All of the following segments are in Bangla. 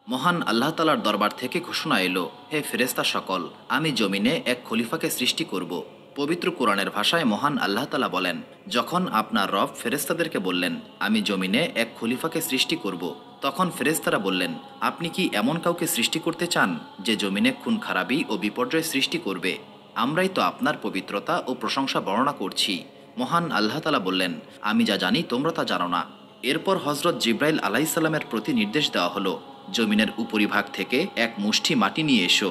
মহান আল্লাহ তালার দরবার থেকে ঘোষণা এলো, হে ফেরেস্তা সকল, আমি জমিনে এক খলিফাকে সৃষ্টি করব। পবিত্র কোরআনের ভাষায় মহান আল্লাহ তালা বলেন, যখন আপনার রব ফেরেস্তাদেরকে বললেন, আমি জমিনে এক খলিফাকে সৃষ্টি করব, তখন ফেরেস্তারা বললেন, আপনি কি এমন কাউকে সৃষ্টি করতে চান যে জমিনে খুন খারাপি ও বিপর্যয় সৃষ্টি করবে? আমরাই তো আপনার পবিত্রতা ও প্রশংসা বর্ণনা করছি। মহান আল্লাহ তালা বললেন, আমি যা জানি তোমরা তা জানো না। এরপর হজরত জিব্রাইল আলাইসাল্লামের প্রতি নির্দেশ দেওয়া হলো, জমিনের উপরিভাগ থেকে এক মুষ্টি মাটি নিয়ে এসো।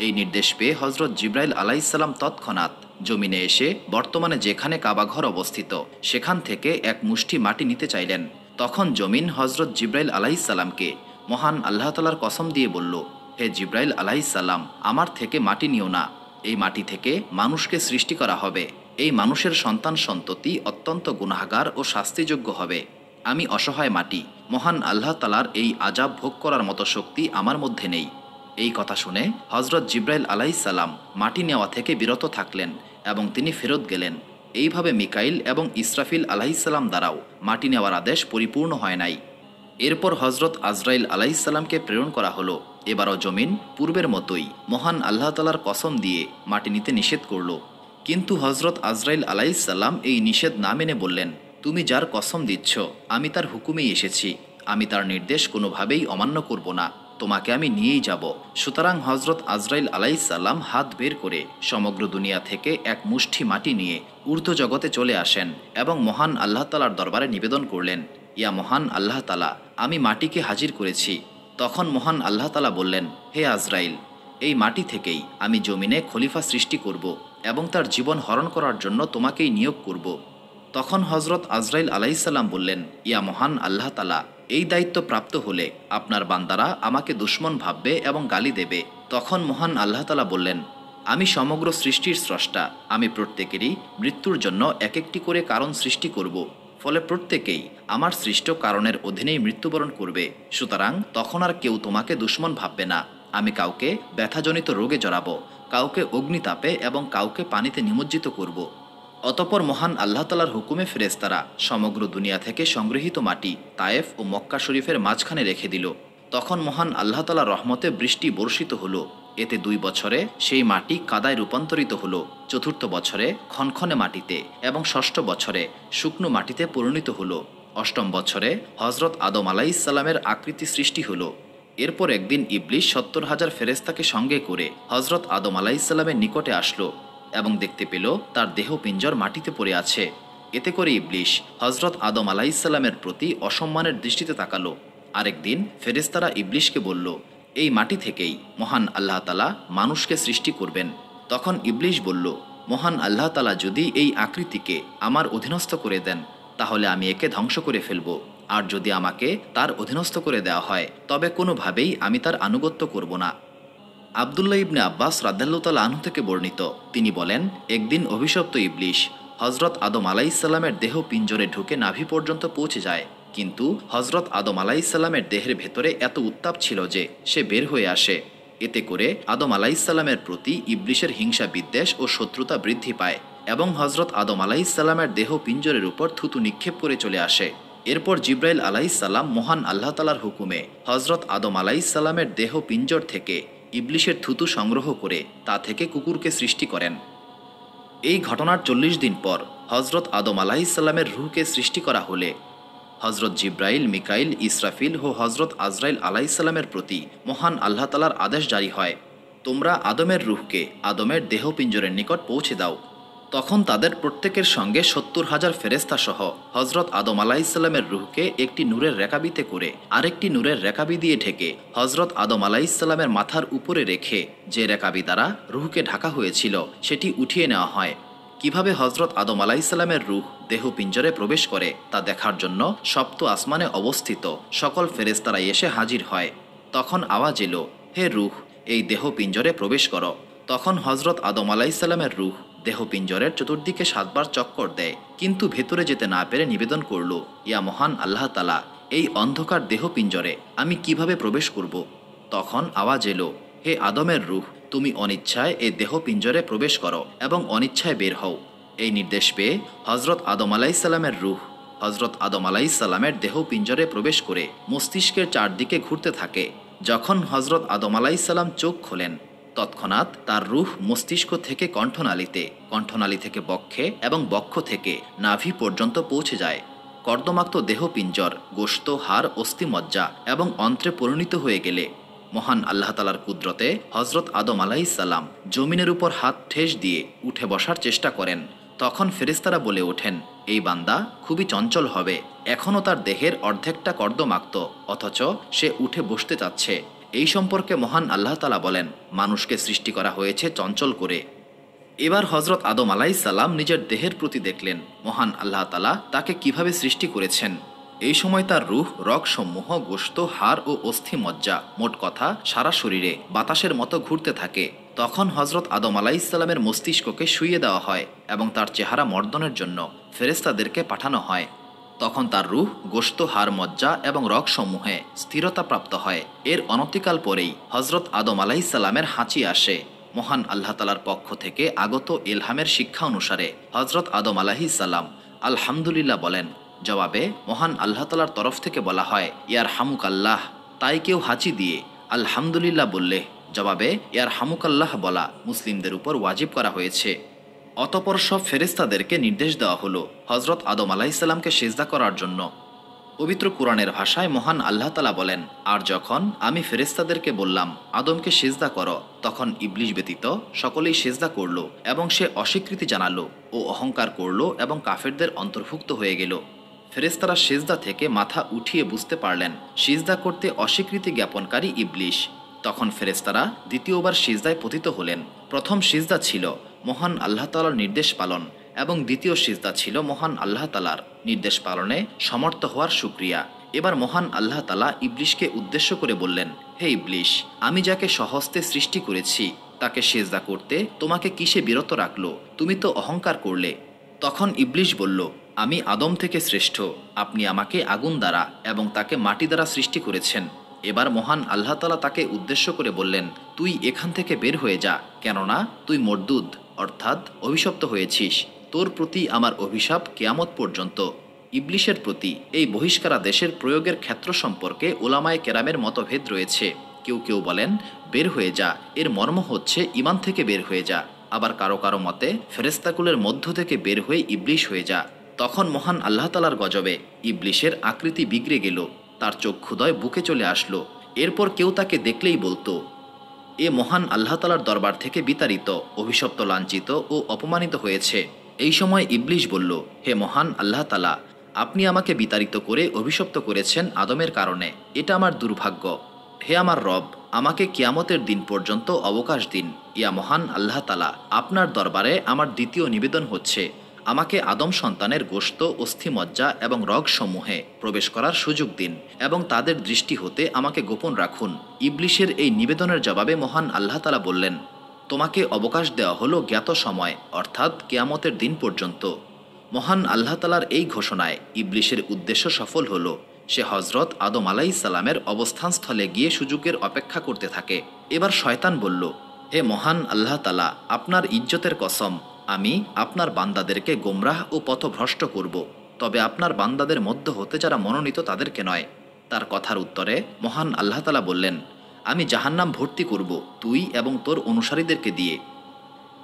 এই নির্দেশ পেয়ে হজরত জিব্রাইল আলাইসাল্লাম তৎক্ষণাৎ জমিনে এসে বর্তমানে যেখানে কাবাঘর অবস্থিত সেখান থেকে এক মুষ্টি মাটি নিতে চাইলেন। তখন জমিন হজরত জিব্রাইল আলাইসাল্লামকে মহান আল্লাহ তালার কসম দিয়ে বলল, হে জিব্রাইল আলাইসাল্লাম, আমার থেকে মাটি নিও না। এই মাটি থেকে মানুষকে সৃষ্টি করা হবে। এই মানুষের সন্তান সন্ততি অত্যন্ত গুনাহগার ও শাস্তিযোগ্য হবে। আমি অসহায় মাটি, মহান আল্লাহ তালার এই আজাব ভোগ করার মতো শক্তি আমার মধ্যে নেই। এই কথা শুনে হজরত জিব্রাইল আলাইসাল্লাম মাটি নেওয়া থেকে বিরত থাকলেন এবং তিনি ফেরত গেলেন। এইভাবে মিকাইল এবং ইসরাফিল আলাইসাল্লাম দ্বারাও মাটি নেওয়ার আদেশ পরিপূর্ণ হয় নাই। এরপর হজরত আজরাইল আলাইসাল্লামকে প্রেরণ করা হলো। এবারও জমিন পূর্বের মতোই মহান আল্লাহ তালার কসম দিয়ে মাটি নিতে নিষেধ করল। কিন্তু হজরত আজরাইল আলাইসাল্লাম এই নিষেধ না মেনে বললেন, তুমি যার কসম দিচ্ছ আমি তার হুকুমেই এসেছি, আমি তার নির্দেশ কোনোভাবেই অমান্য করব না, তোমাকে আমি নিয়েই যাব। সুতরাং হজরত আজরাইল আলাইসাল্লাম হাত বের করে সমগ্র দুনিয়া থেকে এক মুষ্টি মাটি নিয়ে ঊর্ধ্ব জগতে চলে আসেন এবং মহান আল্লাহ তালার দরবারে নিবেদন করলেন, ইয়া মহান আল্লাহ তালা, আমি মাটিকে হাজির করেছি। তখন মহান আল্লাহ তালা বললেন, হে আজরাইল, এই মাটি থেকেই আমি জমিনে খলিফা সৃষ্টি করব এবং তার জীবন হরণ করার জন্য তোমাকেই নিয়োগ করব। তখন হজরত আজরাইল আলাইসাল্লাম বললেন, ইয়া মহান আল্লাহ তালা, এই দায়িত্ব প্রাপ্ত হলে আপনার বান্দারা আমাকে দুশ্মন ভাববে এবং গালি দেবে। তখন মহান আল্লাহ তালা বললেন, আমি সমগ্র সৃষ্টির স্রষ্টা, আমি প্রত্যেকেরই মৃত্যুর জন্য এক একটি করে কারণ সৃষ্টি করব, ফলে প্রত্যেকেই আমার সৃষ্ট কারণের অধীনেই মৃত্যুবরণ করবে। সুতরাং তখন আর কেউ তোমাকে দুশ্মন ভাববে না। আমি কাউকে ব্যথাজনিত রোগে জড়াবো, কাউকে অগ্নিতাপে এবং কাউকে পানিতে নিমজ্জিত করব। অতপর মহান আল্লাহ তালার হুকুমে ফেরেস্তারা সমগ্র দুনিয়া থেকে সংগৃহীত মাটি তায়েফ ও মক্কা শরীফের মাঝখানে রেখে দিল। তখন মহান আল্লাহ তালার রহমতে বৃষ্টি বর্ষিত হলো। এতে 2 বছরে সেই মাটি কাদায় রূপান্তরিত হলো, 4র্থ বছরে খনখনে মাটিতে এবং 6ষ্ঠ বছরে শুকনো মাটিতে পরিণত হলো। 8ম বছরে হজরত আদম আলাইসাল্লামের আকৃতি সৃষ্টি হলো। এরপর একদিন ইবলিশ 70,000 ফেরেস্তাকে সঙ্গে করে হজরত আদম আলাইসাল্লামের নিকটে আসলো এবং দেখতে পেল তার দেহ পিঞ্জর মাটিতে পড়ে আছে। এতে করে ইবলিশ হজরত আদম আলাইসাল্লামের প্রতি অসম্মানের দৃষ্টিতে তাকালো। আরেকদিন ফেরেস্তারা ইবলিশকে বলল, এই মাটি থেকেই মহান আল্লাহ তালা মানুষকে সৃষ্টি করবেন। তখন ইবলিশ বলল, মহান আল্লাহ তালা যদি এই আকৃতিকে আমার অধীনস্থ করে দেন তাহলে আমি একে ধ্বংস করে ফেলব, আর যদি আমাকে তার অধীনস্থ করে দেওয়া হয় তবে কোনোভাবেই আমি তার আনুগত্য করব না। আবদুল্লাহ ইবনে আব্বাস রাদিয়াল্লাহু তাআলা আনহু থেকে বর্ণিত, তিনি বলেন, একদিন অভিশপ্ত ইবলিশ হজরত আদম আলাইসাল্লামের দেহ পিঞ্জরে ঢুকে নাভি পর্যন্ত পৌঁছে যায়, কিন্তু হজরত আদম আলাইসাল্লামের দেহের ভেতরে এত উত্তাপ ছিল যে সে বের হয়ে আসে। এতে করে আদম আলাইসাল্লামের প্রতি ইবলিশের হিংসা বিদ্বেষ ও শত্রুতা বৃদ্ধি পায় এবং হজরত আদম আলাইসাল্লামের দেহ পিঞ্জরের উপর থুতু নিক্ষেপ করে চলে আসে। এরপর জিব্রাইল আলাইসাল্লাম মহান আল্লাহ তালার হুকুমে হজরত আদম আলাইসাল্লামের দেহ পিঞ্জর থেকে ইবলিশের থুতু সংগ্রহ করে তা থেকে কুকুরকে সৃষ্টি করেন। এই ঘটনার 40 দিন পর হজরত আদম আলাইসাল্লামের রূহকে সৃষ্টি করা হলে হজরত জিব্রাইল, মিকাইল, ইসরাফিল ও হজরত আজরাইল আলাইসাল্লামের প্রতি মহান আল্লাহ তালার আদেশ জারি হয়, তোমরা আদমের রূহকে আদমের দেহ পিঞ্জরের নিকট পৌঁছে দাও। তখন তাদের প্রত্যেকের সঙ্গে 70,000 ফেরেস্তা সহ হজরত আদম আলাইসাল্লামের রূহকে একটি নূরের রেকাবিতে করে আরেকটি নূরের রেকাবি দিয়ে ঢেকে হজরত আদম আলাইসাল্লামের মাথার উপরে রেখে যে রেকাবি দ্বারা রূহকে ঢাকা হয়েছিল সেটি উঠিয়ে নেওয়া হয়। কিভাবে হজরত আদম আলাইসাল্লামের রূহ দেহ পিঞ্জরে প্রবেশ করে তা দেখার জন্য সপ্ত আসমানে অবস্থিত সকল ফেরেস্তারা এসে হাজির হয়। তখন আওয়াজ এলো, হে রূহ, এই দেহ পিঞ্জরে প্রবেশ করো। তখন হজরত আদম আলাইসাল্লামের রূহ দেহ পিঞ্জরের চতুর্দিকে 7 বার চক্কর দেয়, কিন্তু ভেতরে যেতে না পেরে নিবেদন করল, ইয়া মহান আল্লাহ তালা, এই অন্ধকার দেহ পিঞ্জরে আমি কিভাবে প্রবেশ করব? তখন আওয়াজ এলো, হে আদমের রূহ, তুমি অনিচ্ছায় এই দেহ পিঞ্জরে প্রবেশ করো এবং অনিচ্ছায় বের হও। এই নির্দেশ পেয়ে হজরত আদম আলাইসাল্লামের রূহ হজরত আদম আলাইসাল্লামের দেহ পিঞ্জরে প্রবেশ করে মস্তিষ্কের চারদিকে ঘুরতে থাকে। যখন হজরত আদম আলাইসাল্লাম চোখ খোলেন তৎক্ষণাৎ তার রূহ মস্তিষ্ক থেকে কণ্ঠনালীতে, কণ্ঠনালী থেকে বক্ষে এবং বক্ষ থেকে নাভি পর্যন্ত পৌঁছে যায়। কর্দমাক্ত দেহপিঞ্জর, গোশত, হাড়, অস্থিমজ্জা এবং অন্ত্রে পরিণত হয়ে গেলে মহান আল্লাহ তালার কুদরতে হজরত আদম আলাইসাল্লাম জমিনের উপর হাত ঠেস দিয়ে উঠে বসার চেষ্টা করেন। তখন ফেরেশতারা বলে ওঠেন, এই বান্দা খুবই চঞ্চল হবে, এখনও তার দেহের অর্ধেকটা কর্দমাক্ত, অথচ সে উঠে বসতে চাচ্ছে। এই সম্পর্কে মহান আল্লাহ তালা বলেন, মানুষকে সৃষ্টি করা হয়েছে চঞ্চল করে। এবার হজরত আদম আলাইসাল্লাম নিজের দেহের প্রতি দেখলেন মহান আল্লাহ তালা তাকে কিভাবে সৃষ্টি করেছেন। এই সময় তার রূহ, রগসমূহ, গোশত, হাড় ও অস্থিমজ্জা, মোট কথা সারা শরীরে বাতাসের মতো ঘুরতে থাকে। তখন হজরত আদম আলাইসাল্লামের মস্তিষ্ককে শুইয়ে দেওয়া হয় এবং তার চেহারা মর্দনের জন্য ফেরেশতাদেরকে পাঠানো হয়। তখন তার রূহ, গোশত, হাড়, মজ্জা এবং রগসমূহে স্থিরতা প্রাপ্ত হয়। এর অনতিকাল পরেই হজরত আদম আলাইসাল্লামের হাঁচি আসে। মহান আল্লাহ তালার পক্ষ থেকে আগত ইলহামের শিক্ষা অনুসারে হজরত আদম আলাইহিসসালাম আলহামদুলিল্লাহ বলেন। জবাবে মহান আল্লাহ তালার তরফ থেকে বলা হয়, ইয়ার হামুক আল্লাহ। তাই কেউ হাঁচি দিয়ে আলহামদুলিল্লাহ বললে জবাবে ইয়ার হামুক আল্লাহ বলা মুসলিমদের উপর ওয়াজিব করা হয়েছে। অতপর সব ফেরেশতাদেরকে নির্দেশ দেওয়া হলো হজরত আদম আলাইসাল্লামকে সিজদা করার জন্য। পবিত্র কুরআনের ভাষায় মহান আল্লাহ তালা বলেন, আর যখন আমি ফেরেশতাদেরকে বললাম আদমকে সিজদা করো, তখন ইবলিশ ব্যতীত সকলেই সিজদা করল এবং সে অস্বীকৃতি জানালো ও অহংকার করল এবং কাফেরদের অন্তর্ভুক্ত হয়ে গেল। ফেরেশতারা সিজদা থেকে মাথা উঠিয়ে বুঝতে পারলেন সিজদা করতে অস্বীকৃতি জ্ঞাপনকারী ইবলিশ। তখন ফেরেশতারা দ্বিতীয়বার সিজদায় পতিত হলেন। প্রথম সিজদা ছিল মহান আল্লাহ তাআলার নির্দেশ পালন এবং দ্বিতীয় সিজদা ছিল মহান আল্লাহ তাআলার নির্দেশ পালনে সমর্থ হওয়ার শুকরিয়া। এবার মহান আল্লাহ তাআলা ইবলিশকে উদ্দেশ্য করে বললেন, হে ইবলিশ, আমি যাকে স্বহস্তে সৃষ্টি করেছি তাকে সিজদা করতে তোমাকে কিসে বিরত রাখলো? তুমি তো অহংকার করলে। তখন ইবলিশ বলল, আমি আদম থেকে শ্রেষ্ঠ, আপনি আমাকে আগুন দ্বারা এবং তাকে মাটি দ্বারা সৃষ্টি করেছেন। এবার মহান আল্লাহ তাআলা তাকে উদ্দেশ্য করে বললেন, তুই এখান থেকে বের হয়ে যা, কেননা তুই মরদুদ অর্থাৎ অভিশপ্ত হয়েছিস। তোর প্রতি আমার অভিশাপ কিয়ামত পর্যন্ত। ইবলিশের প্রতি এই বহিষ্কারাদেশের প্রয়োগের ক্ষেত্র সম্পর্কে উলামায়ে কেরামের মতভেদ রয়েছে। কেউ কেউ বলেন বের হয়ে যা এর মর্ম হচ্ছে ঈমান থেকে বের হয়ে যা, আবার কারো কারো মতে ফেরেশতাকুলের মধ্য থেকে বের হয়ে ইবলিশ হয়ে যা। তখন মহান আল্লাহ তাআলার গজবে ইবলিশের আকৃতি বিগড়ে গেল, তার চক্ষুদয় বুকে চলে আসলো। এরপর কেউ তাকে দেখলেই বলতো, এ মহান আল্লাহ তাআলার দরবার থেকে বিতাড়িত, অভিশপ্ত, লাঞ্ছিত ও অপমানিত হয়েছে। এই সময় ইবলিশ বলল, হে মহান আল্লাহ তাআলা, আপনি আমাকে বিতাড়িত করে অভিশপ্ত করেছেন আদমের কারণে, এটা আমার দুর্ভাগ্য। হে আমার রব, আমাকে কিয়ামতের দিন পর্যন্ত অবকাশ দিন। ইয়া মহান আল্লাহ তাআলা, আপনার দরবারে আমার দ্বিতীয় নিবেদন হচ্ছে আমাকে আদম সন্তানের গোশত, অস্থিমজ্জা এবং রগসমূহে প্রবেশ করার সুযোগ দিন এবং তাদের দৃষ্টি হতে আমাকে গোপন রাখুন। ইবলিশের এই নিবেদনের জবাবে মহান আল্লাহ তাআলা বললেন, তোমাকে অবকাশ দেওয়া হলো জ্ঞাত সময় অর্থাৎ কিয়ামতের দিন পর্যন্ত। মহান আল্লাহ তাআলার এই ঘোষণায় ইবলিশের উদ্দেশ্য সফল হলো। সে হজরত আদম আলাইহিসসালামের অবস্থানস্থলে গিয়ে সুযোগের অপেক্ষা করতে থাকে। এবার শয়তান বলল, হে মহান আল্লাহ তাআলা, আপনার ইজ্জতের কসম, আমি আপনার বান্দাদেরকে গোমরাহ ও পথভ্রষ্ট করব, তবে আপনার বান্দাদের মধ্য হতে যারা মনোনীত তাদেরকে নয়। তার কথার উত্তরে মহান আল্লাহ তাআলা বললেন, আমি জাহান্নাম ভর্তি করব তুই এবং তোর অনুসারীদেরকে দিয়ে।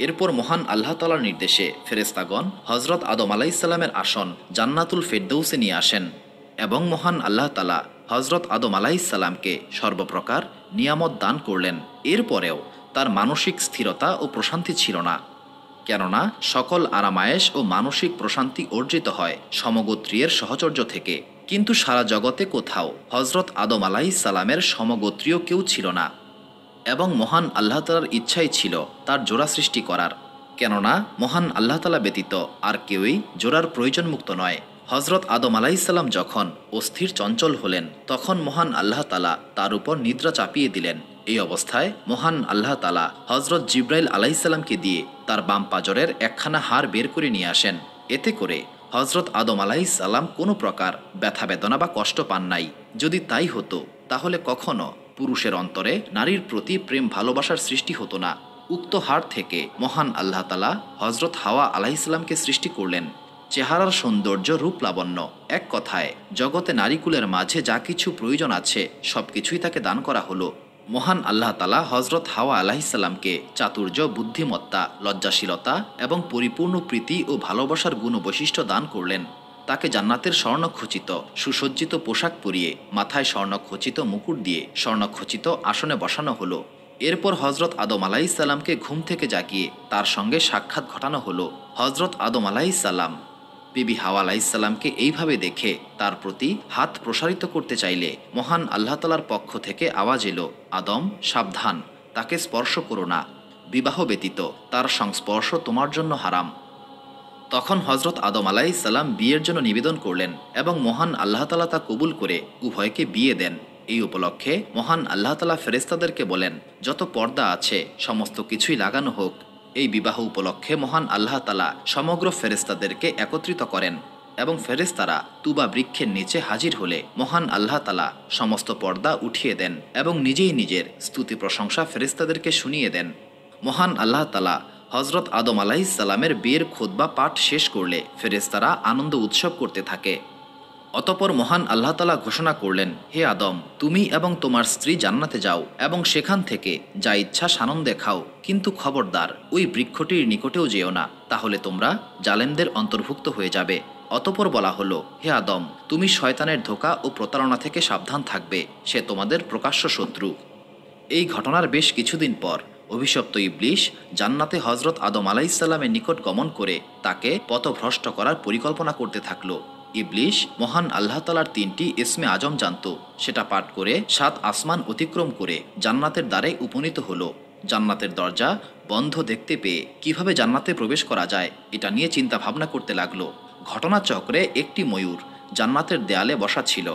এরপর মহান আল্লাহ তাআলার নির্দেশে ফেরেশতাগণ হজরত আদম আলাইহিসসালামের আসন জান্নাতুল ফেরদৌসে নিয়ে আসেন এবং মহান আল্লাহ তাআলা হজরত আদম আলাইহিসসালামকে সর্বপ্রকার নিয়ামত দান করলেন। এরপরেও তার মানসিক স্থিরতা ও প্রশান্তি ছিল না, কেননা সকল আরামায়েশ ও মানসিক প্রশান্তি অর্জিত হয় সমগোত্রীয়ের সহচর্য থেকে। কিন্তু সারা জগতে কোথাও হজরত আদম আলাইহিসসালামের সমগোত্রীয় কেউ ছিল না এবং মহান আল্লাহ তাআলার ইচ্ছাই ছিল তার জোড়া সৃষ্টি করার, কেননা মহান আল্লাহ তাআলা ব্যতীত আর কেউই জোড়ার প্রয়োজনমুক্ত নয়। হজরত আদম আলাইহিসসালাম যখন অস্থির চঞ্চল হলেন তখন মহান আল্লাহ তাআলা তার উপর নিদ্রা চাপিয়ে দিলেন। এই অবস্থায় মহান আল্লাহ তাআলা হজরত জিব্রাইল আলাইহিসসালামকে দিয়ে তার বাম পাজরের একখানা হাড় বের করে নিয়ে আসেন। এতে করে হজরত আদম আলাইহিসসালাম কোনো প্রকার ব্যথা বেদনা বা কষ্ট পান নাই। যদি তাই হতো তাহলে কখনো পুরুষের অন্তরে নারীর প্রতি প্রেম ভালোবাসার সৃষ্টি হতো না। উক্ত হাড় থেকে মহান আল্লাহ তাআলা হজরত হাওয়া আলাইহিসসালামকে সৃষ্টি করলেন। চেহারার সৌন্দর্য, রূপ লাবণ্য, এক কথায় জগতে নারীকুলের মাঝে যা কিছু প্রয়োজন আছে সব কিছুই তাকে দান করা হলো। মহান আল্লাহ তালা হজরত হাওয়া আলাহিসাল্লামকে চাতুর্য, বুদ্ধিমত্তা, লজ্জাশীলতা এবং পরিপূর্ণ প্রীতি ও ভালোবাসার গুণ বৈশিষ্ট্য দান করলেন। তাকে জান্নাতের স্বর্ণখচিত সুসজ্জিত পোশাক পরিয়ে মাথায় স্বর্ণখচিত মুকুট দিয়ে স্বর্ণখচিত আসনে বসানো হলো। এরপর হজরত আদম আলাইসাল্লামকে ঘুম থেকে জাগিয়ে তার সঙ্গে সাক্ষাৎ ঘটানো হলো। হজরত আদম আলাইসাল্লাম বিবি হাওয়া আলাইসাল্লামকে এইভাবে দেখে তার প্রতি হাত প্রসারিত করতে চাইলে মহান আল্লাহ তালার পক্ষ থেকে আওয়াজ এলো, আদম, সাবধান, তাকে স্পর্শ করো না, বিবাহ ব্যতীত তার সংস্পর্শ তোমার জন্য হারাম। তখন হজরত আদম আলাইসাল্লাম বিয়ের জন্য নিবেদন করলেন এবং মহান আল্লাহ তালা তা কবুল করে উভয়কে বিয়ে দেন। এই উপলক্ষে মহান আল্লাহ তালা ফেরেশতাদেরকে বলেন, যত পর্দা আছে সমস্ত কিছুই লাগানো হোক। এই বিবাহ উপলক্ষে মহান আল্লাহ তালা সমগ্র ফেরেশতাদেরকে একত্রিত করেন এবং ফেরেশতারা তুবা বৃক্ষের নিচে হাজির হলে মহান আল্লাহ তালা সমস্ত পর্দা উঠিয়ে দেন এবং নিজেই নিজের স্তুতি প্রশংসা ফেরেশতাদেরকে শুনিয়ে দেন। মহান আল্লাহ তালা হজরত আদম আলাইসাল্লামের বিয়ের খুতবা পাঠ শেষ করলে ফেরেশতারা আনন্দ উৎসব করতে থাকে। অতপর মহান আল্লাহ তালা ঘোষণা করলেন, হে আদম, তুমি এবং তোমার স্ত্রী জান্নাতে যাও এবং সেখান থেকে যা ইচ্ছা সানন্দে খাও, কিন্তু খবরদার ওই বৃক্ষটির নিকটেও যেও না, তাহলে তোমরা জালেমদের অন্তর্ভুক্ত হয়ে যাবে। অতপর বলা হলো, হে আদম, তুমি শয়তানের ধোঁকা ও প্রতারণা থেকে সাবধান থাকবে, সে তোমাদের প্রকাশ্য শত্রু। এই ঘটনার বেশ কিছুদিন পর অভিশপ্ত ইবলিশ জান্নাতে হজরত আদম আলাইসাল্লামের নিকট গমন করে তাকে পথভ্রষ্ট করার পরিকল্পনা করতে থাকল। ইবলিশ মহান আল্লাহ তালার 3টি ইসমে আজম জানত, সেটা পাঠ করে 7 আসমান অতিক্রম করে জান্নাতের দ্বারে উপনীত হলো। জান্নাতের দরজা বন্ধ দেখতে পেয়ে কিভাবে জান্নাতে প্রবেশ করা যায় এটা নিয়ে চিন্তা ভাবনা করতে লাগলো। ঘটনাচক্রে একটি ময়ূর জান্নাতের দেয়ালে বসা ছিল।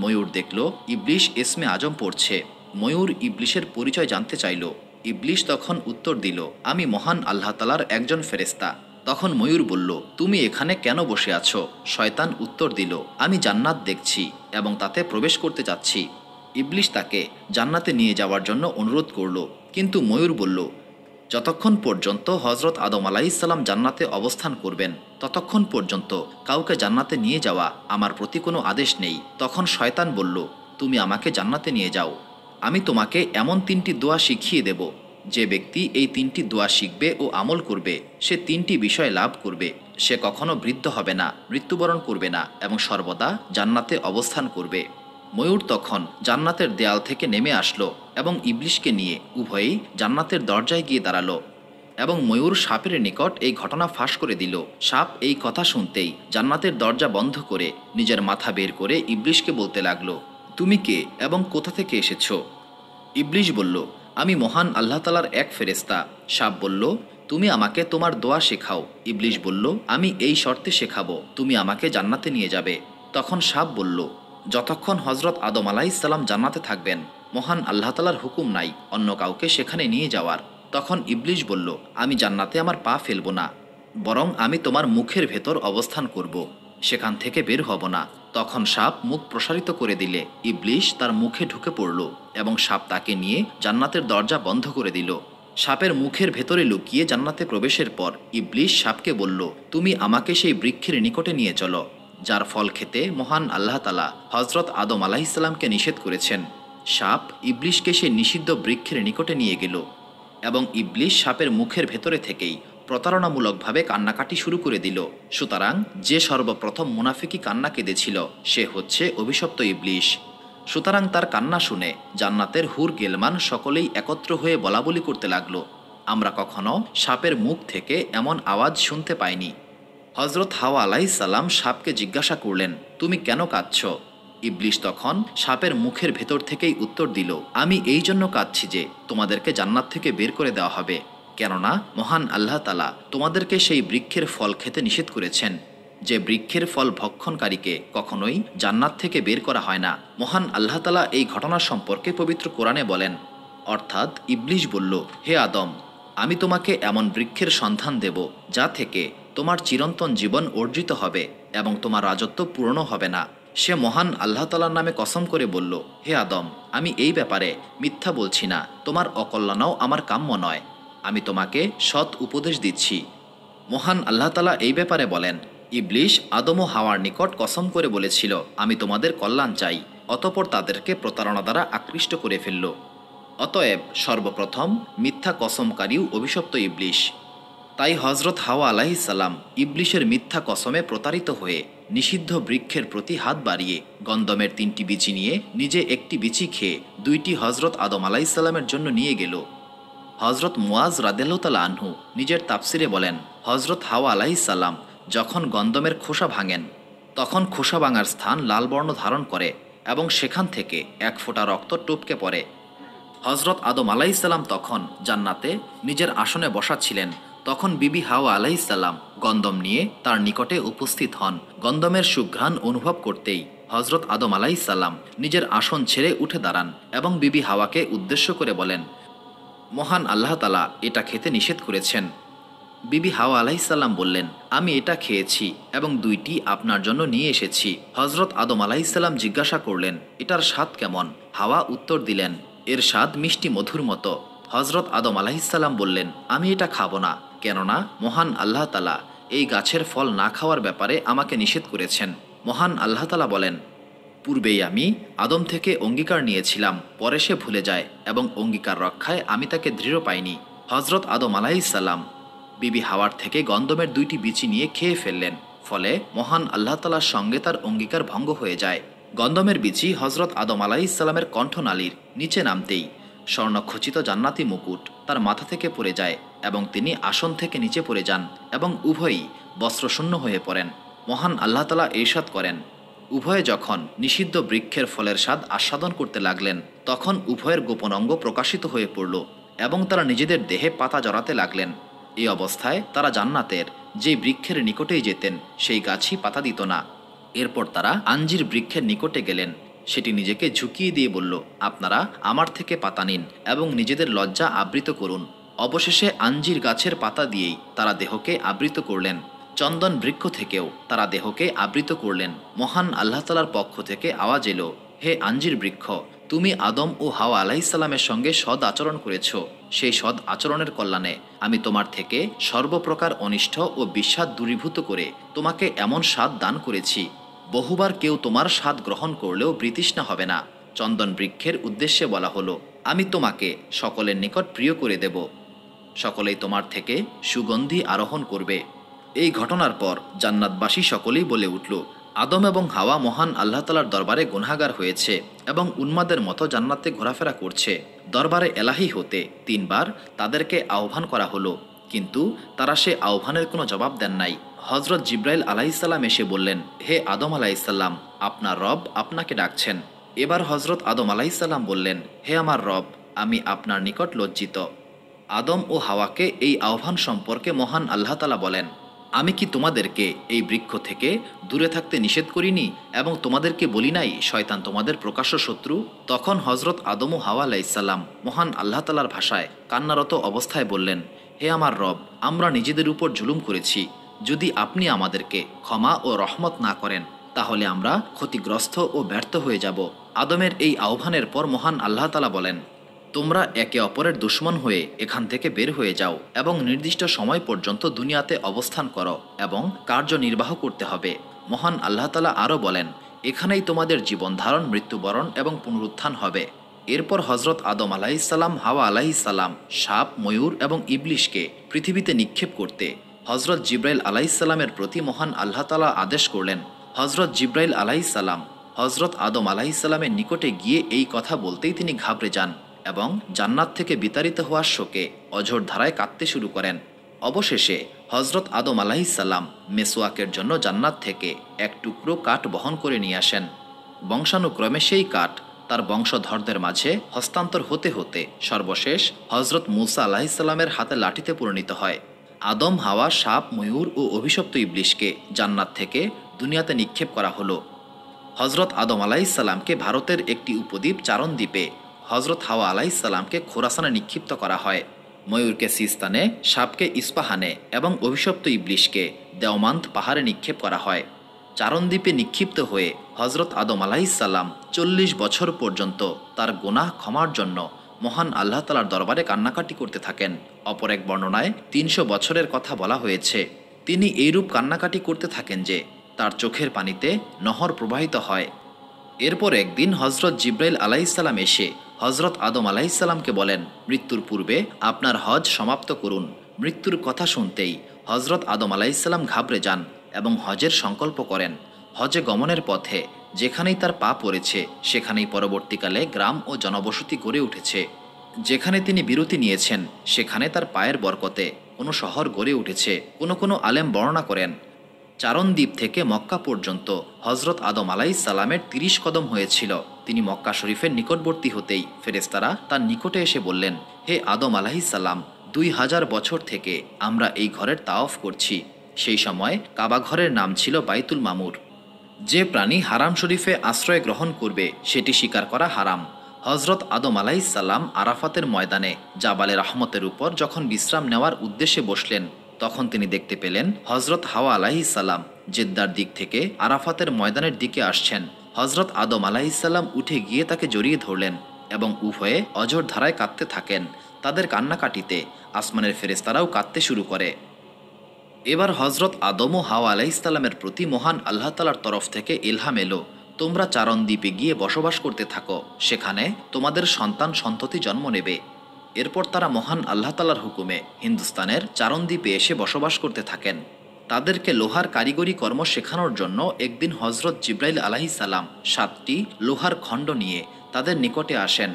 ময়ূর দেখল ইবলিশ ইসমে আজম পড়ছে। ময়ূর ইবলিশের পরিচয় জানতে চাইল। ইবলিশ তখন উত্তর দিল, আমি মহান আল্লাহ তালার একজন ফেরেশতা। তখন ময়ূর বলল, তুমি এখানে কেন বসে আছো? শয়তান উত্তর দিল, আমি জান্নাত দেখছি এবং তাতে প্রবেশ করতে যাচ্ছি। ইবলিশ তাকে জান্নাতে নিয়ে যাওয়ার জন্য অনুরোধ করল, কিন্তু ময়ূর বলল, যতক্ষণ পর্যন্ত হজরত আদম আলাইসাল্লাম জান্নাতে অবস্থান করবেন ততক্ষণ পর্যন্ত কাউকে জান্নাতে নিয়ে যাওয়া আমার প্রতি কোনো আদেশ নেই। তখন শয়তান বলল, তুমি আমাকে জান্নাতে নিয়ে যাও, আমি তোমাকে এমন 3টি দোয়া শিখিয়ে দেব, যে ব্যক্তি এই 3টি দোয়া শিখবে ও আমল করবে সে 3টি বিষয় লাভ করবে। সে কখনো বৃদ্ধ হবে না, মৃত্যুবরণ করবে না এবং সর্বদা জান্নাতে অবস্থান করবে। ময়ূর তখন জান্নাতের দেয়াল থেকে নেমে আসলো এবং ইবলিশকে নিয়ে উভয়েই জান্নাতের দরজায় গিয়ে দাঁড়ালো এবং ময়ূর সাপের নিকট এই ঘটনা ফাঁস করে দিল। সাপ এই কথা শুনতেই জান্নাতের দরজা বন্ধ করে নিজের মাথা বের করে ইবলিশকে বলতে লাগলো, তুমি কে এবং কোথা থেকে এসেছো? ইবলিশ বলল, আমি মহান আল্লাহ তালার এক ফেরেশতা। সাপ বলল, তুমি আমাকে তোমার দোয়া শেখাও। ইবলিশ বলল, আমি এই শর্তে শেখাবো, তুমি আমাকে জান্নাতে নিয়ে যাবে। তখন সাপ বলল, যতক্ষণ হজরত আদম আলাইসাল্লাম জান্নাতে থাকবেন মহান আল্লাহ তালার হুকুম নাই অন্য কাউকে সেখানে নিয়ে যাওয়ার। তখন ইবলিশ বলল, আমি জান্নাতে আমার পা ফেলব না, বরং আমি তোমার মুখের ভেতর অবস্থান করব, সেখান থেকে বের হব না। তখন সাপ মুখ প্রসারিত করে দিলে ইবলিশ তার মুখে ঢুকে পড়ল এবং সাপ তাকে নিয়ে জান্নাতের দরজা বন্ধ করে দিল। সাপের মুখের ভেতরে লুকিয়ে জান্নাতে প্রবেশের পর ইবলিশ সাপকে বলল, তুমি আমাকে সেই বৃক্ষের নিকটে নিয়ে চলো, যার ফল খেতে মহান আল্লাহ তালা হজরত আদম আলাহিসাল্লামকে নিষেধ করেছেন। সাপ ইবলিশকে সেই নিষিদ্ধ বৃক্ষের নিকটে নিয়ে গেল এবং ইবলিশ সাপের মুখের ভেতরে থেকেই প্রতারণামূলকভাবে কান্নাকাটি শুরু করে দিল। সুতরাং যে সর্বপ্রথম মুনাফিকি কান্না কেঁদেছিল সে হচ্ছে অভিশপ্ত ইবলিশ। সুতরাং তার কান্না শুনে জান্নাতের হুর গেলমান সকলেই একত্র হয়ে বলাবলি করতে লাগলো, আমরা কখনো সাপের মুখ থেকে এমন আওয়াজ শুনতে পাইনি। হজরত হাওয়া আলাইসাল্লাম সাপকে জিজ্ঞাসা করলেন, তুমি কেন কাঁদছ? ইবলিশ তখন সাপের মুখের ভেতর থেকেই উত্তর দিল, আমি এই জন্য কাঁদছি যে তোমাদেরকে জান্নাত থেকে বের করে দেওয়া হবে, কেননা মহান আল্লাহ তালা তোমাদেরকে সেই বৃক্ষের ফল খেতে নিষেধ করেছেন, যে বৃক্ষের ফল ভক্ষণকারীকে কখনোই জান্নাত থেকে বের করা হয় না। মহান আল্লাহ তালা এই ঘটনা সম্পর্কে পবিত্র কোরআনে বলেন, অর্থাৎ ইবলিশ বলল, হে আদম, আমি তোমাকে এমন বৃক্ষের সন্ধান দেব যা থেকে তোমার চিরন্তন জীবন অর্জিত হবে এবং তোমার রাজত্ব পূর্ণ হবে না। সে মহান আল্লাহ তালার নামে কসম করে বলল, হে আদম, আমি এই ব্যাপারে মিথ্যা বলছি না, তোমার অকল্যাণও আমার কাম্য নয়, আমি তোমাকে সৎ উপদেশ দিচ্ছি। মহান আল্লাহ তালা এই ব্যাপারে বলেন, ইবলিশ আদম ও হাওয়ার নিকট কসম করে বলেছিল, আমি তোমাদের কল্যাণ চাই। অতঃপর তাদেরকে প্রতারণা দ্বারা আকৃষ্ট করে ফেলল। অতএব সর্বপ্রথম মিথ্যা কসমকারীও অভিশপ্ত ইবলিশ। তাই হজরত হাওয়া আলাইহিসসালাম ইবলিশের মিথ্যা কসমে প্রতারিত হয়ে নিষিদ্ধ বৃক্ষের প্রতি হাত বাড়িয়ে গন্ধমের 3টি বিচি নিয়ে নিজে একটি বিচি খেয়ে 2টি হজরত আদম আলাইহিসসালামের জন্য নিয়ে গেল। হজরত মুয়াজ রাদিয়াল্লাহু তাআলা আনহু নিজের তাফসিরে বলেন, হজরত হাওয়া আলাইহিসসালাম যখন গন্ধমের খোসা ভাঙেন তখন খোসা ভাঙার স্থান লাল বর্ণ ধারণ করে এবং সেখান থেকে 1 ফোঁটা রক্ত টপকে পড়ে। হজরত আদম আলাইহিসসালাম তখন জান্নাতে নিজের আসনে বসা ছিলেন। তখন বিবি হাওয়া আলাইহিসসালাম গন্ধম নিয়ে তার নিকটে উপস্থিত হন। গন্ধমের সুঘ্রাণ অনুভব করতেই হজরত আদম আলাইহিসসালাম নিজের আসন ছেড়ে উঠে দাঁড়ান এবং বিবি হাওয়াকে উদ্দেশ্য করে বলেন, মহান আল্লাহ তাআলা এটা খেতে নিষেধ করেছেন। বিবি হাওয়া আলাইহিসসালাম বললেন, আমি এটা খেয়েছি এবং 2টি আপনার জন্য নিয়ে এসেছি। হজরত আদম আলাইহিসসালাম জিজ্ঞাসা করলেন, এটার স্বাদ কেমন? হাওয়া উত্তর দিলেন, এর স্বাদ মিষ্টি মধুর মতো। হজরত আদম আলাইহিসসালাম বললেন, আমি এটা খাবো না, কেননা মহান আল্লাহ তাআলা এই গাছের ফল না খাওয়ার ব্যাপারে আমাকে নিষেধ করেছেন। মহান আল্লাহ তাআলা বলেন, পূর্বেই আমি আদম থেকে অঙ্গীকার নিয়েছিলাম, পরে সে ভুলে যায় এবং অঙ্গীকার রক্ষায় আমি তাকে দৃঢ় পাইনি। হজরত আদম আলাইহিসসালাম বিবি হাওয়ার থেকে গন্ধমের 2টি বিচি নিয়ে খেয়ে ফেললেন। ফলে মহান আল্লাহ তাআলার সঙ্গে তার অঙ্গীকার ভঙ্গ হয়ে যায়। গন্ধমের বিচি হজরত আদম আলাইহিসসালামের কণ্ঠনালীর নিচে নামতেই স্বর্ণখচিত জান্নাতি মুকুট তার মাথা থেকে পড়ে যায় এবং তিনি আসন থেকে নিচে পড়ে যান এবং উভয়ই বস্ত্রশূন্য হয়ে পড়েন। মহান আল্লাহ তাআলা ইরশাদ করেন, উভয়ে যখন নিষিদ্ধ বৃক্ষের ফলের স্বাদ আস্বাদন করতে লাগলেন তখন উভয়ের গোপন অঙ্গ প্রকাশিত হয়ে পড়ল এবং তারা নিজেদের দেহে পাতা জড়াতে লাগলেন। এই অবস্থায় তারা জান্নাতের যে বৃক্ষের নিকটেই যেতেন সেই গাছই পাতা দিত না। এরপর তারা আঞ্জির বৃক্ষের নিকটে গেলেন। সেটি নিজেকে ঝুঁকিয়ে দিয়ে বলল, আপনারা আমার থেকে পাতা নিন এবং নিজেদের লজ্জা আবৃত করুন। অবশেষে আঞ্জির গাছের পাতা দিয়েই তারা দেহকে আবৃত করলেন। চন্দন বৃক্ষ থেকেও তারা দেহকে আবৃত করলেন। মহান আল্লাহ তাআলার পক্ষ থেকে আওয়াজ এলো, হে আঞ্জির বৃক্ষ, তুমি আদম ও হাওয়া আলাইহিসসালামের সঙ্গে সৎ আচরণ করেছ। সেই সৎ আচরণের কল্যাণে আমি তোমার থেকে সর্বপ্রকার অনিষ্ট ও বিস্বাদ দূরীভূত করে তোমাকে এমন স্বাদ দান করেছি, বহুবার কেউ তোমার স্বাদ গ্রহণ করলেও বৃতৃষ্ণা হবে না। চন্দন বৃক্ষের উদ্দেশ্যে বলা হলো, আমি তোমাকে সকলের নিকট প্রিয় করে দেব, সকলেই তোমার থেকে সুগন্ধি আরোহণ করবে। এই ঘটনার পর জান্নাতবাসী সকলেই বলে উঠল, আদম এবং হাওয়া মহান আল্লাহ তাআলার দরবারে গুনাহগার হয়েছে এবং উন্মাদের মতো জান্নাতে ঘোরাফেরা করছে। দরবারে এলাহি হতে 3 বার তাদেরকে আহ্বান করা হলো, কিন্তু তারা সে আহ্বানের কোনো জবাব দেন নাই। হজরত জিব্রাইল আলাইহিসসালাম এসে বললেন, হে আদম আলাইহিসসালাম, আপনার রব আপনাকে ডাকছেন। এবার হজরত আদম আলাইহিসসালাম বললেন, হে আমার রব, আমি আপনার নিকট লজ্জিত। আদম ও হাওয়াকে এই আহ্বান সম্পর্কে মহান আল্লাহ তাআলা বলেন, আমি কি তোমাদেরকে এই বৃক্ষ থেকে দূরে থাকতে নিষেধ করিনি এবং তোমাদেরকে বলি নাই শয়তান তোমাদের প্রকাশ্য শত্রু? তখন হজরত আদম ও হাওয়া আলাইহিসসালাম মহান আল্লাহ তাআলার ভাষায় কান্নারত অবস্থায় বললেন, হে আমার রব, আমরা নিজেদের উপর জুলুম করেছি। যদি আপনি আমাদেরকে ক্ষমা ও রহমত না করেন তাহলে আমরা ক্ষতিগ্রস্ত ও ব্যর্থ হয়ে যাব। আদমের এই আহ্বানের পর মহান আল্লাহ তাআলা বলেন, তোমরা একে অপরের দুশমন হয়ে এখান থেকে বের হয়ে যাও এবং নির্দিষ্ট সময় পর্যন্ত দুনিয়াতে অবস্থান করো এবং কার্য নির্বাহ করতে হবে। মহান আল্লাহ তাআলা আরও বলেন, এখানেই তোমাদের জীবন ধারণ, মৃত্যুবরণ এবং পুনরুত্থান হবে। এরপর হজরত আদম আলাইহিসসালাম, হাওয়া আলাইহিসসালাম সাপ, ময়ূর এবং ইবলিশকে পৃথিবীতে নিক্ষেপ করতে হজরত জিব্রাইল আলাইহিসসালামের প্রতি মহান আল্লাহ তাআলা আদেশ করলেন। হজরত জিব্রাইল আলাইহিসসালাম হজরত আদম আলাইহিসসালামের নিকটে গিয়ে এই কথা বলতেই তিনি ঘাবড়ে যান এবং জান্নাত থেকে বিতাড়িত হওয়ার শোকে অঝোর ধারায় কাঁদতে শুরু করেন। অবশেষে হজরত আদম আলাইহিসসালাম মেসওয়াকের জন্য জান্নাত থেকে এক টুকরো কাঠ বহন করে নিয়ে আসেন। বংশানুক্রমে সেই কাঠ তার বংশধরদের মাঝে হস্তান্তর হতে হতে সর্বশেষ হজরত মুসা আলাইহিসসালামের হাতে লাঠিতে পরিণত হয়। আদম, হাওয়া, সাপ, ময়ূর ও অভিশপ্ত ইবলিশকে জান্নাত থেকে দুনিয়াতে নিক্ষেপ করা হলো। হজরত আদম আলাইহিসসালামকে ভারতের একটি উপদ্বীপ চারণ দ্বীপে, হজরত হাওয়া আলাইহিসসালামকে খোরাসানে নিক্ষিপ্ত করা হয়। ময়ূরকে সিস্তানে, সাপকে ইস্পাহানে এবং অভিশপ্ত ইবলিশকে দেওমান্ত পাহাড়ে নিক্ষেপ করা হয়। চারণদ্বীপে নিক্ষিপ্ত হয়ে হজরত আদম আলাইহিসসালাম 40 বছর পর্যন্ত তার গুনাহ ক্ষমার জন্য মহান আল্লাহ তাআলার দরবারে কান্নাকাটি করতে থাকেন। অপর এক বর্ণনায় 300 বছরের কথা বলা হয়েছে। তিনি এইরূপ কান্নাকাটি করতে থাকেন যে তার চোখের পানিতে নহর প্রবাহিত হয়। এরপর একদিন হজরত জিব্রাইল আলাইহিসসালাম এসে হজরত আদম আলাইহিসসালামকে বলেন, মৃত্যুর পূর্বে আপনার হজ সমাপ্ত করুন। মৃত্যুর কথা শুনতেই হজরত আদম আলাইহিসসালাম ঘাবড়ে যান এবং হজের সংকল্প করেন। হজে গমনের পথে যেখানেই তার পা পড়েছে সেখানেই পরবর্তীকালে গ্রাম ও জনবসতি গড়ে উঠেছে। যেখানে তিনি বিরতি নিয়েছেন সেখানে তার পায়ের বরকতে কোনো শহর গড়ে উঠেছে। কোনো আলেম বর্ণনা করেন, চারণ দ্বীপ থেকে মক্কা পর্যন্ত হজরত আদম আলাইহিসসালামের ৩০ কদম হয়েছিল। তিনি মক্কা শরীফের নিকটবর্তী হতেই ফেরেশতারা তার নিকটে এসে বললেন, হে আদম আলাইহিসসালাম, ২০০০ বছর থেকে আমরা এই ঘরের তাওয়াফ করছি। সেই সময় কাবা ঘরের নাম ছিল বাইতুল মামুর। যে প্রাণী হারাম শরীফে আশ্রয় গ্রহণ করবে সেটি শিকার করা হারাম। হজরত আদম আলাইহিসসালাম আরাফাতের ময়দানে জাবালে রহমতের উপর যখন বিশ্রাম নেওয়ার উদ্দেশ্যে বসলেন, তখন তিনি দেখতে পেলেন হজরত হাওয়া আলাইহিসসালাম জেদ্দার দিক থেকে আরাফাতের ময়দানের দিকে আসছেন। হজরত আদম আলাইহিসসালাম উঠে গিয়ে তাকে জড়িয়ে ধরলেন এবং উভয়ে অঝোর ধারায় কাঁদতে থাকেন। তাদের কান্নাকাটিতে আসমানের ফেরেশতারাও কাঁদতে শুরু করে। এবার হজরত আদম ও হাওয়া আলাইহিসসালামের প্রতি মহান আল্লাহ তাআলার তরফ থেকে ইলহাম এলো, তোমরা চারণ দ্বীপে গিয়ে বসবাস করতে থাকো, সেখানে তোমাদের সন্তান সন্ততি জন্ম নেবে। এরপর তারা মহান আল্লাহ তাআলার হুকুমে হিন্দুস্তানের চারণ দ্বীপে এসে বসবাস করতে থাকেন। তাদেরকে লোহার কারিগরি কর্ম শেখানোর জন্য একদিন হজরত জিব্রাইল আলাইহিসসালাম ৭টি লোহার খণ্ড নিয়ে তাদের নিকটে আসেন।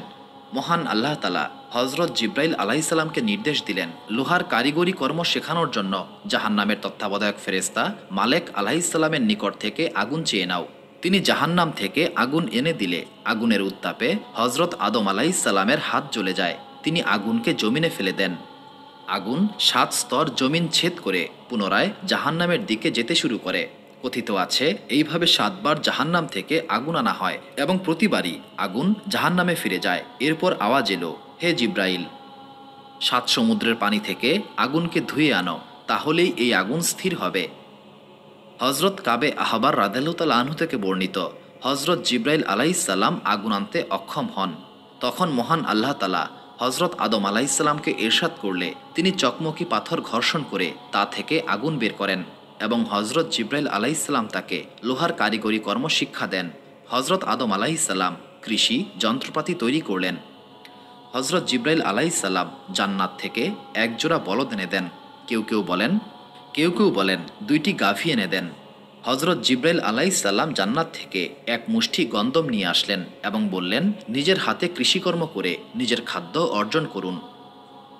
মহান আল্লাহ তাআলা হজরত জিব্রাইল আলাইহিসসালামকে নির্দেশ দিলেন, লোহার কারিগরি কর্ম শেখানোর জন্য জাহান্নামের তত্ত্বাবধায়ক ফেরেশতা মালেক আলাইহিসসালামের নিকট থেকে আগুন চেয়ে নাও। তিনি জাহান্নাম থেকে আগুন এনে দিলে আগুনের উত্তাপে হজরত আদম আলাইহিসসালামের হাত জ্বলে যায়। তিনি আগুনকে জমিনে ফেলে দেন। আগুন ৭ স্তর জমিন ছেদ করে পুনরায় জাহান্নামের দিকে যেতে শুরু করে। কথিত আছে এইভাবে ৭ বার জাহান্নাম থেকে আগুন আনা হয় এবং প্রতিবারই আগুন জাহান্নামে ফিরে যায়। এরপর আওয়াজ এলো, হে জিব্রাইল, ৭ সমুদ্রের পানি থেকে আগুনকে ধুয়ে আনো, তাহলেই এই আগুন স্থির হবে। হজরত কাবে আহবার রাদিয়াল্লাহু তাআলা আনহু থেকে বর্ণিত, হজরত জিব্রাইল আলাইহিসসালাম আগুন আনতে অক্ষম হন। তখন মহান আল্লাহ তাআলা হজরত আদম আলাইহিসসালামকে ইরশাদ করলে তিনি চকমকি পাথর ঘর্ষণ করে তা থেকে আগুন বের করেন এবং হজরত জিব্রাইল আলাইহিসসালাম তাকে লোহার কারিগরি কর্ম শিক্ষা দেন। হজরত আদম আলাইহিসসালাম কৃষি যন্ত্রপাতি তৈরি করলেন। হজরত জিব্রাইল আলাইহিসসালাম জান্নাত থেকে একজোড়া বলদ এনে দেন। কেউ কেউ বলেন ২টি গাভী এনে দেন। হজরত জিব্রাইল আলাইহিসসালাম জান্নাত থেকে এক মুষ্টি গন্দম নিয়ে আসলেন এবং বললেন, নিজের হাতে কৃষিকর্ম করে নিজের খাদ্য অর্জন করুন।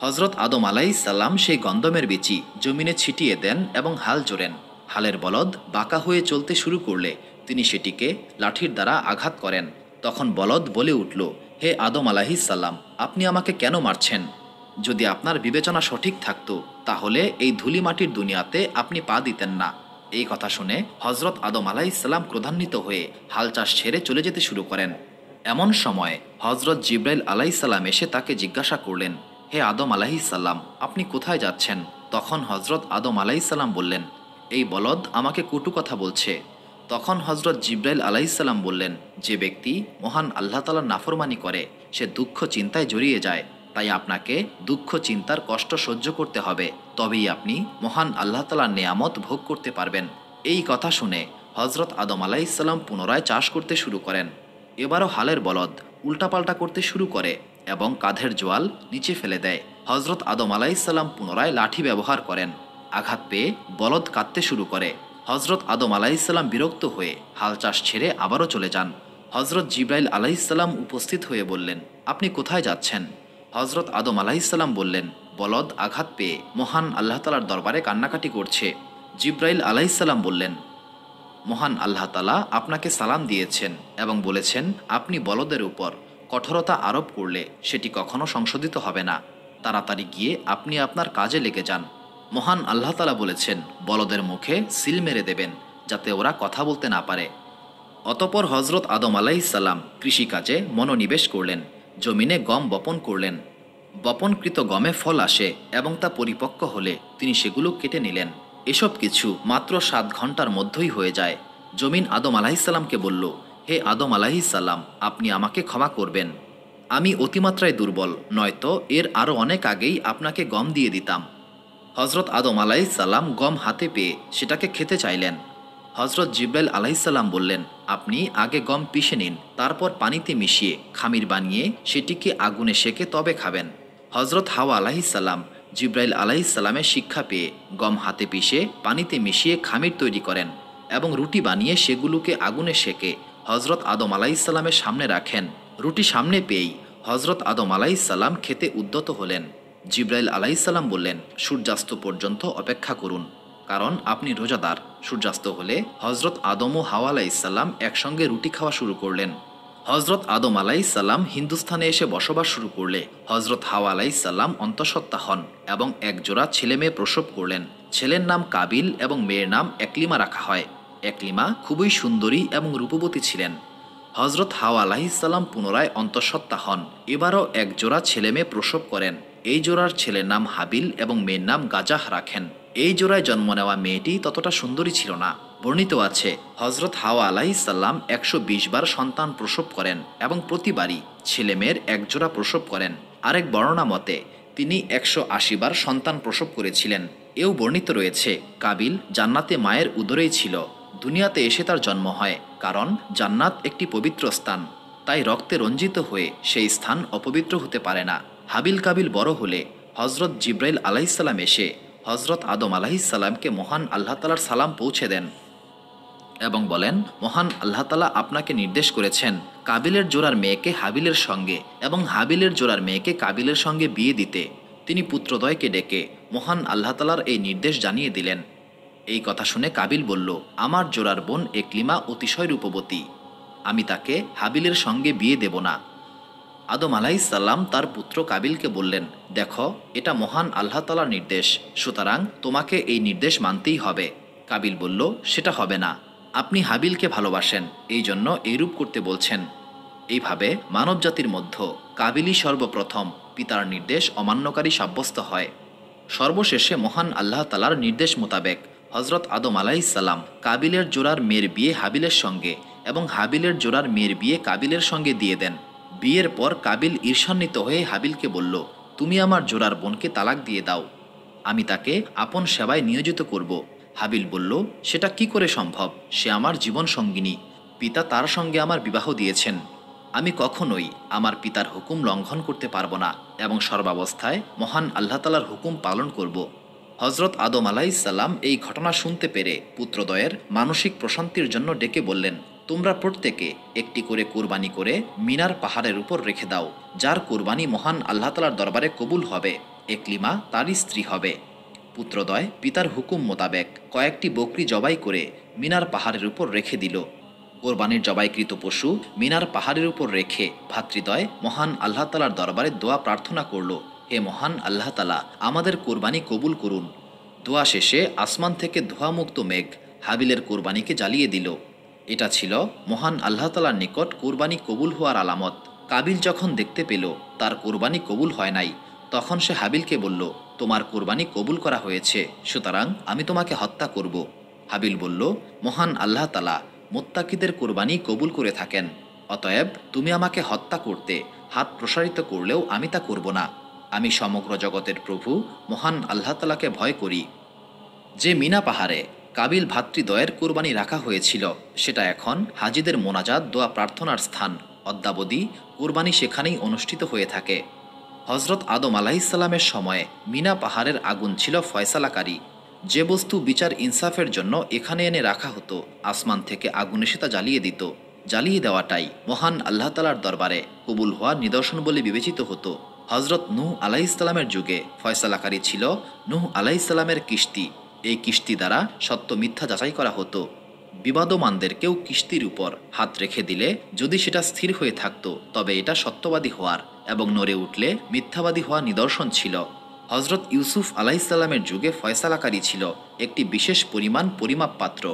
হজরত আদম আলাইহিসসালাম সেই গন্দমের বিচি জমিনে ছিটিয়ে দেন এবং হাল জোড়েন। হালের বলদ বাঁকা হয়ে চলতে শুরু করলে তিনি সেটিকে লাঠির দ্বারা আঘাত করেন। তখন বলদ বলে উঠল, হে আদম আলাইহিসসালাম, আপনি আমাকে কেন মারছেন? যদি আপনার বিবেচনা সঠিক থাকত তাহলে এই ধুলি মাটির দুনিয়াতে আপনি পা দিতেন না। এই কথা শুনে হজরত আদম আলাইহিসসালাম ক্রোধান্বিত হয়ে হাল চাষ ছেড়ে চলে যেতে শুরু করেন। এমন সময় হজরত জিব্রাইল আলাইহিসসালাম এসে তাকে জিজ্ঞাসা করলেন, হে আদম আলাইহিসসালাম, আপনি কোথায় যাচ্ছেন? তখন হজরত আদম আলাইহিসসালাম বললেন, এই বলদ আমাকে কটু কথা বলছে। তখন হজরত জিব্রাইল আলাইহিসসালাম বললেন, যে ব্যক্তি মহান আল্লাহ তাআলার নাফরমানি করে সে দুঃখ চিন্তায় জড়িয়ে যায়, তাই আপনাকে দুঃখ চিন্তার কষ্ট সহ্য করতে হবে, তবেই আপনি মহান আল্লাহ তাআলার নেয়ামত ভোগ করতে পারবেন। এই কথা শুনে হজরত আদম আলাইহিসসালাম পুনরায় চাষ করতে শুরু করেন। এবারও হালের বলদ উল্টাপাল্টা করতে শুরু করে এবং কাঁধের জোয়াল নিচে ফেলে দেয়। হজরত আদম আলাইহিসসালাম পুনরায় লাঠি ব্যবহার করেন। আঘাত পেয়ে বলদ কাঁদতে শুরু করে। হজরত আদম আলাইহিসসালাম বিরক্ত হয়ে হাল চাষ ছেড়ে আবারও চলে যান। হজরত জিব্রাইল আলাইহিসসালাম উপস্থিত হয়ে বললেন, আপনি কোথায় যাচ্ছেন? হজরত আদম আলাইহিসসালাম বললেন, বলদ আঘাত পেয়ে মহান আল্লাহ তাআলার দরবারে কান্নাকাটি করছে। জিব্রাইল আলাইহিসসালাম বললেন, মহান আল্লাহ তাআলা আপনাকে সালাম দিয়েছেন এবং বলেছেন আপনি বলদের উপর কঠোরতা আরোপ করলে সেটি কখনো সংশোধিত হবে না। তাড়াতাড়ি গিয়ে আপনি আপনার কাজে লেগে যান। মহান আল্লাহ তাআলা বলেছেন বলদের মুখে সিল মেরে দেবেন যাতে ওরা কথা বলতে না পারে। অতপর হজরত আদম আলাইহিসসালাম কৃষিকাজে মনোনিবেশ করলেন। জমিনে গম বপন করলেন। বপনকৃত গমে ফল আসে এবং তা পরিপক্ক হলে তিনি সেগুলো কেটে নিলেন। এসব কিছু মাত্র ৭ ঘন্টার মধ্যেই হয়ে যায়। জমিন আদম আলাইহিসসালামকে বলল, হে আদম আলাইহিসসালাম, আপনি আমাকে ক্ষমা করবেন। আমি অতিমাত্রায় দুর্বল, নয়তো এর আরও অনেক আগেই আপনাকে গম দিয়ে দিতাম। হজরত আদম আলাইসাল্লাম গম হাতে পেয়ে সেটাকে খেতে চাইলেন। হজরত জিব্রাইল আলাইসাল্লাম বললেন, আপনি আগে গম পিষে নিন, তারপর পানিতে মিশিয়ে খামির বানিয়ে সেটিকে আগুনে সেকে তবে খাবেন। হজরত হাওয়া আলাইসাল্লাম জিব্রাইল আলাইসাল্লামের শিক্ষা পেয়ে গম হাতে পিষে পানিতে মিশিয়ে খামির তৈরি করেন এবং রুটি বানিয়ে সেগুলোকে আগুনে সেকে হজরত আদম আলাইসাল্লামের সামনে রাখেন। রুটি সামনে পেয়েই হজরত আদম আলাইসাল্লাম খেতে উদ্যত হলেন। জিব্রাইল আলাইসাল্লাম বললেন, সূর্যাস্ত পর্যন্ত অপেক্ষা করুন, কারণ আপনি রোজাদার। সূর্যাস্ত হলে হজরত আদম ও হাওয়া আলাইসাল্লাম একসঙ্গে রুটি খাওয়া শুরু করলেন। হজরত আদম আলাইসাল্লাম হিন্দুস্থানে এসে বসবাস শুরু করলে হজরত হাওয়া আলাইসাল্লাম অন্তঃসত্ত্বা হন এবং একজোড়া ছেলে মেয়ে প্রসব করলেন। ছেলের নাম কাবিল এবং মেয়ের নাম একলিমা রাখা হয়। একলিমা খুবই সুন্দরী এবং রূপবতী ছিলেন। হজরত হাওয়া আলাইসাল্লাম পুনরায় অন্তঃসত্ত্বা হন, এবারও একজোড়া ছেলে মেয়ে প্রসব করেন। এই জোড়ার ছেলের নাম হাবিল এবং মেয়ের নাম গাজাহ রাখেন। এই জোড়ায় জন্ম নেওয়া মেয়েটি ততটা সুন্দরী ছিল না। বর্ণিত আছে, হজরত হাওয়া আলাইসাল্লাম 120 বার সন্তান প্রসব করেন এবং প্রতিবারই ছেলে মেয়ের একজোড়া প্রসব করেন। আরেক বর্ণনা মতে তিনি 180 বার সন্তান প্রসব করেছিলেন। এও বর্ণিত রয়েছে, কাবিল জান্নাতে মায়ের উদরেই ছিল। দুনিয়াতে এসে তার জন্ম হয়, কারণ জান্নাত একটি পবিত্র স্থান, তাই রক্তে রঞ্জিত হয়ে সেই স্থান অপবিত্র হতে পারে না। হাবিল কাবিল বড় হলে হজরত জিব্রাইল আলাইসাল্লাম এসে হজরত আদম আলাইসাল্লামকে মহান আল্লাহ তালার সালাম পৌঁছে দেন এবং বলেন, মহান আল্লাহ তালা আপনাকে নির্দেশ করেছেন কাবিলের জোড়ার মেয়েকে হাবিলের সঙ্গে এবং হাবিলের জোড়ার মেয়েকে কাবিলের সঙ্গে বিয়ে দিতে। তিনি পুত্রদ্বয়কে ডেকে মহান আল্লাহ তালার এই নির্দেশ জানিয়ে দিলেন। এই কথা শুনে কাবিল বলল, আমার জোড়ার বোন একলিমা অতিশয় রূপবতী, আমি তাকে হাবিলের সঙ্গে বিয়ে দেব না। আদম আলাইসাল্লাম তার পুত্র কাবিলকে বললেন, দেখো, এটা মহান আল্লাহ তালার নির্দেশ, সুতরাং তোমাকে এই নির্দেশ মানতেই হবে। কাবিল বলল, সেটা হবে না, আপনি হাবিলকে ভালোবাসেন, এই জন্য এইরূপ করতে বলছেন। এইভাবে মানবজাতির মধ্যে কাবিলই সর্বপ্রথম পিতার নির্দেশ অমান্যকারী সাব্যস্ত হয়। সর্বশেষে মহান আল্লাহ তালার নির্দেশ মোতাবেক হজরত আদম আলাইসাল্লাম কাবিলের জোড়ার মেয়ের বিয়ে হাবিলের সঙ্গে এবং হাবিলের জোড়ার মেয়ের বিয়ে কাবিলের সঙ্গে দিয়ে দেন। বিয়ের পর কাবিল ঈর্ষান্বিত হয়ে হাবিলকে বলল, তুমি আমার জোড়ার বোনকে তালাক দিয়ে দাও, আমি তাকে আপন সেবায় নিয়োজিত করব। হাবিল বলল, সেটা কি করে সম্ভব? সে আমার জীবন সঙ্গিনী, পিতা তার সঙ্গে আমার বিবাহ দিয়েছেন, আমি কখনোই আমার পিতার হুকুম লঙ্ঘন করতে পারবো না এবং সর্বাবস্থায় মহান আল্লাহ তালার হুকুম পালন করব। হজরত আদম আলাইসাল্লাম এই ঘটনা শুনতে পেরে পুত্রদ্বয়ের মানসিক প্রশান্তির জন্য ডেকে বললেন, তোমরা প্রত্যেকে একটি করে কুরবানি করে মিনার পাহাড়ের উপর রেখে দাও, যার কুরবানি মহান আল্লাহ তালার দরবারে কবুল হবে। একলিমা তারই স্ত্রী হবে। পুত্রদ্বয় পিতার হুকুম মোতাবেক কয়েকটি বকরি জবাই করে মিনার পাহাড়ের উপর রেখে দিল। কোরবানির জবাইকৃত পশু মিনার পাহাড়ের উপর রেখে ভাতৃদ্বয় মহান আল্লাহ তালার দরবারে দোয়া প্রার্থনা করল, হে মহান আল্লাহ তালা, আমাদের কোরবানি কবুল করুন। দোয়া শেষে আসমান থেকে ধোঁয়ামুক্ত মেঘ হাবিলের কোরবানিকে জ্বালিয়ে দিল। এটা ছিল মহান আল্লাহ তালার নিকট কোরবানি কবুল হওয়ার আলামত। কাবিল যখন দেখতে পেল তার কোরবানি কবুল হয় নাই, তখন সে হাবিলকে বলল, তোমার কোরবানি কবুল করা হয়েছে, সুতরাং আমি তোমাকে হত্যা করব। হাবিল বলল, মহান আল্লাহ তালা মুত্তাকিদের কোরবানি কবুল করে থাকেন, অতএব তুমি আমাকে হত্যা করতে হাত প্রসারিত করলেও আমি তা করব না। আমি সমগ্র জগতের প্রভু মহান আল্লাহ তালাকে ভয় করি। যে মিনা পাহাড়ে কাবিল ভাতৃদ্বয়ের কোরবানি রাখা হয়েছিল সেটা এখন হাজিদের মোনাজাত দোয়া প্রার্থনার স্থান। অদ্যাবধি কোরবানি সেখানেই অনুষ্ঠিত হয়ে থাকে। হজরত আদম আলাইসাল্লামের সময়ে মিনা পাহাড়ের আগুন ছিল ফয়সালাকারী। যে বস্তু বিচার ইনসাফের জন্য এখানে এনে রাখা হতো, আসমান থেকে আগুন এসে তা জ্বালিয়ে দিত। জ্বালিয়ে দেওয়াটাই মহান আল্লাহ তালার দরবারে কবুল হওয়ার নিদর্শন বলে বিবেচিত হতো। হজরত নূহ আলাইসাল্লামের যুগে ফয়সালাকারী ছিল নূহ আলাইসাল্লামের কিস্তি। এই কিস্তি দ্বারা সত্য মিথ্যা যাচাই করা হতো। বিবাদমানদের কেউ কিস্তির উপর হাত রেখে দিলে যদি সেটা স্থির হয়ে থাকত, তবে এটা সত্যবাদী হওয়ার এবং নড়ে উঠলে মিথ্যাবাদী হওয়ার নিদর্শন ছিল। হজরত ইউসুফ আলাইসাল্লামের যুগে ফয়সালাকারী ছিল একটি বিশেষ পরিমাপ পাত্র।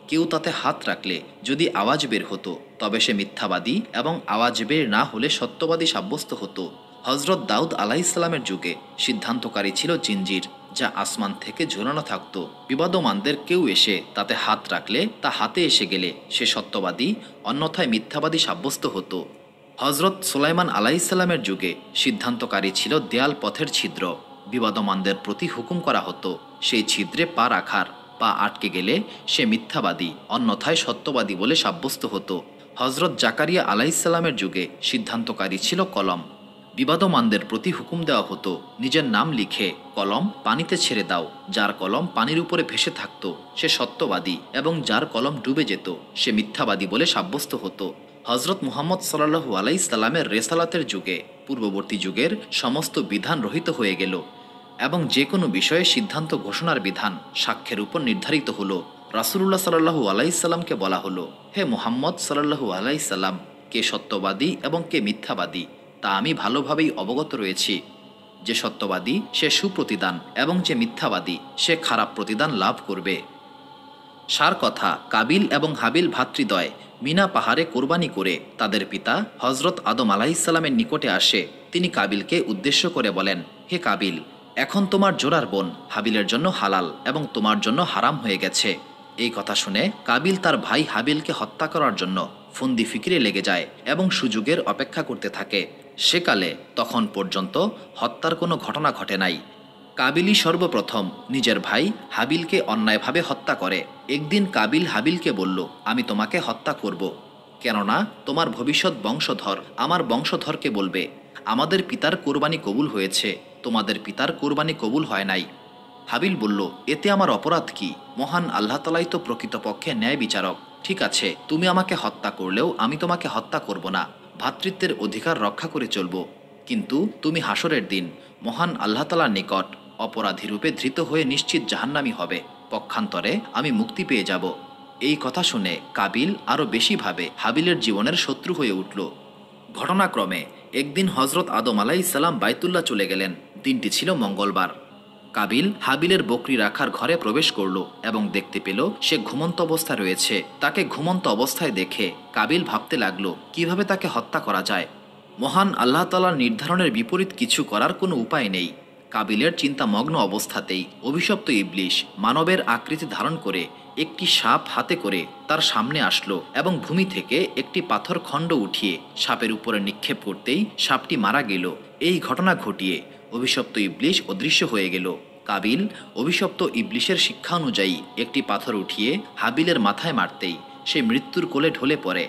কেউ তাতে হাত রাখলে যদি আওয়াজ বের হতো, তবে সে মিথ্যাবাদী এবং আওয়াজ বের না হলে সত্যবাদী সাব্যস্ত হতো। হজরত দাউদ আলাইসাল্লামের যুগে সিদ্ধান্তকারী ছিল জিঞ্জির, যা আসমান থেকে ঝুলানো থাকত। বিবাদমানদের কেউ এসে তাতে হাত রাখলে তা হাতে এসে গেলে সে সত্যবাদী, অন্যথায় মিথ্যাবাদী সাব্যস্ত হতো। হজরত সুলাইমান আলাইসাল্লামের যুগে সিদ্ধান্তকারী ছিল দেয়াল পথের ছিদ্র, বিবাদমানদের প্রতি হুকুম করা হতো সেই ছিদ্রে পা রাখার। পা আটকে গেলে সে মিথ্যাবাদী, অন্যথায় সত্যবাদী বলে সাব্যস্ত হতো। হজরত জাকারিয়া আলাইসাল্লামের যুগে সিদ্ধান্তকারী ছিল কলম। বিবাদমানদের প্রতি হুকুম দেওয়া হতো নিজের নাম লিখে কলম পানিতে ছেড়ে দাও। যার কলম পানির উপরে ভেসে থাকত সে সত্যবাদী, এবং যার কলম ডুবে যেত সে মিথ্যাবাদী বলে সাব্যস্ত হতো। হজরত মুহাম্মদ সাল্লাল্লাহু আলাইসাল্লামের রেসালাতের যুগে পূর্ববর্তী যুগের সমস্ত বিধান রহিত হয়ে গেল, এবং যে কোনো বিষয়ে সিদ্ধান্ত ঘোষণার বিধান সাক্ষ্যের উপর নির্ধারিত হলো। রাসূলুল্লাহ সাল্লাল্লাহু আলাইসাল্লামকে বলা হলো, হে মুহাম্মদ সাল্লাল্লাহু আলাইসাল্লাম, কে সত্যবাদী এবং কে মিথ্যাবাদী তা আমি ভালোভাবেই অবগত রয়েছি। যে সত্যবাদী সে সুপ্রতিদান, এবং যে মিথ্যাবাদী সে খারাপ প্রতিদান লাভ করবে। সার কথা, কাবিল এবং হাবিল ভ্রাতৃদ্বয় মিনা পাহাড়ে কোরবানি করে তাদের পিতা হজরত আদম আলাইসাল্লামের নিকটে আসে। তিনি কাবিলকে উদ্দেশ্য করে বলেন, হে কাবিল, এখন তোমার জোড়ার বোন হাবিলের জন্য হালাল এবং তোমার জন্য হারাম হয়ে গেছে। এই কথা শুনে কাবিল তার ভাই হাবিলকে হত্যা করার জন্য ফন্দি ফিকিরে লেগে যায় এবং সুযোগের অপেক্ষা করতে থাকে। সেকালে তখন পর্যন্ত হত্যার কোনো ঘটনা ঘটে নাই। কাবিলই সর্বপ্রথম নিজের ভাই হাবিলকে অন্যায়ভাবে হত্যা করে। একদিন কাবিল হাবিলকে বলল, আমি তোমাকে হত্যা করব, কেননা তোমার ভবিষ্যৎ বংশধর আমার বংশধরকে বলবে, আমাদের পিতার কোরবানি কবুল হয়েছে, তোমাদের পিতার কোরবানি কবুল হয় নাই। হাবিল বলল, এতে আমার অপরাধ কি? মহান আল্লাহ তাআলাই তো প্রকৃতপক্ষে ন্যায় বিচারক। ঠিক আছে, তুমি আমাকে হত্যা করলেও আমি তোমাকে হত্যা করব না, ভ্রাতৃত্বের অধিকার রক্ষা করে চলব। কিন্তু তুমি হাসরের দিন মহান আল্লাহ তাআলার নিকট অপরাধী রূপে ধৃত হয়ে নিশ্চিত জাহান্নামী হবে, পক্ষান্তরে আমি মুক্তি পেয়ে যাব। এই কথা শুনে কাবিল আরও বেশি ভাবে হাবিলের জীবনের শত্রু হয়ে উঠল। ঘটনাক্রমে একদিন হজরত আদম আলাইসাল্লাম বাইতুল্লাহ চলে গেলেন। দিনটি ছিল মঙ্গলবার। কাবিল হাবিলের বকরি রাখার ঘরে প্রবেশ করল এবং দেখতে পেল সে ঘুমন্ত অবস্থায় রয়েছে। তাকে ঘুমন্ত অবস্থায় দেখে কাবিল ভাবতে লাগলো কিভাবে তাকে হত্যা করা যায়। মহান আল্লাহ তাআলার নির্ধারণের বিপরীত কিছু করার কোনো উপায় নেই। কাবিলের চিন্তামগ্ন অবস্থাতেই অভিশপ্ত ইবলিশ মানবের আকৃতি ধারণ করে একটি সাপ হাতে করে তার সামনে আসলো এবং ভূমি থেকে একটি পাথর খণ্ড উঠিয়ে সাপের উপরে নিক্ষেপ করতেই সাপটি মারা গেল। এই ঘটনা ঘটিয়ে অভিশপ্ত ইবলিশ অদৃশ্য হয়ে গেল। কাবিল অভিশপ্ত ইবলিশের শিক্ষা অনুযায়ী একটি পাথর উঠিয়ে হাবিলের মাথায় মারতেই সে মৃত্যুর কোলে ঢলে পড়ে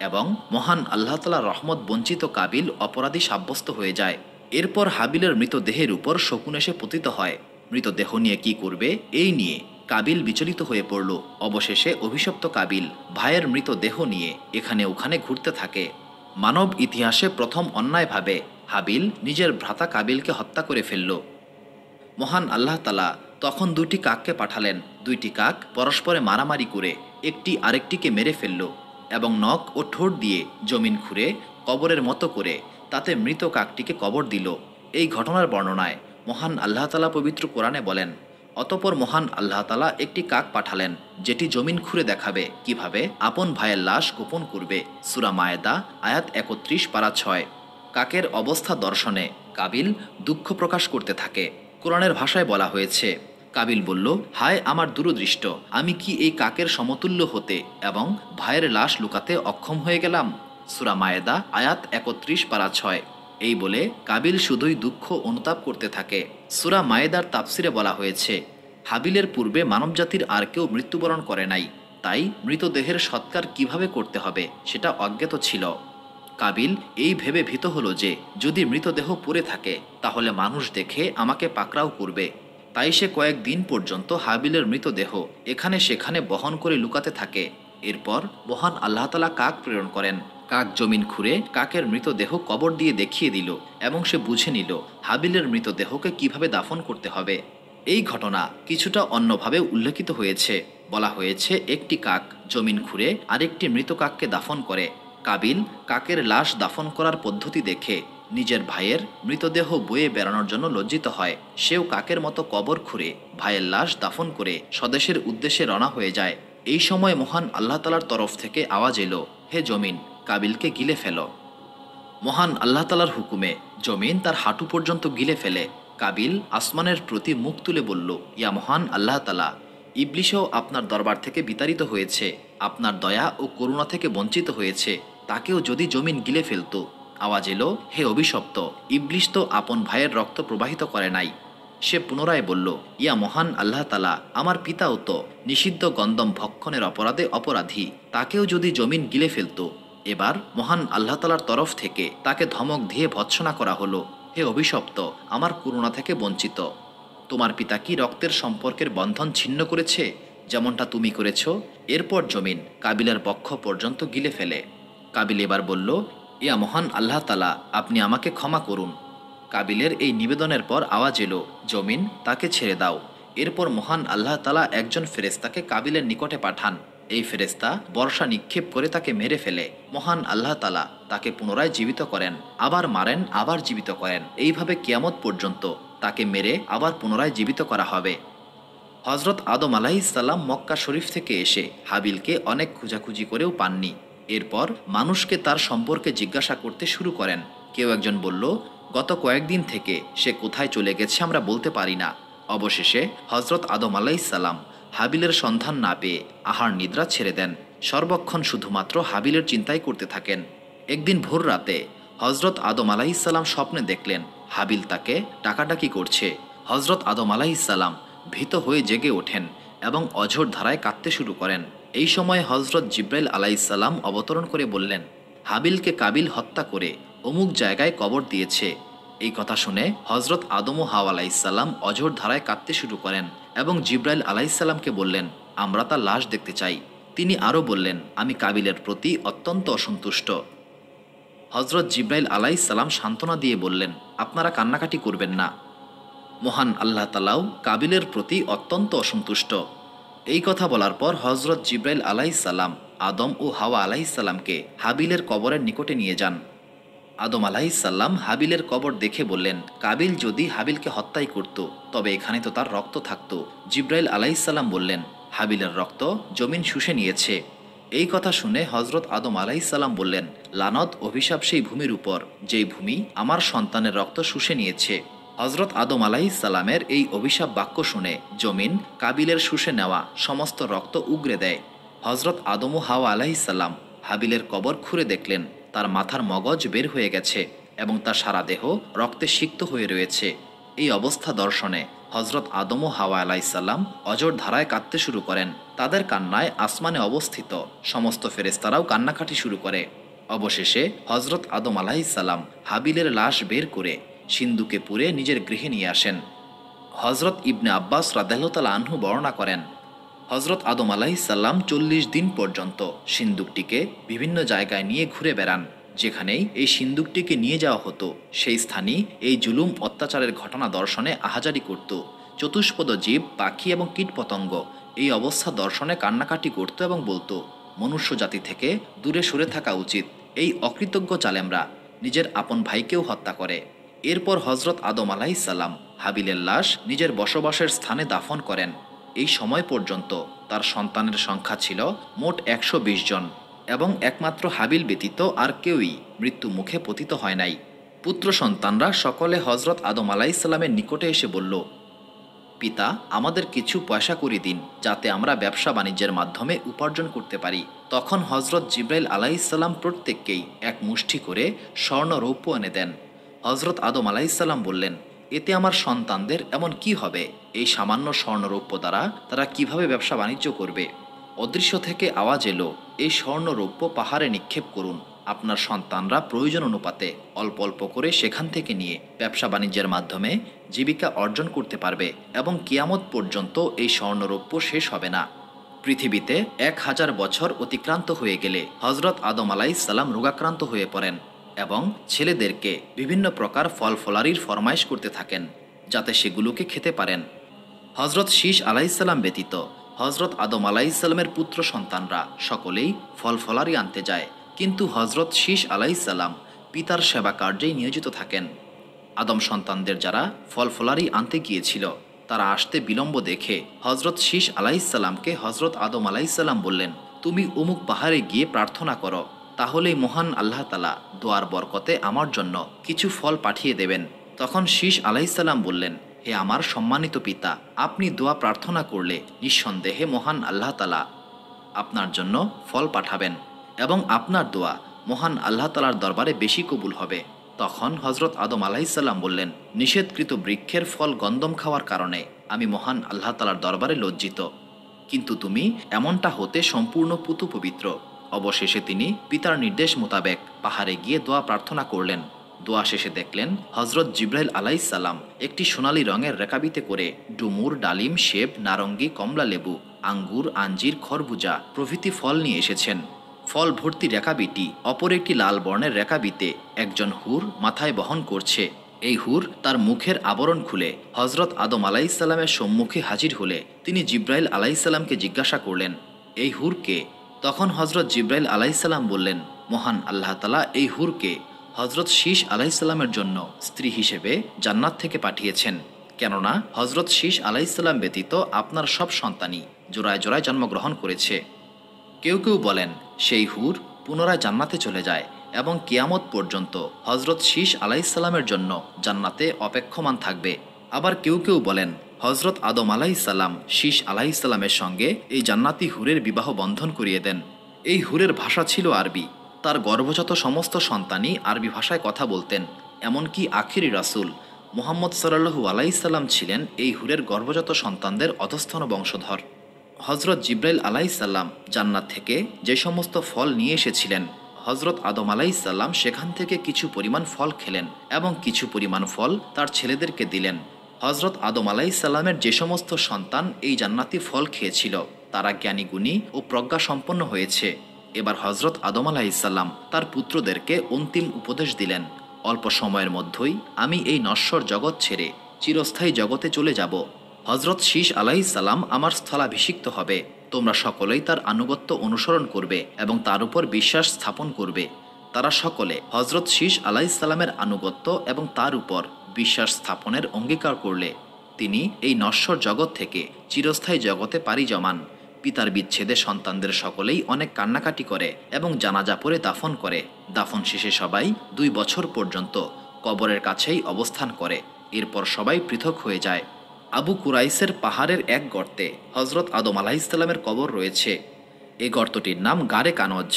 এবং মহান আল্লাহ তাআলার রহমত বঞ্চিত কাবিল অপরাধী সাব্যস্ত হয়ে যায়। এরপর হাবিলের মৃতদেহের উপর শকুন এসে পতিত হয়। মৃতদেহ নিয়ে কি করবে এই নিয়ে কাবিল বিচলিত হয়ে পড়ল। অবশেষে অভিশপ্ত কাবিল ভাইয়ের মৃতদেহ নিয়ে এখানে ওখানে ঘুরতে থাকে। মানব ইতিহাসে প্রথম অন্যায়ভাবে হাবিল নিজের ভ্রাতা কাবিলকে হত্যা করে ফেলল। মহান আল্লাহ তাআলা তখন দুটি কাককে পাঠালেন। দুইটি কাক পরস্পরে মারামারি করে একটি আরেকটিকে মেরে ফেলল এবং নখ ও ঠোঁট দিয়ে জমিন খুঁড়ে কবরের মতো করে তাতে মৃত কাকটিকে কবর দিল। এই ঘটনার বর্ণনায় মহান আল্লাহ তাআলা পবিত্র কোরআনে বলেন, অতপর মহান আল্লাহ তাআলা একটি কাক পাঠালেন যেটি জমিন খুঁড়ে দেখাবে কিভাবে আপন ভাইয়ের লাশ গোপন করবে। সূরা মায়েদা আয়াত ৩১ পারা ৬। কাকের অবস্থা দর্শনে কাবিল দুঃখ প্রকাশ করতে থাকে। কোরআনের ভাষায় বলা হয়েছে, কাবিল বলল, হায় আমার দূরদৃষ্ট, আমি কি এই কাকের সমতুল্য হতে এবং ভাইয়ের লাশ লুকাতে অক্ষম হয়ে গেলাম। সূরা মায়েদা আয়াত ৩১ পারা ৬। এই বলে কাবিল শুধুই দুঃখ অনুতাপ করতে থাকে। সূরা মায়েদার তাফসিরে বলা হয়েছে, হাবিলের পূর্বে মানবজাতির আর কেউ মৃত্যুবরণ করে নাই, তাই মৃতদেহের সৎকার কিভাবে করতে হবে সেটা অজ্ঞাত ছিল। কাবিল এই ভেবে ভীত হলো যে যদি মৃতদেহ পড়ে থাকে তাহলে মানুষ দেখে আমাকে পাকড়াও করবে। তাই সে কয়েকদিন পর্যন্ত হাবিলের মৃতদেহ এখানে সেখানে বহন করে লুকাতে থাকে। এরপর মহান আল্লাহ তাআলা কাক প্রেরণ করেন। কাক জমিন খুঁড়ে কাকের মৃতদেহ কবর দিয়ে দেখিয়ে দিল এবং সে বুঝে নিল হাবিলের মৃতদেহকে কিভাবে দাফন করতে হবে। এই ঘটনা কিছুটা অন্যভাবে উল্লেখিত হয়েছে। বলা হয়েছে, একটি কাক জমিন খুঁড়ে আরেকটি মৃত কাককে দাফন করে। কাবিল কাকের লাশ দাফন করার পদ্ধতি দেখে নিজের ভাইয়ের মৃতদেহ বয়ে বেড়ানোর জন্য লজ্জিত হয়। সেও কাকের মতো কবর খুঁড়ে ভাইয়ের লাশ দাফন করে স্বদেশের উদ্দেশ্যে রওনা হয়ে যায়। এই সময় মহান আল্লাহ তাআলার তরফ থেকে আওয়াজ এলো, হে জমিন, কাবিলকে গিলে ফেলো। মহান আল্লাহ তাআলার হুকুমে জমিন তার হাঁটু পর্যন্ত গিলে ফেলে। কাবিল আসমানের প্রতি মুখ তুলে বলল, ইয়া মহান আল্লাহ তাআলা, ইবলিশও আপনার দরবার থেকে বিতাড়িত হয়েছে, আপনার দয়া ও করুণা থেকে বঞ্চিত হয়েছে, তাকেও যদি জমিন গিলে ফেলত। আওয়াজ এলো, হে অভিশপ্ত, ইবলিশ তো আপন ভাইয়ের রক্ত প্রবাহিত করে নাই, সে পুনরায় বলল, ইয়া মহান আল্লাহ তালা, আমার পিতাও তো নিষিদ্ধ গন্ধম ভক্ষণের অপরাধে অপরাধী, তাকেও যদি জমিন গিলে ফেলত। এবার মহান আল্লাহ তালার তরফ থেকে তাকে ধমক দিয়ে ভৎসনা করা হলো, হে অভিশপ্ত, আমার করুণা থেকে বঞ্চিত। তোমার পিতা কি রক্তের সম্পর্কের বন্ধন ছিন্ন করেছে, যেমনটা তুমি করেছ? এরপর জমিন কাবিলের বক্ষ পর্যন্ত গিলে ফেলে। কাবিল এবার বলল, ইয়া মহান আল্লাহ তালা, আপনি আমাকে ক্ষমা করুন। কাবিলের এই নিবেদনের পর আওয়াজ এলো, জমিন তাকে ছেড়ে দাও। এরপর মহান আল্লাহ তালা একজন ফেরেস্তাকে কাবিলের নিকটে পাঠান। এই ফেরেস্তা বর্ষা নিক্ষেপ করে তাকে মেরে ফেলে। মহান আল্লাহ তালা তাকে পুনরায় জীবিত করেন, আবার মারেন, আবার জীবিত করেন। এইভাবে কিয়ামত পর্যন্ত তাকে মেরে আবার পুনরায় জীবিত করা হবে। হজরত আদম আলাইহিসসালাম মক্কা শরীফ থেকে এসে হাবিলকে অনেক খোঁজাখুঁজি করেও পাননি। এরপর মানুষকে তার সম্পর্কে জিজ্ঞাসা করতে শুরু করেন। কেউ একজন বলল, গত কয়েকদিন থেকে সে কোথায় চলে গেছে আমরা বলতে পারি না। অবশেষে হজরত আদম আলাইহিসসালাম হাবিলের সন্ধান না পেয়ে আহার নিদ্রা ছেড়ে দেন। সর্বক্ষণ শুধুমাত্র হাবিলের চিন্তাই করতে থাকেন। একদিন ভোর রাতে হজরত আদম আলাইহিসসালাম স্বপ্নে দেখলেন হাবিল তাকে ডাকাডাকি করছে। হজরত আদম আলাইহিসসালাম ভীত হয়ে জেগে ওঠেন এবং অঝোর ধারায় কাঁদতে শুরু করেন। এই সময় হজরত জিব্রাইল আলাইহিসসালাম অবতরণ করে বললেন, হাবিলকে কাবিল হত্যা করে অমুক জায়গায় কবর দিয়েছে। এই কথা শুনে হজরত আদম ও হাওয়া আলাইহিসসালাম অঝোর ধারায় কাঁদতে শুরু করেন এবং জিব্রাইল আলাইহিসসালামকে বললেন, আমরা তার লাশ দেখতে চাই। তিনি আরও বললেন, আমি কাবিলের প্রতি অত্যন্ত অসন্তুষ্ট। হজরত জিব্রাইল আলাইহিসসালাম সান্ত্বনা দিয়ে বললেন, আপনারা কান্নাকাটি করবেন না, মহান আল্লাহ তালাও কাবিলের প্রতি অত্যন্ত অসন্তুষ্ট। এই কথা বলার পর হজরত জিব্রাইল আলাইহিসসালাম আদম ও হাওয়া আলাইহিসসালামকে হাবিলের কবরের নিকটে নিয়ে যান। আদম আলাইহিসসালাম হাবিলের কবর দেখে বললেন, কাবিল যদি হাবিলকে হত্যাই করত তবে এখানে তো তার রক্ত থাকত। জিব্রাইল আলাইহিসসালাম বললেন, হাবিলের রক্ত জমিন শুষে নিয়েছে। এই কথা শুনে হজরত আদম আলাইহিসসালাম বললেন, লানত অভিশাপ সেই ভূমির উপর যেই ভূমি আমার সন্তানের রক্ত শুষে নিয়েছে। হজরত আদম আলাইহিসসালামের এই অভিশাপ বাক্য শুনে জমিন কাবিলের শুষে নেওয়া সমস্ত রক্ত উগরে দেয়। হজরত আদম ও হাওয়া আলাইহিসসালাম হাবিলের কবর খুঁড়ে দেখলেন তার মাথার মগজ বের হয়ে গেছে এবং তার সারা দেহ রক্তে সিক্ত হয়ে রয়েছে। এই অবস্থা দর্শনে হজরত আদম ও হাওয়া আলাইহিসসালাম অঝোর ধারায় কাঁদতে শুরু করেন। তাদের কান্নায় আসমানে অবস্থিত সমস্ত ফেরেশতারাও কান্নাকাটি শুরু করে। অবশেষে হজরত আদম আলাইহিসসালাম হাবিলের লাশ বের করে সিন্দুকে পুরে নিজের গৃহে নিয়ে আসেন। হজরত ইবনে আব্বাস রাদিয়াল্লাহু তাআলা আনহু বর্ণনা করেন, হজরত আদম আলাইহিসসালাম 40 দিন পর্যন্ত সিন্দুকটিকে বিভিন্ন জায়গায় নিয়ে ঘুরে বেড়ান। যেখানেই এই সিন্দুকটিকে নিয়ে যাওয়া হতো সেই স্থানই এই জুলুম অত্যাচারের ঘটনা দর্শনে আহাজারি করত। চতুষ্পদ জীব, পাখি এবং কীটপতঙ্গ এই অবস্থা দর্শনে কান্নাকাটি করত এবং বলতো, মনুষ্য জাতি থেকে দূরে সরে থাকা উচিত। এই অকৃতজ্ঞ জালেমরা নিজের আপন ভাইকেও হত্যা করে। এরপর হজরত আদম আলাইহিসসালাম হাবিলের লাশ নিজের বসবাসের স্থানে দাফন করেন। এই সময় পর্যন্ত তার সন্তানের সংখ্যা ছিল মোট 120 জন এবং একমাত্র হাবিল ব্যতীত আর কেউই মৃত্যু মুখে পতিত হয় নাই। পুত্র সন্তানরা সকলে হজরত আদম আলাইহিসসালামের নিকটে এসে বলল, পিতা, আমাদের কিছু পয়সা করে দিন যাতে আমরা ব্যবসা বাণিজ্যের মাধ্যমে উপার্জন করতে পারি। তখন হজরত জিব্রাইল আলাইহিসসালাম প্রত্যেককেই এক মুষ্টি করে স্বর্ণ রৌপ্য এনে দেন। হজরত আদম আলাইহিসসালাম বললেন, এতে আমার সন্তানদের এমন কি হবে? এই সামান্য স্বর্ণরৌপ্য দ্বারা তারা কিভাবে ব্যবসা বাণিজ্য করবে? অদৃশ্য থেকে আওয়াজ এলো, এই স্বর্ণরৌপ্য পাহাড়ে নিক্ষেপ করুন। আপনার সন্তানরা প্রয়োজন অনুপাতে অল্প অল্প করে সেখান থেকে নিয়ে ব্যবসা বাণিজ্যের মাধ্যমে জীবিকা অর্জন করতে পারবে এবং কিয়ামত পর্যন্ত এই স্বর্ণরৌপ্য শেষ হবে না। পৃথিবীতে 1000 বছর অতিক্রান্ত হয়ে গেলে হজরত আদম আলাইহিসসালাম রোগাক্রান্ত হয়ে পড়েন এবং ছেলেদেরকে বিভিন্ন প্রকার ফল ফলারির ফরমাইশ করতে থাকেন যাতে সেগুলোকে খেতে পারেন। হজরত শীষ আলাইহিসসালাম ব্যতীত হজরত আদম আলাইহিসসালামের পুত্র সন্তানরা সকলেই ফল ফলারি আনতে যায়, কিন্তু হজরত শীষ আলাইহিসসালাম পিতার সেবা কার্যেই নিয়োজিত থাকেন। আদম সন্তানদের যারা ফল ফলারি আনতে গিয়েছিল তারা আসতে বিলম্ব দেখে হজরত শীষ আলাইহিসসালামকে হজরত আদম আলাইহিসসালাম বললেন, তুমি অমুক পাহাড়ে গিয়ে প্রার্থনা করো, তাহলেই মহান আল্লাহ তাআলা দোয়ার বরকতে আমার জন্য কিছু ফল পাঠিয়ে দেবেন। তখন শীষ আলাইহিসসালাম বললেন, হে আমার সম্মানিত পিতা, আপনি দোয়া প্রার্থনা করলে নিঃসন্দেহে মহান আল্লাহ তাআলা আপনার জন্য ফল পাঠাবেন এবং আপনার দোয়া মহান আল্লাহ তাআলার দরবারে বেশি কবুল হবে। তখন হজরত আদম আলাইসাল্লাম বললেন, নিষেধকৃত বৃক্ষের ফল গন্ধম খাওয়ার কারণে আমি মহান আল্লাহ তালার দরবারে লজ্জিত, কিন্তু তুমি এমনটা হতে সম্পূর্ণ পুতু পবিত্র। অবশেষে তিনি পিতার নির্দেশ মোতাবেক পাহাড়ে গিয়ে দোয়া প্রার্থনা করলেন। দোয়া শেষে দেখলেন হজরত জিব্রাইল আলাইসাল্লাম একটি সোনালী রঙের রেকাবিতে করে ডুমুর, ডালিম, সেব, নারঙ্গি, কমলা লেবু, আঙ্গুর, আঞ্জির, খরবুজা প্রভৃতি ফল নিয়ে এসেছেন। ফল ভর্তি রেকাবিটি অপর একটি লাল বর্ণের রেকাবিতে একজন হুর মাথায় বহন করছে। এই হুর তার মুখের আবরণ খুলে হজরত আদম আলাইসাল্লামের সম্মুখে হাজির হলে তিনি জিব্রাইল আলাইসাল্লামকে জিজ্ঞাসা করলেন, এই হুর কে? তখন হজরত জিব্রাইল আলাইসাল্লাম বললেন, মহান আল্লাহ তাআলা এই হুরকে হজরত শীষ আলাইসাল্লামের জন্য স্ত্রী হিসেবে জান্নাত থেকে পাঠিয়েছেন, কেননা হজরত শীষ আলাইসাল্লাম ব্যতীত আপনার সব সন্তানই জোড়ায় জোড়ায় জন্মগ্রহণ করেছে। কেউ কেউ বলেন সেই হুর পুনরায় জান্নাতে চলে যায় এবং কিয়ামত পর্যন্ত হজরত শীষ আলাইসাল্লামের জন্য জান্নাতে অপেক্ষমান থাকবে। আবার কেউ কেউ বলেন হজরত আদম আলাইসাল্লাম শীষ আলাইসাল্লামের সঙ্গে এই জান্নাতি হুরের বিবাহ বন্ধন করিয়ে দেন। এই হুরের ভাষা ছিল আরবি। তার গর্ভজাত সমস্ত সন্তানই আরবি ভাষায় কথা বলতেন। এমনকি আখিরি রাসূল মুহাম্মদ সাল্লাল্লাহু আলাইসাল্লাম ছিলেন এই হুরের গর্ভজাত সন্তানদের অধস্তন বংশধর। হজরত জিব্রাইল আলাইসাল্লাম জান্নাত থেকে যে সমস্ত ফল নিয়ে এসেছিলেন, হজরত আদম আলাইসাল্লাম সেখান থেকে কিছু পরিমাণ ফল খেলেন এবং কিছু পরিমাণ ফল তার ছেলেদেরকে দিলেন। হজরত আদম আলাইসাল্লামের যে সমস্ত সন্তান এই জান্নাতি ফল খেয়েছিল তারা জ্ঞানীগুণী ও প্রজ্ঞা সম্পন্ন হয়েছে। এবার হজরত আদম আলাইসাল্লাম তার পুত্রদেরকে অন্তিম উপদেশ দিলেন, অল্প সময়ের মধ্যেই আমি এই নশ্বর জগৎ ছেড়ে চিরস্থায়ী জগতে চলে যাব। হজরত শীষ আলাইসাল্লাম আমার স্থলাভিষিক্ত হবে। তোমরা সকলেই তার আনুগত্য অনুসরণ করবে এবং তার উপর বিশ্বাস স্থাপন করবে। তারা সকলে হজরত শীষ আলাইসাল্লামের আনুগত্য এবং তার উপর বিশ্বাস স্থাপনের অঙ্গীকার করলে তিনি এই নশ্বর জগৎ থেকে চিরস্থায়ী জগতে পাড়ি জমান। পিতার বিচ্ছেদে সন্তানদের সকলেই অনেক কান্নাকাটি করে এবং জানাজা পড়ে দাফন করে। দাফন শেষে সবাই 2 বছর পর্যন্ত কবরের কাছেই অবস্থান করে। এরপর সবাই পৃথক হয়ে যায়। আবু কুরাইসের পাহাড়ের এক গর্তে হজরত আদম আলাইসাল্লামের কবর রয়েছে। এই গর্তটির নাম গারে কানজ।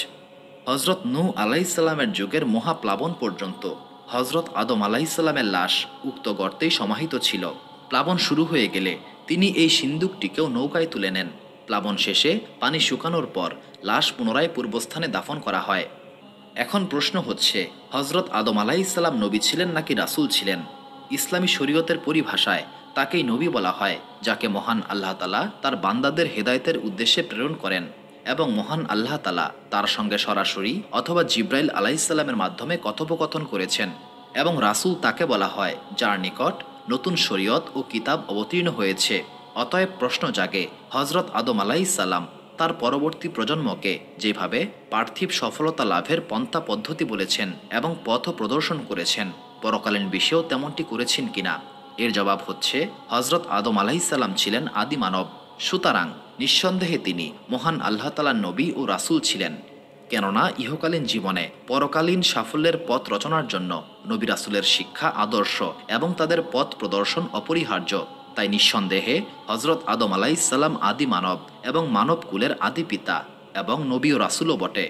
হজরত নূহ আলাইসাল্লামের যুগের মহাপ্লাবন পর্যন্ত হজরত আদম আলাইসাল্লামের লাশ উক্ত গর্তেই সমাহিত ছিল। প্লাবন শুরু হয়ে গেলে তিনি এই সিন্দুকটিকেও নৌকায় তুলে নেন। প্লাবন শেষে পানি শুকানোর পর লাশ পুনরায় পূর্বস্থানে দাফন করা হয়। এখন প্রশ্ন হচ্ছে, হজরত আদম আলাইসাল্লাম নবী ছিলেন নাকি রাসূল ছিলেন? ইসলামী শরীয়তের পরিভাষায় তাকেই নবী বলা হয়, যাকে মহান আল্লাহ তাআলা তার বান্দাদের হেদায়েতের উদ্দেশ্যে প্রেরণ করেন এবং মহান আল্লাহ তাআলা তার সঙ্গে সরাসরি অথবা জিব্রাইল আলাইসাল্লামের মাধ্যমে কথোপকথন করেছেন। এবং রাসূল তাকে বলা হয় যার নিকট নতুন শরীয়ত ও কিতাব অবতীর্ণ হয়েছে। অতএব প্রশ্ন জাগে, হজরত আদম আলাইসাল্লাম তার পরবর্তী প্রজন্মকে যেভাবে পার্থিব সফলতা লাভের পন্থা পদ্ধতি বলেছেন এবং পথ প্রদর্শন করেছেন, পরকালীন বিষয়েও তেমনটি করেছেন কিনা? এর জবাব হচ্ছে, হজরত আদম আলাইসাল্লাম ছিলেন আদি মানব। সুতরাং নিঃসন্দেহে তিনি মহান আল্লাহ তাআলার নবী ও রাসূল ছিলেন। কেননা ইহকালীন জীবনে পরকালীন সাফল্যের পথ রচনার জন্য নবী রাসূলের শিক্ষা, আদর্শ এবং তাদের পথ প্রদর্শন অপরিহার্য। তাই নিঃসন্দেহে হজরত আদম আলাইসাল্লাম আদি মানব এবং মানবকুলের আদি পিতা এবং নবী ও রাসূলও বটে।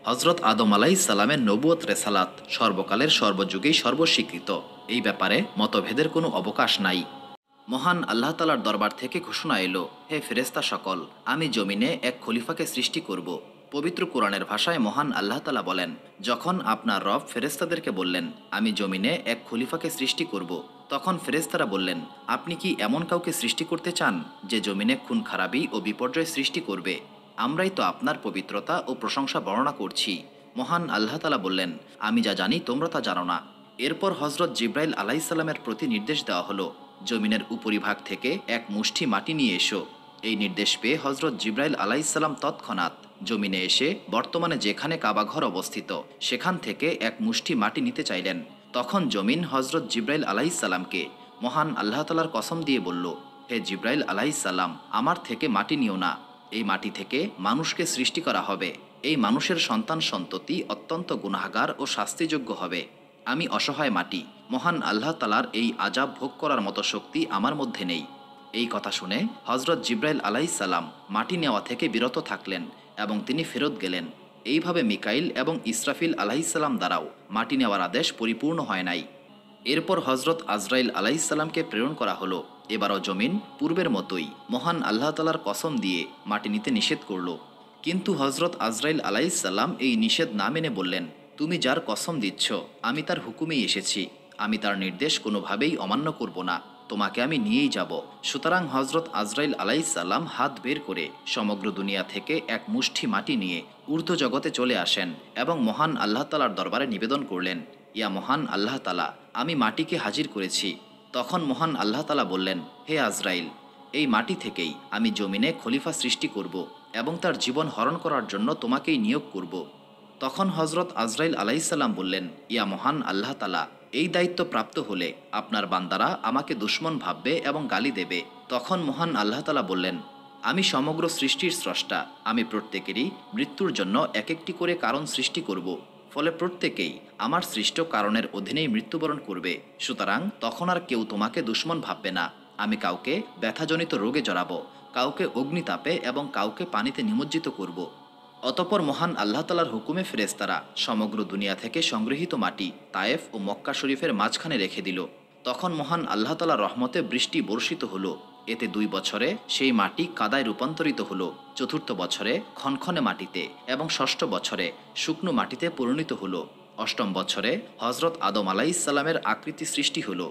হজরত আদম আলাইসাল্লামের নবুয়ত রেসালাত সর্বকালের সর্বযুগেই সর্বস্বীকৃত। এই ব্যাপারে মতভেদের কোনো অবকাশ নাই। মহান আল্লাহ তাআলার দরবার থেকে ঘোষণা এলো, হে ফেরেশতা সকল, আমি জমিনে এক খলিফাকে সৃষ্টি করব। পবিত্র কোরআনের ভাষায় মহান আল্লাহ তাআলা বলেন, যখন আপনার রব ফেরেশতাদেরকে বললেন আমি জমিনে এক খলিফাকে সৃষ্টি করব, তখন ফেরেশতারা বললেন, আপনি কি এমন কাউকে সৃষ্টি করতে চান যে জমিনে খুন খারাপি ও বিপর্যয় সৃষ্টি করবে? আমরাই তো আপনার পবিত্রতা ও প্রশংসা বর্ণনা করছি। মহান আল্লাহ তাআলা বললেন, আমি যা জানি তোমরা তা জানো না। এরপর হজরত জিব্রাইল আলাইসাল্লামের প্রতি নির্দেশ দেওয়া হলো, জমিনের উপরিভাগ থেকে এক মুষ্টি মাটি নিয়ে এসো। এই নির্দেশ পেয়ে হজরত জিব্রাইল আলাইসাল্লাম তৎক্ষণাৎ জমিনে এসে বর্তমানে যেখানে কাবাঘর অবস্থিত সেখান থেকে এক মুষ্টি মাটি নিতে চাইলেন। তখন জমিন হজরত জিব্রাইল আলাইসাল্লামকে মহান আল্লাহ তাআলার কসম দিয়ে বলল, হে জিব্রাইল আলাইসাল্লাম, আমার থেকে মাটি নিও না। এই মাটি থেকে মানুষকে সৃষ্টি করা হবে। এই মানুষের সন্তান সন্ততি অত্যন্ত গুনাহগার ও শাস্তিযোগ্য হবে। আমি অসহায় মাটি, মহান আল্লাহ তাআলার এই আযাব ভোগ করার মতো শক্তি আমার মধ্যে নেই। এই কথা শুনে হজরত জিব্রাইল আলাইসাল্লাম মাটি নেওয়া থেকে বিরত থাকলেন এবং তিনি ফেরত গেলেন। এইভাবে মিকাইল এবং ইসরাফিল আলাইহিসসালাম দ্বারাও মাটি নেওয়ার আদেশ পরিপূর্ণ হয় নাই। এরপর হজরত আজরাইল আলাইহিসসালামকে প্রেরণ করা হলো। এবারও জমিন পূর্বের মতোই মহান আল্লাহ তালার কসম দিয়ে মাটি নিতে নিষেধ করল। কিন্তু হজরত আজরাইল আলাইহিসসালাম এই নিষেধ না মেনে বললেন, তুমি যার কসম দিচ্ছ আমি তার হুকুমেই এসেছি, আমি তার নির্দেশ কোনোভাবেই অমান্য করব না, তোমাকে আমি নিয়েই যাব। সুতরাং হজরত আজরাইল আলাইহিসসালাম হাত বের করে সমগ্র দুনিয়া থেকে এক মুষ্টি মাটি নিয়ে ঊর্ধ্ব জগতে চলে আসেন এবং মহান আল্লাহ তালার দরবারে নিবেদন করলেন, ইয়া মহান আল্লাহ তালা, আমি মাটিকে হাজির করেছি। তখন মহান আল্লাহ তালা বললেন, হে আজরাইল, এই মাটি থেকেই আমি জমিনে খলিফা সৃষ্টি করব এবং তার জীবন হরণ করার জন্য তোমাকেই নিয়োগ করব। তখন হজরত আজরাইল আলাইহিসসালাম বললেন, ইয়া মহান আল্লাহ তালা, এই দায়িত্ব প্রাপ্ত হলে আপনার বান্দারা আমাকে দুশমন ভাববে এবং গালি দেবে। তখন মহান আল্লাহ তালা বললেন, আমি সমগ্র সৃষ্টির স্রষ্টা, আমি প্রত্যেকেরই মৃত্যুর জন্য এক একটি করে কারণ সৃষ্টি করব, ফলে প্রত্যেকেই আমার সৃষ্ট কারণের অধীনেই মৃত্যুবরণ করবে। সুতরাং তখন আর কেউ তোমাকে দুশমন ভাববে না। আমি কাউকে ব্যথাজনিত রোগে জড়াবো, কাউকে অগ্নিতাপে এবং কাউকে পানিতে নিমজ্জিত করব। অতপর মহান আল্লাহ তালার হুকুমে ফেরেশতারা সমগ্র দুনিয়া থেকে সংগৃহীত মাটি তায়েফ ও মক্কা শরীফের মাঝখানে রেখে দিল। তখন মহান আল্লাহ তালার রহমতে বৃষ্টি বর্ষিত হলো। এতে 2 বছরে সেই মাটি কাদায় রূপান্তরিত হলো, চতুর্থ বছরে খনখনে মাটিতে এবং ষষ্ঠ বছরে শুকনো মাটিতে পরিণত হলো। অষ্টম বছরে হজরত আদম আলাইহিসসালামের আকৃতি সৃষ্টি হলো।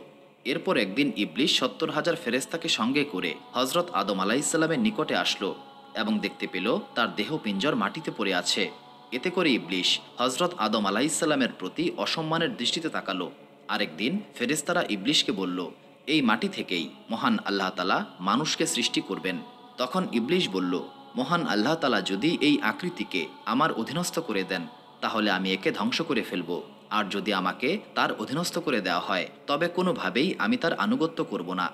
এরপর একদিন ইবলিশ 70,000 ফেরেশতাকে সঙ্গে করে হজরত আদম আলাইহিসসালামের নিকটে আসলো এবং দেখতে পেল তার দেহ পিঞ্জর মাটিতে পড়ে আছে। এতে করে ইবলিশ হজরত আদম আলাইহিসসালামের প্রতি অসম্মানের দৃষ্টিতে তাকালো। আরেকদিন ফেরেশতারা ইবলিশকে বলল, এই মাটি থেকেই মহান আল্লাহ তালা মানুষকে সৃষ্টি করবেন। তখন ইবলিশ বলল, মহান আল্লাহ তালা যদি এই আকৃতিকে আমার অধীনস্থ করে দেন তাহলে আমি একে ধ্বংস করে ফেলব, আর যদি আমাকে তার অধীনস্থ করে দেওয়া হয় তবে কোনোভাবেই আমি তার আনুগত্য করব না।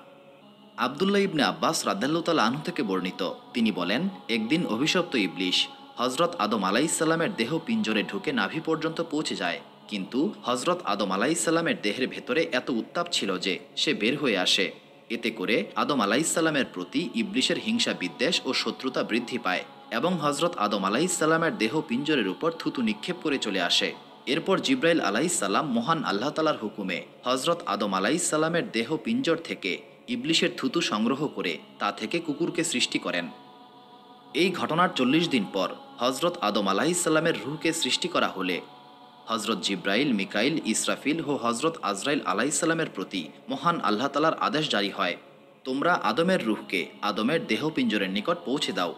আবদুল্লাহ ইবনে আব্বাস রাদিয়াল্লাহু তাআলা আনহু থেকে বর্ণিত, তিনি বলেন, একদিন অভিশপ্ত ইবলিশ হজরত আদম আলাইহিসসালামের দেহ পিঞ্জরে ঢুকে নাভি পর্যন্ত পৌঁছে যায়, কিন্তু হজরত আদম আলাইহিসসালামের দেহের ভেতরে এত উত্তাপ ছিল যে সে বের হয়ে আসে। এতে করে আদম আলাইহিসসালামের প্রতি ইবলিশের হিংসা বিদ্বেষ ও শত্রুতা বৃদ্ধি পায় এবং হজরত আদম আলাইহিসসালামের দেহ পিঞ্জরের উপর থুতু নিক্ষেপ করে চলে আসে। এরপর জিব্রাইল আলাইহিসসালাম মহান আল্লাহ তালার হুকুমে হজরত আদম আলাইহিসসালামের দেহ পিঞ্জর থেকে ইবলিশের থুতু সংগ্রহ করে তা থেকে কুকুরকে সৃষ্টি করেন। এই ঘটনার 40 দিন পর হজরত আদম আলাইহিসসালামের রূহকে সৃষ্টি করা হলে হজরত জিব্রাইল, মিকাইল, ইসরাফিল ও হজরত আজরাইল আলাইহিসসালামের প্রতি মহান আল্লাহ তালার আদেশ জারি হয়, তোমরা আদমের রূহকে আদমের দেহ পিঞ্জরের নিকট পৌঁছে দাও।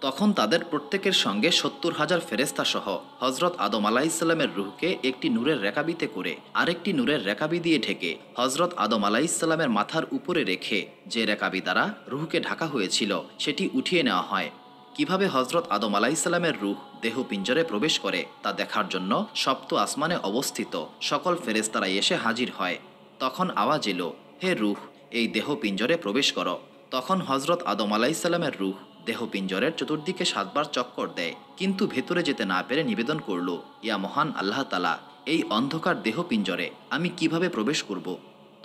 তখন তাদের প্রত্যেকের সঙ্গে 70,000 ফেরেশতা সহ হজরত আদম আলাইহিসসালামের রূহকে একটি নূরের রেকাবিতে করে আরেকটি নূরের রেকাবি দিয়ে ঢেকে হজরত আদম আলাইহিসসালামের মাথার উপরে রেখে যে রেকাবি দ্বারা রূহকে ঢাকা হয়েছিল সেটি উঠিয়ে নেওয়া হয়। কিভাবে হজরত আদম আলাইহিসসালামের রূহ দেহ পিঞ্জরে প্রবেশ করে তা দেখার জন্য সপ্ত আসমানে অবস্থিত সকল ফেরেশতারা এসে হাজির হয়। তখন আওয়াজ এলো, হে রূহ, এই দেহ পিঞ্জরে প্রবেশ করো। তখন হজরত আদম আলাইহিসসালামের রূহ দেহ পিঞ্জরের চতুর্দিকে 7 বার চক্কর দেয়, কিন্তু ভেতরে যেতে না পেরে নিবেদন করল, ইয়া মহান আল্লাহ তালা, এই অন্ধকার দেহ পিঞ্জরে আমি কিভাবে প্রবেশ করব?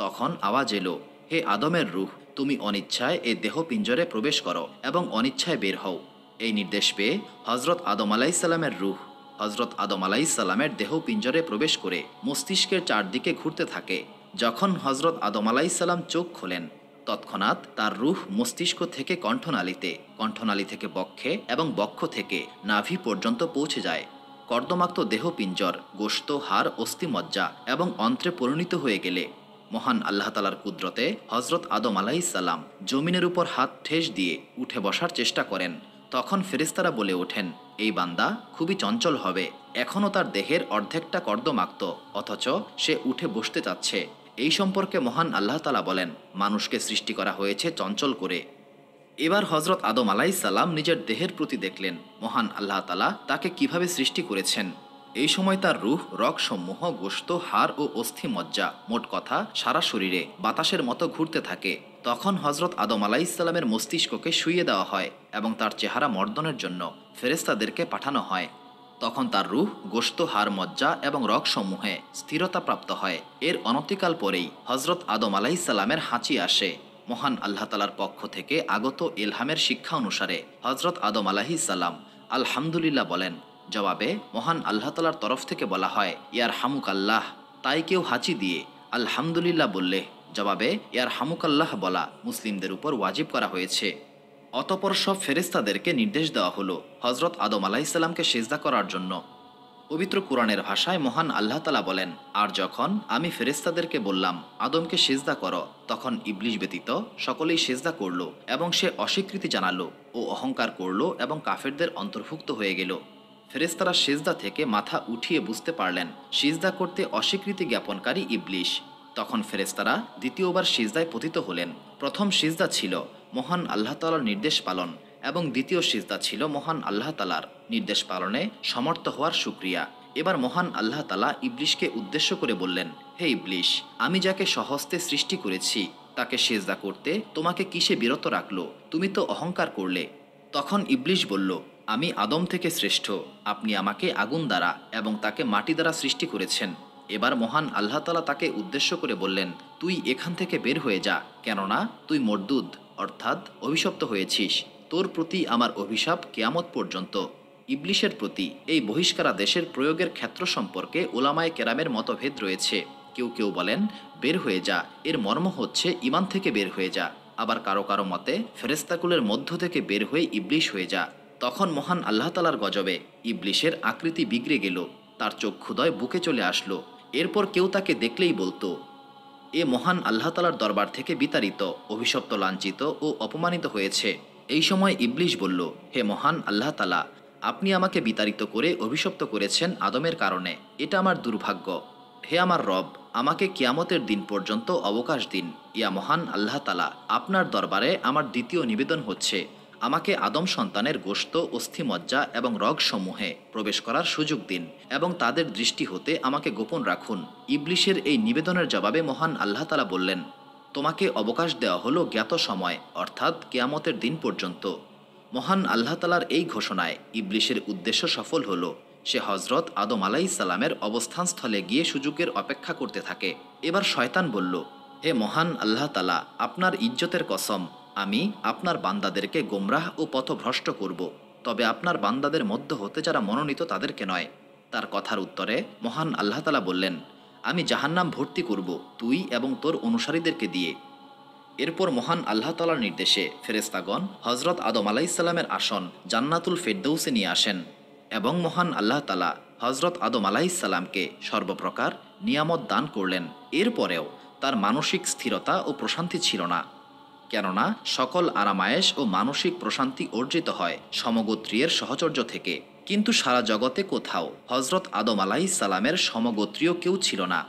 তখন আওয়াজ এলো, হে আদমের রূহ, তুমি অনিচ্ছায় এই দেহ পিঞ্জরে প্রবেশ করো এবং অনিচ্ছায় বের হও। এই নির্দেশ পেয়ে হজরত আদম আলাইহিসসালামের রূহ হজরত আদম আলাইহিসসালামের দেহ পিঞ্জরে প্রবেশ করে মস্তিষ্কের চারদিকে ঘুরতে থাকে। যখন হজরত আদম আলাইহিসসালাম চোখ খোলেন তৎক্ষণাৎ তার রূহ মস্তিষ্ক থেকে কণ্ঠনালীতে, কণ্ঠনালী থেকে বক্ষে এবং বক্ষ থেকে নাভি পর্যন্ত পৌঁছে যায়। কর্দমাক্ত দেহ পিঞ্জর গোশত, হাড়, অস্থিমজ্জা এবং অন্ত্রে পরিণত হয়ে গেলে মহান আল্লাহ তালার কুদরতে হজরত আদম আলাইহিসসালাম জমিনের উপর হাত ঠেস দিয়ে উঠে বসার চেষ্টা করেন। তখন ফেরেশতারা বলে ওঠেন, এই বান্দা খুবই চঞ্চল হবে, এখনও তার দেহের অর্ধেকটা কর্দমাক্ত, অথচ সে উঠে বসতে চাচ্ছে। এই সম্পর্কে মহান আল্লাহ তালা বলেন, মানুষকে সৃষ্টি করা হয়েছে চঞ্চল করে। এবার হজরত আদম আলাইহিসসালাম নিজের দেহের প্রতি দেখলেন মহান আল্লাহ তালা তাকে কিভাবে সৃষ্টি করেছেন। এই সময় তার রূহ, রগসমূহ, গোশত, হাড় ও অস্থি মজ্জা, মোট কথা সারা শরীরে বাতাসের মতো ঘুরতে থাকে। তখন হজরত আদম আলাইহিসসালামের মস্তিষ্ককে শুইয়ে দেওয়া হয় এবং তার চেহারা মর্দনের জন্য ফেরেশতাদেরকে পাঠানো হয়। তখন তার রূহ, গোশত, হাড়, মজ্জা এবং রগসমূহে স্থিরতা প্রাপ্ত হয়। এর অনতিকাল পরেই হজরত আদম আলাইহিসসালামের হাঁচি আসে। মহান আল্লাহ তালার পক্ষ থেকে আগত ইলহামের শিক্ষা অনুসারে হজরত আদম আলাইহিসসালাম আলহামদুলিল্লাহ বলেন। জবাবে মহান আল্লাহ তালার তরফ থেকে বলা হয়, ইয়ার হামুক আল্লাহ। তাই কেউ হাঁচি দিয়ে আলহামদুলিল্লাহ বললে জবাবে ইয়ার হামুক আল্লাহ বলা মুসলিমদের উপর ওয়াজিব করা হয়েছে। অতপর সব ফেরেশতাদেরকে নির্দেশ দেওয়া হলো হজরত আদম আলাইসাল্লামকে সিজদা করার জন্য। পবিত্র কোরআনের ভাষায় মহান আল্লাহ তালা বলেন, আর যখন আমি ফেরেশতাদেরকে বললাম আদমকে সিজদা করো, তখন ইবলিশ ব্যতীত সকলেই সিজদা করল এবং সে অস্বীকৃতি জানালো ও অহংকার করল এবং কাফেরদের অন্তর্ভুক্ত হয়ে গেল। ফেরেশতারা সিজদা থেকে মাথা উঠিয়ে বুঝতে পারলেন সিজদা করতে অস্বীকৃতি জ্ঞাপনকারী ইবলিশ। তখন ফেরেশতারা দ্বিতীয়বার সিজদায় পতিত হলেন। প্রথম সিজদা ছিল মহান আল্লাহ তাআলার নির্দেশ পালন এবং দ্বিতীয় সিজদা ছিল মহান আল্লাহ তাআলার নির্দেশ পালনে সমর্থ হওয়ার শুকরিয়া। এবার মহান আল্লাহ তাআলা ইবলিশকে উদ্দেশ্য করে বললেন, হে ইবলিশ, আমি যাকে স্বহস্তে সৃষ্টি করেছি তাকে সিজদা করতে তোমাকে কিসে বিরত রাখলো? তুমি তো অহংকার করলে। তখন ইবলিশ বলল, আমি আদম থেকে শ্রেষ্ঠ, আপনি আমাকে আগুন দ্বারা এবং তাকে মাটি দ্বারা সৃষ্টি করেছেন। এবার মহান আল্লাহ তাআলা তাকে উদ্দেশ্য করে বললেন, তুই এখান থেকে বের হয়ে যা, কেননা তুই মরদুদ অর্থাৎ অভিশপ্ত হয়েছিস। তোর প্রতি আমার অভিশাপ কিয়ামত পর্যন্ত। ইবলিশের প্রতি এই বহিষ্কারাদেশের প্রয়োগের ক্ষেত্র সম্পর্কে উলামায়ে কেরামের মতভেদ রয়েছে। কেউ কেউ বলেন বের হয়ে যা এর মর্ম হচ্ছে ঈমান থেকে বের হয়ে যা, আবার কারো কারো মতে ফেরেশতাকুলের মধ্য থেকে বের হয়ে ইবলিশ হয়ে যা। তখন মহান আল্লাহ তাআলার গজবে ইবলিশের আকৃতি বিগড়ে গেল, তার চক্ষুদয় বুকে চলে আসলো। এরপর কেউ তাকে দেখলেই বলতো, এ মহান আল্লাহ তাআলার দরবার থেকে বিতাড়িত, অভিশপ্ত, লাঞ্ছিত ও অপমানিত হয়েছে। এই সময় ইবলিশ বলল, হে মহান আল্লাহ তাআলা, আপনি আমাকে বিতাড়িত করে অভিশপ্ত করেছেন আদমের কারণে, এটা আমার দুর্ভাগ্য। হে আমার রব, আমাকে কিয়ামতের দিন পর্যন্ত অবকাশ দিন। ইয়া মহান আল্লাহ তাআলা, আপনার দরবারে আমার দ্বিতীয় নিবেদন হচ্ছে আমাকে আদম সন্তানের গোশত, অস্থিমজ্জা এবং রগসমূহে প্রবেশ করার সুযোগ দিন এবং তাদের দৃষ্টি হতে আমাকে গোপন রাখুন। ইবলিশের এই নিবেদনের জবাবে মহান আল্লাহ তাআলা বললেন, তোমাকে অবকাশ দেওয়া হলো জ্ঞাত সময় অর্থাৎ কিয়ামতের দিন পর্যন্ত। মহান আল্লাহ তাআলার এই ঘোষণায় ইবলিশের উদ্দেশ্য সফল হলো। সে হজরত আদম আলাইহিসসালামের অবস্থানস্থলে গিয়ে সুযোগের অপেক্ষা করতে থাকে। এবার শয়তান বলল, হে মহান আল্লাহ তাআলা, আপনার ইজ্জতের কসম, আমি আপনার বান্দাদেরকে গোমরাহ ও পথভ্রষ্ট করব, তবে আপনার বান্দাদের মধ্য হতে যারা মনোনীত তাদেরকে নয়। তার কথার উত্তরে মহান আল্লাহ তাআলা বললেন, আমি জাহান্নাম ভর্তি করব তুই এবং তোর অনুসারীদেরকে দিয়ে। এরপর মহান আল্লাহ তাআলার নির্দেশে ফেরেশতাগণ হজরত আদম আলাইহিসসালামের আসন জান্নাতুল ফেরদৌসে নিয়ে আসেন এবং মহান আল্লাহ তাআলা হজরত আদম আলাইহিসসালামকে সর্বপ্রকার নিয়ামত দান করলেন। এরপরেও তার মানসিক স্থিরতা ও প্রশান্তি ছিল না, কেননা সকল আরামায়েশ ও মানসিক প্রশান্তি অর্জিত হয় সমগোত্রীয়ের সহচর্য থেকে। কিন্তু সারা জগতে কোথাও হজরত আদম আলাইহিসসালামের সমগোত্রীয় কেউ ছিল না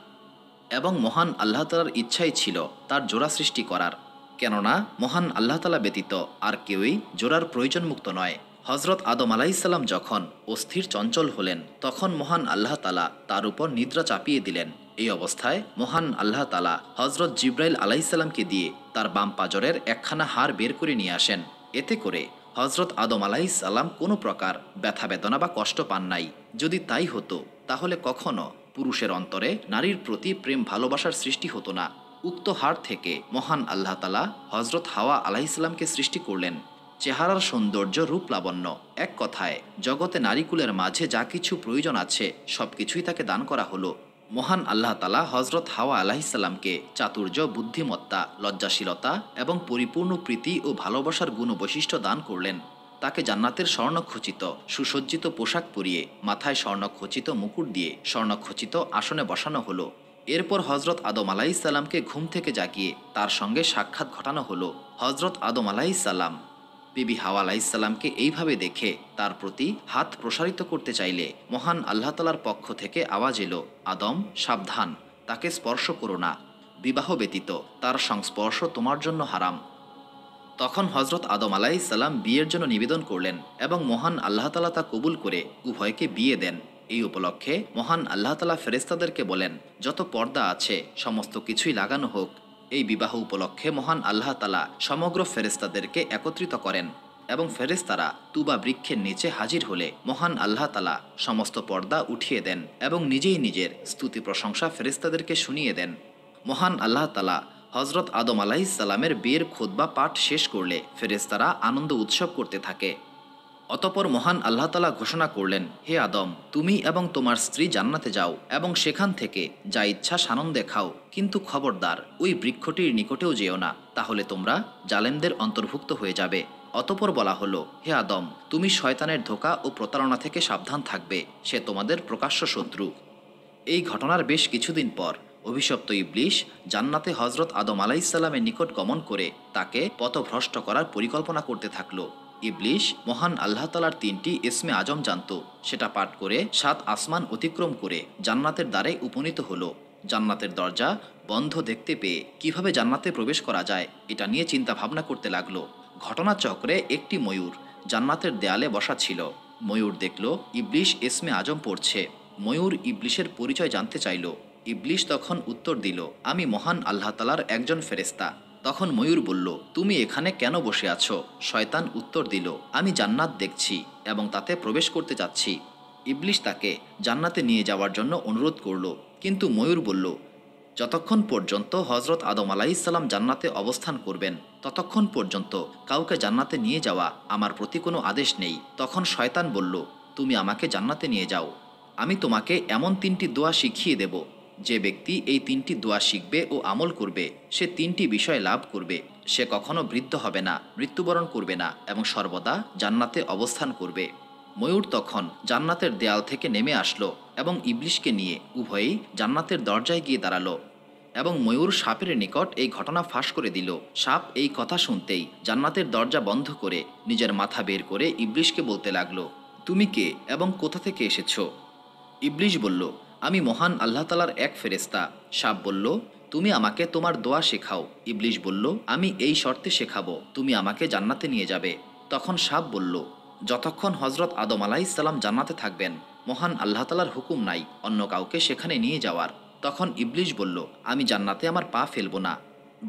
এবং মহান আল্লাহ তাআলার ইচ্ছাই ছিল তার জোড়া সৃষ্টি করার, কেননা মহান আল্লাহ তাআলা ব্যতীত আর কেউই জোড়ার প্রয়োজনমুক্ত নয়। হজরত আদম আলাইহিসসালাম যখন অস্থির চঞ্চল হলেন, তখন মহান আল্লাহ তাআলা তার উপর নিদ্রা চাপিয়ে দিলেন। এই অবস্থায় মহান আল্লাহ তাআলা হজরত জিব্রাইল আলাইহিসসালামকে দিয়ে তার বাম পাজরের একখানা হাড় বের করে নিয়ে আসেন। এতে করে হজরত আদম আলাইহিসসালাম কোনো প্রকার ব্যথা বেদনা বা কষ্ট পান নাই। যদি তাই হতো তাহলে কখনো পুরুষের অন্তরে নারীর প্রতি প্রেম ভালোবাসার সৃষ্টি হতো না। উক্ত হাড় থেকে মহান আল্লাহ তাআলা হজরত হাওয়া আলাইহিসসালামকে সৃষ্টি করলেন। চেহারার সৌন্দর্য, রূপ লাবণ্য, এক কথায় জগতে নারীকুলের মাঝে যা কিছু প্রয়োজন আছে সব কিছুই তাকে দান করা হলো। মহান আল্লাহ তাআলা হজরত হাওয়া আলাইহিসসালামকে চাতুর্য, বুদ্ধিমত্তা, লজ্জাশীলতা এবং পরিপূর্ণ প্রীতি ও ভালোবাসার গুণ বৈশিষ্ট্য দান করলেন। তাকে জান্নাতের স্বর্ণখচিত সুসজ্জিত পোশাক পরিয়ে মাথায় স্বর্ণখচিত মুকুট দিয়ে স্বর্ণখচিত আসনে বসানো হলো। এরপর হজরত আদম আলাইহিসসালামকে ঘুম থেকে জাগিয়ে তার সঙ্গে সাক্ষাৎ ঘটানো হলো। হজরত আদম আলাইহিসসালাম বিবি হাওয়া আলাইহিসসালামকে এইভাবে দেখে তার প্রতি হাত প্রসারিত করতে চাইলে মহান আল্লাহ তাআলার পক্ষ থেকে আওয়াজ এলো, আদম, সাবধান, তাকে স্পর্শ করো না, বিবাহ ব্যতীত তার সংস্পর্শ তোমার জন্য হারাম। তখন হজরত আদম আলাইহিসসালাম বিয়ের জন্য নিবেদন করলেন এবং মহান আল্লাহ তাআলা তা কবুল করে উভয়কে বিয়ে দেন। এই উপলক্ষে মহান আল্লাহ তাআলা ফেরেশতাদেরকে বলেন, যত পর্দা আছে সমস্ত কিছুই লাগানো হোক। এই বিবাহ উপলক্ষে মহান আল্লাহ তাআলা সমগ্র ফেরেশতাদেরকে একত্রিত করেন এবং ফেরেশতারা তুবা বৃক্ষের নিচে হাজির হলে মহান আল্লাহ তাআলা সমস্ত পর্দা উঠিয়ে দেন এবং নিজেই নিজের স্তুতি প্রশংসা ফেরেশতাদেরকে শুনিয়ে দেন। মহান আল্লাহ তাআলা হজরত আদম আলাইহিসসালামের বিয়ের খুতবা পাঠ শেষ করলে ফেরেশতারা আনন্দ উৎসব করতে থাকে। অতপর মহান আল্লাহ তাআলা ঘোষণা করলেন, হে আদম, তুমি এবং তোমার স্ত্রী জান্নাতে যাও এবং সেখান থেকে যা ইচ্ছা সানন্দে খাও, কিন্তু খবরদার ওই বৃক্ষটির নিকটেও যেও না, তাহলে তোমরা জালেমদের অন্তর্ভুক্ত হয়ে যাবে। অতপর বলা হলো, হে আদম, তুমি শয়তানের ধোঁকা ও প্রতারণা থেকে সাবধান থাকবে, সে তোমাদের প্রকাশ্য শত্রু। এই ঘটনার বেশ কিছুদিন পর অভিশপ্ত ইবলিশ জান্নাতে হজরত আদম আলাইসাল্লামের নিকট গমন করে তাকে পথভ্রষ্ট করার পরিকল্পনা করতে থাকলো। ইবলিশ মহান আল্লাহ তালার 3টি ইসমে আজম জানত, সেটা পাঠ করে 7 আসমান অতিক্রম করে জান্নাতের দ্বারে উপনীত হলো। জান্নাতের দরজা বন্ধ দেখতে পেয়ে কিভাবে জান্নাতে প্রবেশ করা যায় এটা নিয়ে চিন্তা ভাবনা করতে লাগলো। ঘটনাচক্রে একটি ময়ূর জান্নাতের দেয়ালে বসা ছিল। ময়ূর দেখল ইবলিশ ইসমে আজম পড়ছে। ময়ূর ইবলিশের পরিচয় জানতে চাইল। ইবলিশ তখন উত্তর দিল, আমি মহান আল্লাহ তালার একজন ফেরেস্তা। তখন ময়ূর বলল, তুমি এখানে কেন বসে আছো? শয়তান উত্তর দিল, আমি জান্নাত দেখছি এবং তাতে প্রবেশ করতে যাচ্ছি। ইবলিশ তাকে জান্নাতে নিয়ে যাওয়ার জন্য অনুরোধ করল, কিন্তু ময়ূর বলল, যতক্ষণ পর্যন্ত হজরত আদম আলাইসাল্লাম জান্নাতে অবস্থান করবেন ততক্ষণ পর্যন্ত কাউকে জান্নাতে নিয়ে যাওয়া আমার প্রতি কোনো আদেশ নেই। তখন শয়তান বলল, তুমি আমাকে জান্নাতে নিয়ে যাও, আমি তোমাকে এমন 3টি দোয়া শিখিয়ে দেব, যে ব্যক্তি এই 3টি দোয়া শিখবে ও আমল করবে সে 3টি বিষয় লাভ করবে। সে কখনো বৃদ্ধ হবে না, মৃত্যুবরণ করবে না এবং সর্বদা জান্নাতে অবস্থান করবে। ময়ূর তখন জান্নাতের দেয়াল থেকে নেমে আসলো এবং ইবলিশকে নিয়ে উভয়েই জান্নাতের দরজায় গিয়ে দাঁড়ালো এবং ময়ূর সাপের নিকট এই ঘটনা ফাঁস করে দিল। সাপ এই কথা শুনতেই জান্নাতের দরজা বন্ধ করে নিজের মাথা বের করে ইবলিশকে বলতে লাগলো, তুমি কে এবং কোথা থেকে এসেছো? ইবলিশ বলল, আমি মহান আল্লাহ তালার এক ফেরেস্তা। সাপ বলল, তুমি আমাকে তোমার দোয়া শেখাও। ইবলিশ বলল, আমি এই শর্তে শেখাবো, তুমি আমাকে জান্নাতে নিয়ে যাবে। তখন সাপ বলল, যতক্ষণ হজরত আদম আলাইসাল্লাম জান্নাতে থাকবেন মহান আল্লাহ তালার হুকুম নাই অন্য কাউকে সেখানে নিয়ে যাওয়ার। তখন ইবলিশ বলল, আমি জান্নাতে আমার পা ফেলব না,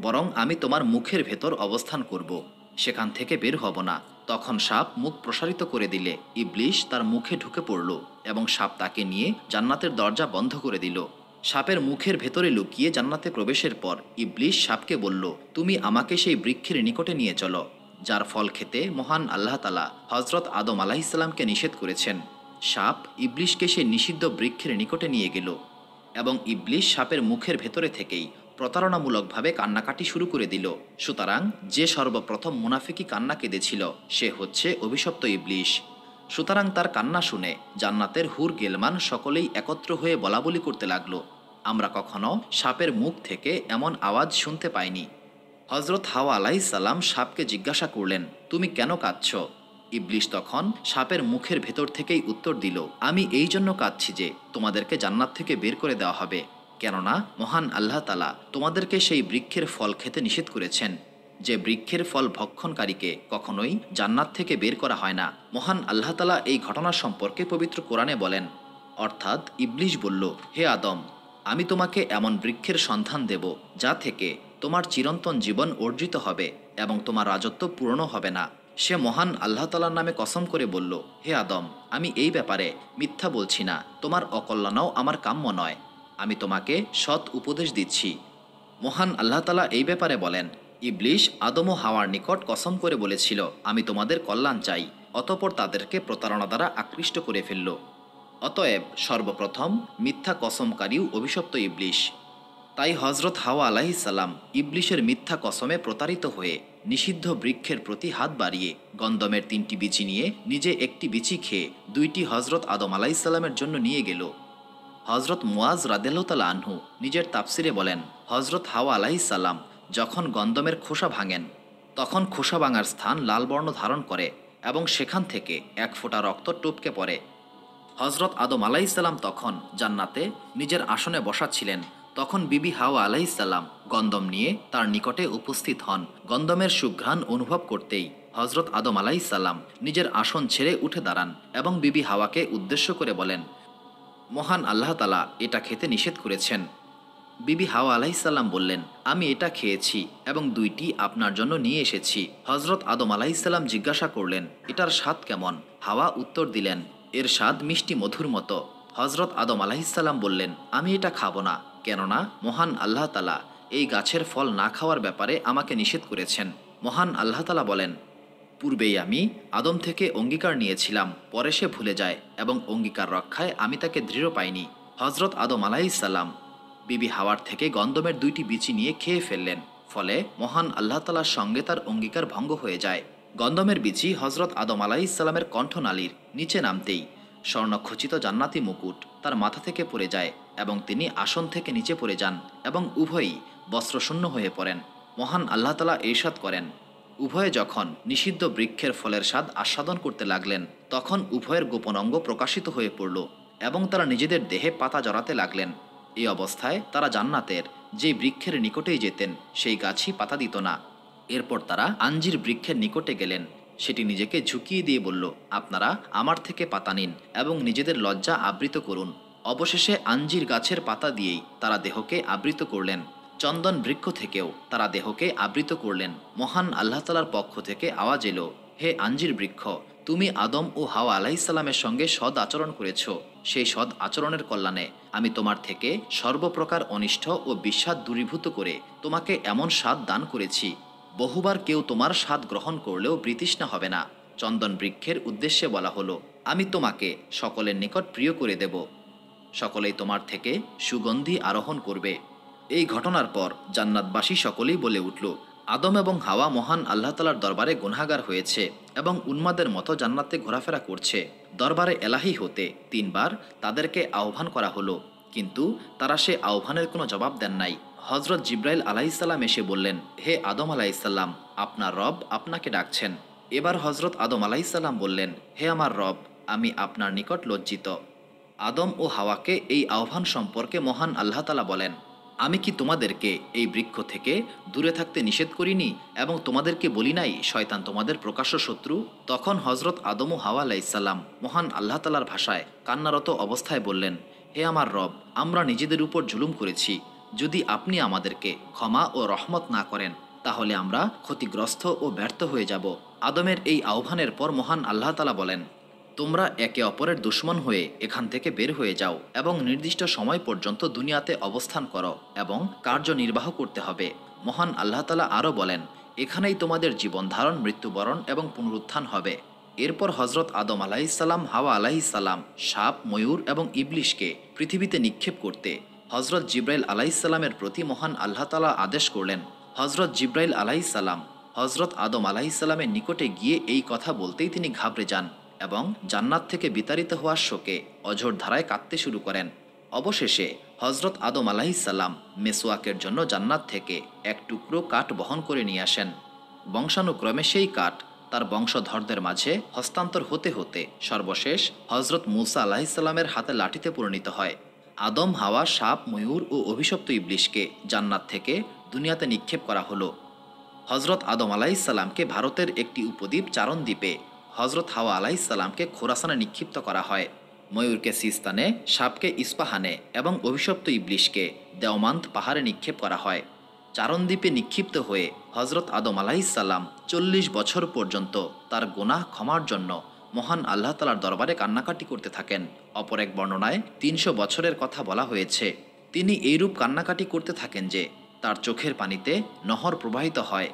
বরং আমি তোমার মুখের ভেতর অবস্থান করব, সেখান থেকে বের হব না। তখন সাপ মুখ প্রসারিত করে দিলে ইবলিশ তার মুখে ঢুকে পড়ল এবং সাপ তাকে নিয়ে জান্নাতের দরজা বন্ধ করে দিল। সাপের মুখের ভেতরে লুকিয়ে জান্নাতে প্রবেশের পর ইবলিশ সাপকে বলল, তুমি আমাকে সেই বৃক্ষের নিকটে নিয়ে চলো, যার ফল খেতে মহান আল্লাহ তালা হজরত আদম আলাহিসাল্লামকে নিষেধ করেছেন। সাপ ইবলিশকে সেই নিষিদ্ধ বৃক্ষের নিকটে নিয়ে গেল এবং ইবলিশ সাপের মুখের ভেতরে থেকেই প্রতারণামূলকভাবে কান্নাকাটি শুরু করে দিল। সুতরাং যে সর্বপ্রথম মুনাফিকি কান্না কেঁদেছিল সে হচ্ছে অভিশপ্ত ইবলিশ। সুতরাং তার কান্না শুনে জান্নাতের হুর গেলমান সকলেই একত্র হয়ে বলাবলি করতে লাগলো, আমরা কখনো সাপের মুখ থেকে এমন আওয়াজ শুনতে পাইনি। হজরত হাওয়া আলাইসাল্লাম সাপকে জিজ্ঞাসা করলেন, তুমি কেন কাঁদছ? ইবলিশ তখন সাপের মুখের ভেতর থেকেই উত্তর দিল, আমি এই জন্য কাঁদছি যে তোমাদেরকে জান্নাত থেকে বের করে দেওয়া হবে, কেননা মহান আল্লাহ তালা তোমাদেরকে সেই বৃক্ষের ফল খেতে নিষেধ করেছেন, যে বৃক্ষের ফল ভক্ষণকারীকে কখনোই জান্নাত থেকে বের করা হয় না। মহান আল্লাহ তালা এই ঘটনা সম্পর্কে পবিত্র কোরআনে বলেন, অর্থাৎ ইবলিশ বলল, হে আদম, আমি তোমাকে এমন বৃক্ষের সন্ধান দেব যা থেকে তোমার চিরন্তন জীবন অর্জিত হবে এবং তোমার রাজত্ব পূর্ণ হবে না। সে মহান আল্লাহ তালার নামে কসম করে বলল, হে আদম, আমি এই ব্যাপারে মিথ্যা বলছি না, তোমার অকল্যাণও আমার কাম্য নয়, আমি তোমাকে সৎ উপদেশ দিচ্ছি। মহান আল্লাহ তালা এই ব্যাপারে বলেন, ইবলিশ আদম ও হাওয়ার নিকট কসম করে বলেছিল, আমি তোমাদের কল্যাণ চাই, অতপর তাদেরকে প্রতারণা দ্বারা আকৃষ্ট করে ফেলল। অতএব সর্বপ্রথম মিথ্যা কসমকারীও অভিশপ্ত ইবলিশ। তাই হজরত হাওয়া আলাইসাল্লাম ইবলিশের মিথ্যা কসমে প্রতারিত হয়ে নিষিদ্ধ বৃক্ষের প্রতি হাত বাড়িয়ে গন্ধমের 3টি বিচি নিয়ে নিজে একটি বিচি খেয়ে 2টি হজরত আদম আলাইসাল্লামের জন্য নিয়ে গেল। হজরত মুয়াজ রাদিয়াল্লাহু আনহু নিজের তাফসিরে বলেন, হজরত হাওয়া আলাইসাল্লাম যখন গন্ধমের খোসা ভাঙেন তখন খোসা ভাঙার স্থান লাল বর্ণ ধারণ করে এবং সেখান থেকে 1 ফোঁটা রক্ত টপকে পড়ে। হজরত আদম আলাইসাল্লাম তখন জান্নাতে নিজের আসনে বসা ছিলেন। তখন বিবি হাওয়া আলাইসাল্লাম গন্ধম নিয়ে তার নিকটে উপস্থিত হন। গন্ধমের সুঘ্রাণ অনুভব করতেই হজরত আদম আলাইসাল্লাম নিজের আসন ছেড়ে উঠে দাঁড়ান এবং বিবি হাওয়াকে উদ্দেশ্য করে বলেন, মহান আল্লাহ তালা এটা খেতে নিষেধ করেছেন। বিবি হাওয়া আলাইসাল্লাম বললেন, আমি এটা খেয়েছি এবং 2টি আপনার জন্য নিয়ে এসেছি। হজরত আদম আলাইসাল্লাম জিজ্ঞাসা করলেন, এটার স্বাদ কেমন? হাওয়া উত্তর দিলেন, এর স্বাদ মিষ্টি মধুর মতো। হজরত আদম আলাইসাল্লাম বললেন, আমি এটা খাবো না, কেননা মহান আল্লাহ তালা এই গাছের ফল না খাওয়ার ব্যাপারে আমাকে নিষেধ করেছেন। মহান আল্লাহ তালা বলেন, পূর্বেই আমি আদম থেকে অঙ্গীকার নিয়েছিলাম, পরে সে ভুলে যায় এবং অঙ্গীকার রক্ষায় আমি তাকে দৃঢ় পাইনি। হজরত আদম আলাইসাল্লাম বিবি হাওয়ার থেকে গন্ধমের 2টি বিচি নিয়ে খেয়ে ফেললেন, ফলে মহান আল্লাহ তাআলার সঙ্গে তার অঙ্গীকার ভঙ্গ হয়ে যায়। গন্ধমের বিচি হজরত আদম আলাইসাল্লামের কণ্ঠনালীর নিচে নামতেই স্বর্ণখচিত জান্নাতি মুকুট তার মাথা থেকে পড়ে যায় এবং তিনি আসন থেকে নিচে পড়ে যান এবং উভয়ই বস্ত্রশূন্য হয়ে পড়েন। মহান আল্লাহ তাআলা ইরশাদ করেন, উভয়ে যখন নিষিদ্ধ বৃক্ষের ফলের স্বাদ আস্বাদন করতে লাগলেন, তখন উভয়ের গোপন অঙ্গ প্রকাশিত হয়ে পড়ল এবং তারা নিজেদের দেহে পাতা জড়াতে লাগলেন। এই অবস্থায় তারা জান্নাতের যে বৃক্ষের নিকটেই যেতেন সেই গাছই পাতা দিত না। এরপর তারা আঞ্জির বৃক্ষের নিকটে গেলেন। সেটি নিজেকে ঝুঁকিয়ে দিয়ে বলল, আপনারা আমার থেকে পাতা নিন এবং নিজেদের লজ্জা আবৃত করুন। অবশেষে আঞ্জির গাছের পাতা দিয়েই তারা দেহকে আবৃত করলেন। চন্দন বৃক্ষ থেকেও তারা দেহকে আবৃত করলেন। মহান আল্লাহ তাআলার পক্ষ থেকে আওয়াজ এলো, হে আঞ্জির বৃক্ষ, তুমি আদম ও হাওয়া আলাইসাল্লামের সঙ্গে সৎ আচরণ করেছ। সেই সৎ আচরণের কল্যাণে আমি তোমার থেকে সর্বপ্রকার অনিষ্ট ও বিস্বাদ দূরীভূত করে তোমাকে এমন স্বাদ দান করেছি, বহুবার কেউ তোমার স্বাদ গ্রহণ করলেও বৃতৃষ্ণা হবে না। চন্দন বৃক্ষের উদ্দেশ্যে বলা হলো, আমি তোমাকে সকলের নিকট প্রিয় করে দেব, সকলেই তোমার থেকে সুগন্ধি আরোহণ করবে। এই ঘটনার পর জান্নাতবাসী সকলেই বলে উঠল, আদম এবং হাওয়া মহান আল্লাহ তাআলার দরবারে গুনাহগার হয়েছে এবং উন্মাদের মতো জান্নাতে ঘোরাফেরা করছে। দরবারে এলাহি হতে 3বার তাদেরকে আহ্বান করা হলো, কিন্তু তারা সে আহ্বানের কোনো জবাব দেন নাই। হজরত জিব্রাইল আলাইসাল্লাম এসে বললেন, হে আদম আলাইসাল্লাম, আপনার রব আপনাকে ডাকছেন। এবার হজরত আদম আলাইসাল্লাম বললেন, হে আমার রব, আমি আপনার নিকট লজ্জিত। আদম ও হাওয়াকে এই আহ্বান সম্পর্কে মহান আল্লাহ তাআলা বলেন, আমি কি তোমাদেরকে এই বৃক্ষ থেকে দূরে থাকতে নিষেধ করিনি এবং তোমাদেরকে বলি নাই শয়তান তোমাদের প্রকাশ্য শত্রু? তখন হজরত আদম ও হাওয়া আলাইসাল্লাম মহান আল্লাহ তাআলার ভাষায় কান্নারত অবস্থায় বললেন, হে আমার রব, আমরা নিজেদের উপর জুলুম করেছি। যদি আপনি আমাদেরকে ক্ষমা ও রহমত না করেন, তাহলে আমরা ক্ষতিগ্রস্ত ও ব্যর্থ হয়ে যাব। আদমের এই আহ্বানের পর মহান আল্লাহ তাআলা বলেন, তোমরা একে অপরের দুশমন হয়ে এখান থেকে বের হয়ে যাও এবং নির্দিষ্ট সময় পর্যন্ত দুনিয়াতে অবস্থান করো এবং কার্যনির্বাহ করতে হবে। মহান আল্লাহ তাআলা আরও বলেন, এখানেই তোমাদের জীবন ধারণ, মৃত্যুবরণ এবং পুনরুত্থান হবে। এরপর হজরত আদম আলাইসাল্লাম, হাওয়া আলাইসাল্লাম সাপ, ময়ূর এবং ইবলিশকে পৃথিবীতে নিক্ষেপ করতে হজরত জিব্রাইল আলাইসাল্লামের প্রতি মহান আল্লাহ তাআলা আদেশ করলেন। হজরত জিব্রাইল আলাইসাল্লাম হজরত আদম আলাইসাল্লামের নিকটে গিয়ে এই কথা বলতেই তিনি ঘাবড়ে যান এবং জান্নাত থেকে বিতাড়িত হওয়ার শোকে অঝোর ধারায় কাঁদতে শুরু করেন। অবশেষে হজরত আদম আলাইসাল্লাম মেসওয়াকের জন্য জান্নাত থেকে এক টুকরো কাঠ বহন করে নিয়ে আসেন। বংশানুক্রমে সেই কাঠ তার বংশধরদের মাঝে হস্তান্তর হতে হতে সর্বশেষ হজরত মুসা আলাহিসাল্লামের হাতে লাঠিতে পরিণত হয়। আদম, হাওয়া, সাপ, ময়ূর ও অভিশপ্ত ইবলিশকে জান্নাত থেকে দুনিয়াতে নিক্ষেপ করা হলো। হজরত আদম আলাইসাল্লামকে ভারতের একটি উপদ্বীপ চারণ দ্বীপে, হজরত হাওয়া আলাইসাল্লামকে খোরাসানে নিক্ষিপ্ত করা হয়। ময়ূরকে সিস্তানে, সাপকে ইস্পাহানে এবং অভিশপ্ত ইবলিশকে দেওমান্ত পাহাড়ে নিক্ষেপ করা হয়। চারণদ্বীপে নিক্ষিপ্ত হয়ে হজরত আদম আলাইসাল্লাম 40 বছর পর্যন্ত তার গুনাহ ক্ষমার জন্য মহান আল্লাহ তাআলার দরবারে কান্নাকাটি করতে থাকেন। অপর এক বর্ণনায় 300 বছরের কথা বলা হয়েছে। তিনি এইরূপ কান্নাকাটি করতে থাকেন যে তার চোখের পানিতে নহর প্রবাহিত হয়।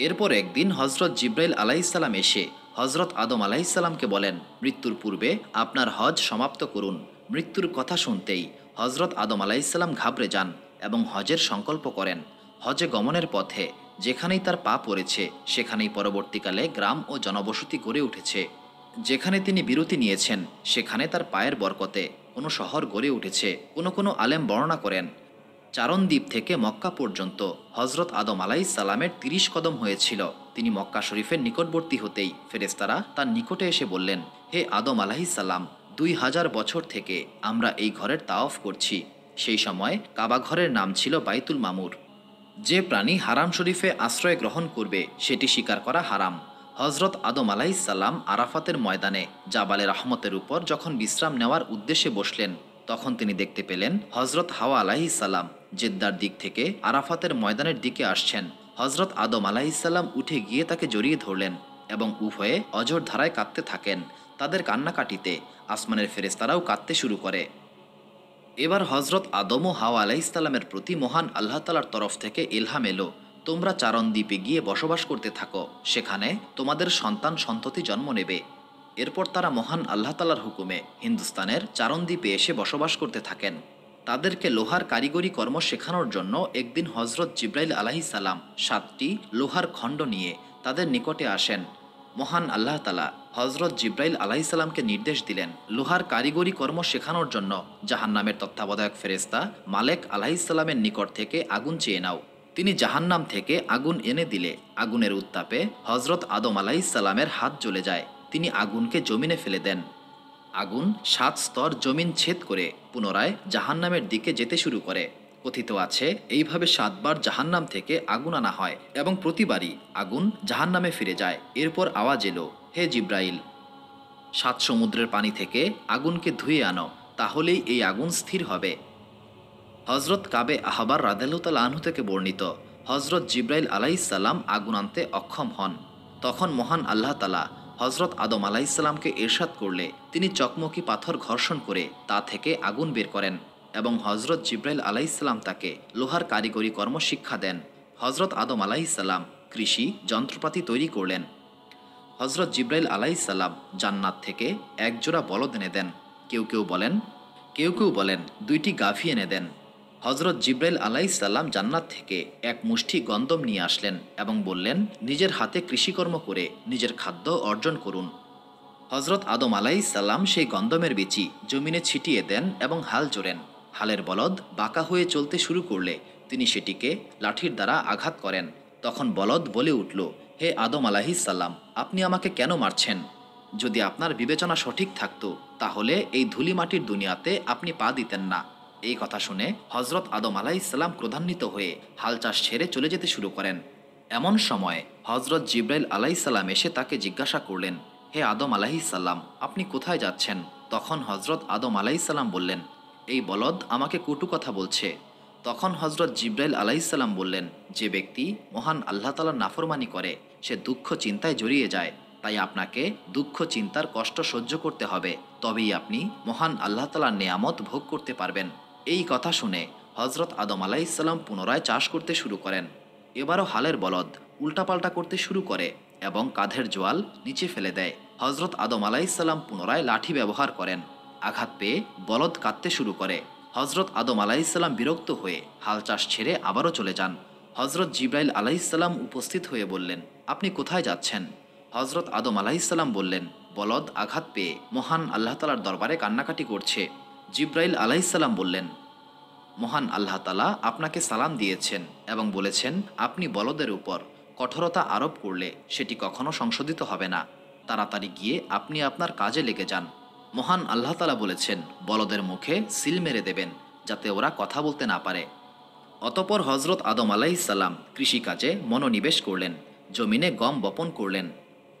এরপর একদিন হজরত জিব্রাইল আলাইসাল্লাম এসে হজরত আদম আলাইসাল্লামকে বলেন, মৃত্যুর পূর্বে আপনার হজ সমাপ্ত করুন। মৃত্যুর কথা শুনতেই হজরত আদম আলাইসাল্লাম ঘাবড়ে যান এবং হজের সংকল্প করেন। হজে গমনের পথে যেখানেই তার পা পড়েছে সেখানেই পরবর্তীকালে গ্রাম ও জনবসতি গড়ে উঠেছে। যেখানে তিনি বিরতি নিয়েছেন সেখানে তার পায়ের বরকতে কোনো শহর গড়ে উঠেছে। কোনো আলেম বর্ণনা করেন, চারণদ্বীপ থেকে মক্কা পর্যন্ত হজরত আদম আলাইসাল্লামের 30 কদম হয়েছিল। তিনি মক্কা শরীফের নিকটবর্তী হতেই ফেরেশতারা তার নিকটে এসে বললেন, হে আদম আলাইসাল্লাম, 2000 বছর থেকে আমরা এই ঘরের তাওয়াফ করছি। সেই সময় কাবা ঘরের নাম ছিল বাইতুল মামুর। যে প্রাণী হারাম শরীফে আশ্রয় গ্রহণ করবে সেটি শিকার করা হারাম। হজরত আদম আলাইসাল্লাম আরাফাতের ময়দানে জাবালে রহমতের উপর যখন বিশ্রাম নেওয়ার উদ্দেশ্যে বসলেন, তখন তিনি দেখতে পেলেন হজরত হাওয়া আলাইসাল্লাম জেদ্দার দিক থেকে আরাফাতের ময়দানের দিকে আসছেন। হজরত আদম আলাইসাল্লাম উঠে গিয়ে তাকে জড়িয়ে ধরলেন এবং উভয়ে অঝোর ধারায় কাঁদতে থাকেন। তাদের কান্নাকাটিতে আসমানের ফেরেশতারাও কাঁদতে শুরু করে। এবার হজরত আদম ও হাওয়া আলাইসাল্লামের প্রতি মহান আল্লাহ তাআলার তরফ থেকে ইলহাম এলো, তোমরা চারণ দ্বীপে গিয়ে বসবাস করতে থাকো, সেখানে তোমাদের সন্তান সন্ততি জন্ম নেবে। এরপর তারা মহান আল্লাহ তাআলার হুকুমে হিন্দুস্তানের চারণ দ্বীপে এসে বসবাস করতে থাকেন। তাদেরকে লোহার কারিগরি কর্ম শেখানোর জন্য একদিন হজরত জিব্রাইল আলাইহিস সালাম 7টি লোহার খণ্ড নিয়ে তাদের নিকটে আসেন। মহান আল্লাহ তাআলা হজরত জিব্রাইল আলাইহিস সালামকে নির্দেশ দিলেন লোহার কারিগরি কর্ম শেখানোর জন্য জাহান্নামের তত্ত্বাবধায়ক ফেরেশতা মালেক আলাইহিস সালামের নিকট থেকে আগুন চেয়ে নাও। তিনি জাহান্নাম থেকে আগুন এনে দিলে আগুনের উত্তাপে হজরত আদম আলাইহিস সালামের হাত জ্বলে যায়। তিনি আগুনকে জমিনে ফেলে দেন। আগুন 7 স্তর জমিন ছেদ করে পুনরায় জাহান্নামের দিকে যেতে শুরু করে। কথিত আছে এইভাবে 7 বার জাহান্নাম থেকে আগুন আনা হয় এবং প্রতিবারই আগুন জাহান্নামে ফিরে যায়। এরপর আওয়াজ এলো, হে জিব্রাইল, 7 সমুদ্রের পানি থেকে আগুনকে ধুয়ে আনো, তাহলেই এই আগুন স্থির হবে। হজরত কাবে আহবার রাদিয়াল্লাহু তাআলা আনহু থেকে বর্ণিত, হজরত জিব্রাইল আলাইহিস সালাম আগুন আনতে অক্ষম হন। তখন মহান আল্লাহ তাআলা হজরত আদম আলাইহিস সালামকে ইরশাদ করলে তিনি চকমকি পাথর ঘর্ষণ করে তা থেকে আগুন বের করেন এবং হজরত জিব্রাইল আলাইহিস সালাম তাকে লোহার কারিগরি কর্ম শিক্ষা দেন। হজরত আদম আলাইহিস সালাম কৃষি যন্ত্রপাতি তৈরি করলেন। হজরত জিব্রাইল আলাইহিস সালাম জান্নাত থেকে এক জোড়া বলদ এনে দেন। কেউ কেউ বলেন 2টি গাভী এনে দেন। হজরত জিব্রাইল আলাইহিস সালাম জান্নাত থেকে এক মুষ্টি গন্দম নিয়ে আসলেন এবং বললেন, নিজের হাতে কৃষিকর্ম করে নিজের খাদ্য অর্জন করুন। হজরত আদম আলাইহিস সালাম সেই গন্দমের বিচি জমিনে ছিটিয়ে দেন এবং হাল জোড়েন। হালের বলদ বাঁকা হয়ে চলতে শুরু করলে তিনি সেটিকে লাঠির দ্বারা আঘাত করেন। তখন বলদ বলে উঠল, হে আদম আলাইহিস সালাম, আপনি আমাকে কেন মারছেন? যদি আপনার বিবেচনা সঠিক থাকত তাহলে এই ধুলিমাটির দুনিয়াতে আপনি পা দিতেন না। এই কথা শুনে হজরত আদম আলাইহিস সালাম ক্রোধান্বিত হয়ে হাল চাষ ছেড়ে চলে যেতে শুরু করেন। এমন সময় হজরত জিব্রাইল আলাইহিস সালাম এসে তাকে জিজ্ঞাসা করলেন, হে আদম আলাইহিস সালাম, আপনি কোথায় যাচ্ছেন? তখন হজরত আদম আলাইহিস সালাম বললেন, এই বলদ আমাকে কটু কথা বলছে। তখন হজরত জিব্রাইল আলাইহিস সালাম বললেন, যে ব্যক্তি মহান আল্লাহ তাআলার নাফরমানি করে সে দুঃখ চিন্তায় জড়িয়ে যায়, তাই আপনাকে দুঃখ চিন্তার কষ্ট সহ্য করতে হবে, তবেই আপনি মহান আল্লাহ তাআলার নেয়ামত ভোগ করতে পারবেন। এই কথা শুনে হজরত আদম আলাইহিস সালাম পুনরায় চাষ করতে শুরু করেন। এবারও হালের বলদ উল্টাপাল্টা করতে শুরু করে এবং কাঁধের জোয়াল নিচে ফেলে দেয়। হজরত আদম আলাইহিস সালাম পুনরায় লাঠি ব্যবহার করেন। আঘাত পেয়ে বলদ কাঁদতে শুরু করে। হজরত আদম আলাইহিস সালাম বিরক্ত হয়ে হাল চাষ ছেড়ে আবারও চলে যান। হজরত জিব্রাইল আলাইহিস সালাম উপস্থিত হয়ে বললেন, আপনি কোথায় যাচ্ছেন? হজরত আদম আলাইহিস সালাম বললেন, বলদ আঘাত পেয়ে মহান আল্লাহ তাআলার দরবারে কান্নাকাটি করছে। জিব্রাইল আলাইহিস সালাম বললেন, মহান আল্লাহ তাআলা আপনাকে সালাম দিয়েছেন এবং বলেছেন আপনি বলদের উপর কঠোরতা আরোপ করলে সেটি কখনো সংশোধিত হবে না। তাড়াতাড়ি গিয়ে আপনি আপনার কাজে লেগে যান। মহান আল্লাহ তাআলা বলেছেন বলদের মুখে সিল মেরে দেবেন যাতে ওরা কথা বলতে না পারে। অতপর হজরত আদম আলাইহিস সালাম কৃষিকাজে মনোনিবেশ করলেন। জমিনে গম বপন করলেন।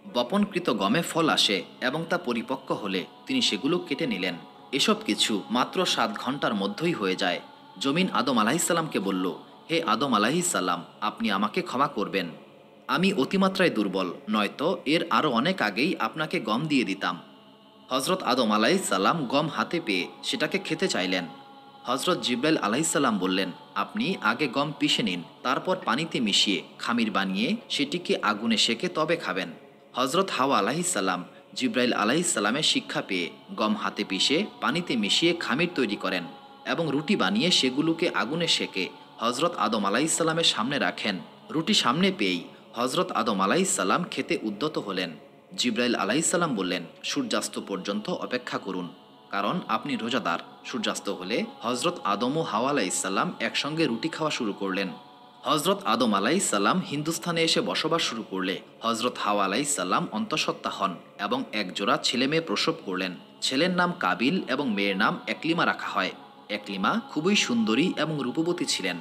বপনকৃত গমে ফল আসে এবং তা পরিপক্ক হলে তিনি সেগুলো কেটে নিলেন। এসব কিছু মাত্র 7 ঘন্টার মধ্যেই হয়ে যায়। জমিন আদম আলাইহিস সালামকে বলল, হে আদম আলাইহিস সালাম, আপনি আমাকে ক্ষমা করবেন। আমি অতিমাত্রায় দুর্বল, নয়তো এর আরও অনেক আগেই আপনাকে গম দিয়ে দিতাম। হজরত আদম আলাইহিস সালাম গম হাতে পেয়ে সেটাকে খেতে চাইলেন। হজরত জিব্রাইল আলাইহিস সালাম বললেন, আপনি আগে গম পিষে নিন, তারপর পানিতে মিশিয়ে খামির বানিয়ে সেটিকে আগুনে সেকে তবে খাবেন। হজরত হাওয়া আলাইহিস সালাম জিব্রাইল আলাইহিস সালামের শিক্ষা পেয়ে গম হাতে পিষে পানিতে মিশিয়ে খামির তৈরি করেন এবং রুটি বানিয়ে সেগুলোকে আগুনে সেকে হজরত আদম আলাইহিস সালামের সামনে রাখেন। রুটি সামনে পেয়েই হজরত আদম আলাইহিস সালাম খেতে উদ্যত হলেন। জিব্রাইল আলাইহিস সালাম বললেন, সূর্যাস্ত পর্যন্ত অপেক্ষা করুন, কারণ আপনি রোজাদার। সূর্যাস্ত হলে হজরত আদম ও হাওয়া আলাইহিস সালাম একসঙ্গে রুটি খাওয়া শুরু করলেন। হজরত আদম আলাইহিস সালাম হিন্দুস্থানে এসে বসবাস শুরু করলে হজরত হাওয়া আলাইহিস সালাম অন্তঃসত্ত্বা হন এবং একজোড়া ছেলে মেয়ে প্রসব করলেন। ছেলের নাম কাবিল এবং মেয়ের নাম একলিমা রাখা হয়। একলিমা খুবই সুন্দরী এবং রূপবতী ছিলেন।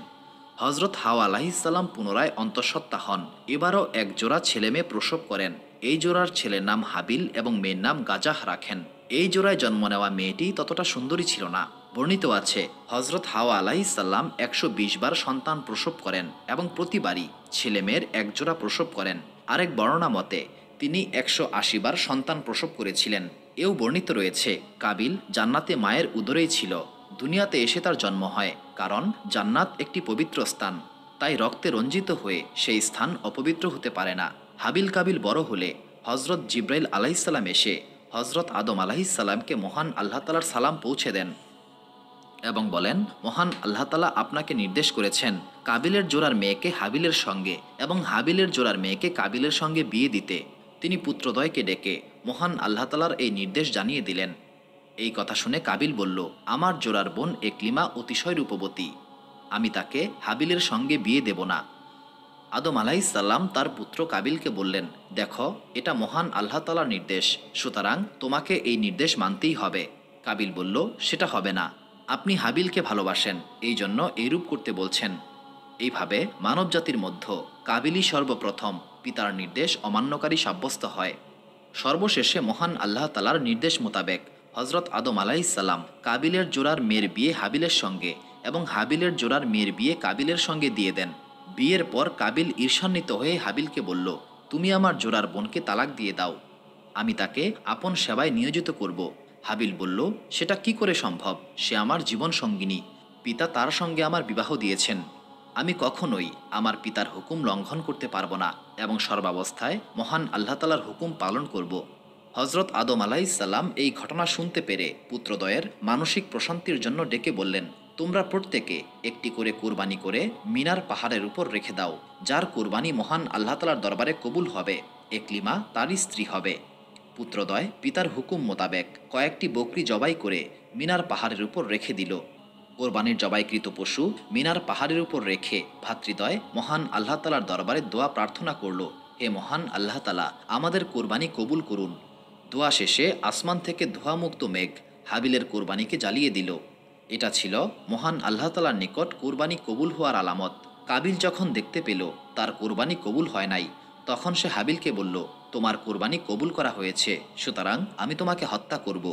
হজরত হাওয়া আলাইহিস সালাম পুনরায় অন্তঃসত্ত্বা হন। এবারও এক জোড়া ছেলে মেয়ে প্রসব করেন। এই জোড়ার ছেলের নাম হাবিল এবং মেয়ের নাম গাজাহ রাখেন। এই জোড়ায় জন্ম নেওয়া মেয়েটি ততটা সুন্দরী ছিল না। বর্ণিত আছে হজরত হাওয়া আলাইহিস সালাম 120 বার সন্তান প্রসব করেন এবং প্রতিবারই ছেলে মেয়ের এক জোড়া প্রসব করেন। আরেক বর্ণনা মতে তিনি 180 বার সন্তান প্রসব করেছিলেন। এও বর্ণিত রয়েছে কাবিল জান্নাতে মায়ের উদরেই ছিল। দুনিয়াতে এসে তার জন্ম হয়, কারণ জান্নাত একটি পবিত্র স্থান। তাই রক্তে রঞ্জিত হয়ে সেই স্থান অপবিত্র হতে পারে না। হাবিল কাবিল বড় হলে হজরত জিব্রাইল আলাইসাল্লাম এসে হজরত আদম আলাইসাল্লামকে মহান আল্লাহ তালার সালাম পৌঁছে দেন এবং বলেন, মহান আল্লাহ তালা আপনাকে নির্দেশ করেছেন কাবিলের জোড়ার মেয়েকে হাবিলের সঙ্গে এবং হাবিলের জোড়ার মেয়েকে কাবিলের সঙ্গে বিয়ে দিতে। তিনি পুত্রদ্বয়কে ডেকে মহান আল্লাহ তালার এই নির্দেশ জানিয়ে দিলেন। এই কথা শুনে কাবিল বলল, আমার জোড়ার বোন একলিমা অতিশয় রূপবতী, আমি তাকে হাবিলের সঙ্গে বিয়ে দেব না। আদম আলাইসাল্লাম তার পুত্র কাবিলকে বললেন, দেখো, এটা মহান আল্লাহ তালার নির্দেশ, সুতরাং তোমাকে এই নির্দেশ মানতেই হবে। কাবিল বলল, সেটা হবে না, আপনি হাবিলকে ভালোবাসেন, এই জন্য এইরূপ করতে বলছেন। এইভাবে মানবজাতির মধ্যে কাবিলই সর্বপ্রথম পিতার নির্দেশ অমান্যকারী সাব্যস্ত হয়। সর্বশেষে মহান আল্লাহ তালার নির্দেশ মোতাবেক হজরত আদম আলাইসাল্লাম কাবিলের জোড়ার মেয়ের বিয়ে হাবিলের সঙ্গে এবং হাবিলের জোড়ার মেয়ের বিয়ে কাবিলের সঙ্গে দিয়ে দেন। বিয়ের পর কাবিল ঈর্ষান্বিত হয়ে হাবিলকে বলল, তুমি আমার জোড়ার বোনকে তালাক দিয়ে দাও, আমি তাকে আপন সেবায় নিয়োজিত করব। হাবিল বলল, সেটা কি করে সম্ভব, সে আমার জীবন সঙ্গিনী, পিতা তার সঙ্গে আমার বিবাহ দিয়েছেন, আমি কখনোই আমার পিতার হুকুম লঙ্ঘন করতে পারবো না এবং সর্বাবস্থায় মহান আল্লাহ তালার হুকুম পালন করব। হজরত আদম আলাইসাল্লাম এই ঘটনা শুনতে পেরে পুত্রদ্বয়ের মানসিক প্রশান্তির জন্য ডেকে বললেন, তোমরা প্রত্যেকে একটি করে কুরবানি করে মিনার পাহাড়ের উপর রেখে দাও, যার কুরবানি মহান আল্লাহ তালার দরবারে কবুল হবে, একলিমা তারই স্ত্রী হবে। পুত্রদ্বয় পিতার হুকুম মোতাবেক কয়েকটি বকরি জবাই করে মিনার পাহাড়ের উপর রেখে দিল। কোরবানির জবাইকৃত পশু মিনার পাহাড়ের উপর রেখে ভাতৃদ্বয় মহান আল্লাহ তালার দরবারে দোয়া প্রার্থনা করল, হে মহান আল্লাহ তালা, আমাদের কোরবানি কবুল করুন। দোয়া শেষে আসমান থেকে ধোঁয়ামুক্ত মেঘ হাবিলের কোরবানিকে জ্বালিয়ে দিল। এটা ছিল মহান আল্লাহ তালার নিকট কোরবানি কবুল হওয়ার আলামত। কাবিল যখন দেখতে পেল তার কোরবানি কবুল হয় নাই, তখন সে হাবিলকে বলল, তোমার কোরবানি কবুল করা হয়েছে, সুতরাং আমি তোমাকে হত্যা করব।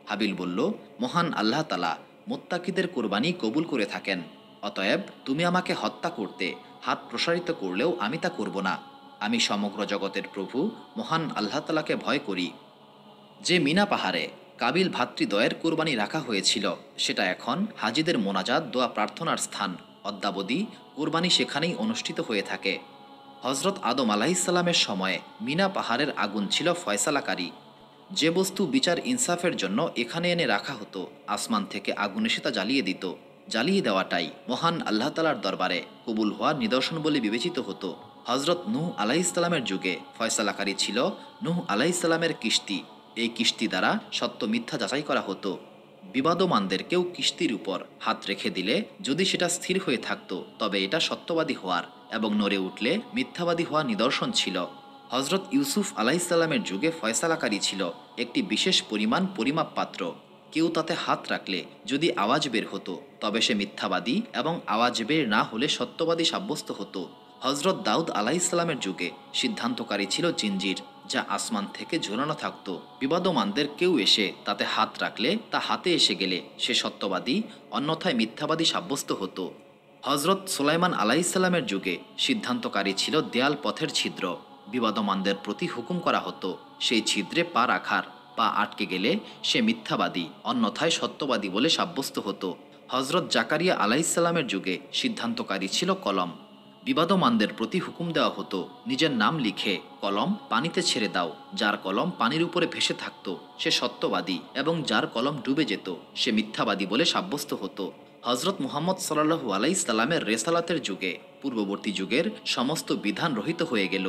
হাবিল বলল, মহান আল্লাহ তালা মুত্তাকিদের কোরবানি কবুল করে থাকেন, অতএব তুমি আমাকে হত্যা করতে হাত প্রসারিত করলেও আমি তা করব না। আমি সমগ্র জগতের প্রভু মহান আল্লাহ তালাকে ভয় করি। যে মিনা পাহাড়ে কাবিল ভাতৃদ্বয়ের কোরবানি রাখা হয়েছিল সেটা এখন হাজিদের মোনাজাত দোয়া প্রার্থনার স্থান। অদ্যাবধি কোরবানি সেখানেই অনুষ্ঠিত হয়ে থাকে। হজরত আদম আলাহিসাল্লামের সময়ে মিনা পাহাড়ের আগুন ছিল ফয়সালাকারী। যে বস্তু বিচার ইনসাফের জন্য এখানে এনে রাখা হতো, আসমান থেকে আগুন এসে তা জ্বালিয়ে দিত। জ্বালিয়ে দেওয়াটাই মহান আল্লাহ তালার দরবারে কবুল হওয়ার নিদর্শন বলে বিবেচিত হতো। হজরত নূহ আলাইসাল্লামের যুগে ফয়সালাকারী ছিল নূহ আলাইসাল্লামের কিস্তি। এই কিস্তি দ্বারা সত্য মিথ্যা যাচাই করা হতো। বিবাদমানদের কেউ কিস্তির উপর হাত রেখে দিলে যদি সেটা স্থির হয়ে থাকত, তবে এটা সত্যবাদী হওয়ার এবং নড়ে উঠলে মিথ্যাবাদী হওয়ার নিদর্শন ছিল। হজরত ইউসুফ আলাইসাল্লামের যুগে ফয়সালাকারী ছিল একটি বিশেষ পরিমাপ পাত্র। কেউ তাতে হাত রাখলে যদি আওয়াজ বের হতো, তবে সে মিথ্যাবাদী এবং আওয়াজ বের না হলে সত্যবাদী সাব্যস্ত হতো। হজরত দাউদ আলাইসাল্লামের যুগে সিদ্ধান্তকারী ছিল জিঞ্জির, যা আসমান থেকে ঝোলানো থাকত। বিবাদমানদের কেউ এসে তাতে হাত রাখলে তা হাতে এসে গেলে সে সত্যবাদী, অন্যথায় মিথ্যাবাদী সাব্যস্ত হতো। হজরত সুলাইমান আলাইসাল্লামের যুগে সিদ্ধান্তকারী ছিল দেয়াল পথের ছিদ্র। বিবাদমানদের প্রতি হুকুম করা হতো সেই ছিদ্রে পা রাখার, পা আটকে গেলে সে মিথ্যাবাদী, অন্যথায় সত্যবাদী বলে সাব্যস্ত হতো। হজরত জাকারিয়া আলাইসাল্লামের যুগে সিদ্ধান্তকারী ছিল কলম। বিবাদমানদের প্রতি হুকুম দেওয়া হতো নিজের নাম লিখে কলম পানিতে ছেড়ে দাও। যার কলম পানির উপরে ভেসে থাকত সে সত্যবাদী এবং যার কলম ডুবে যেত সে মিথ্যাবাদী বলে সাব্যস্ত হতো। হজরত মুহাম্মদ সাল্লাল্লাহু আলাইসাল্লামের রেসালাতের যুগে পূর্ববর্তী যুগের সমস্ত বিধান রহিত হয়ে গেল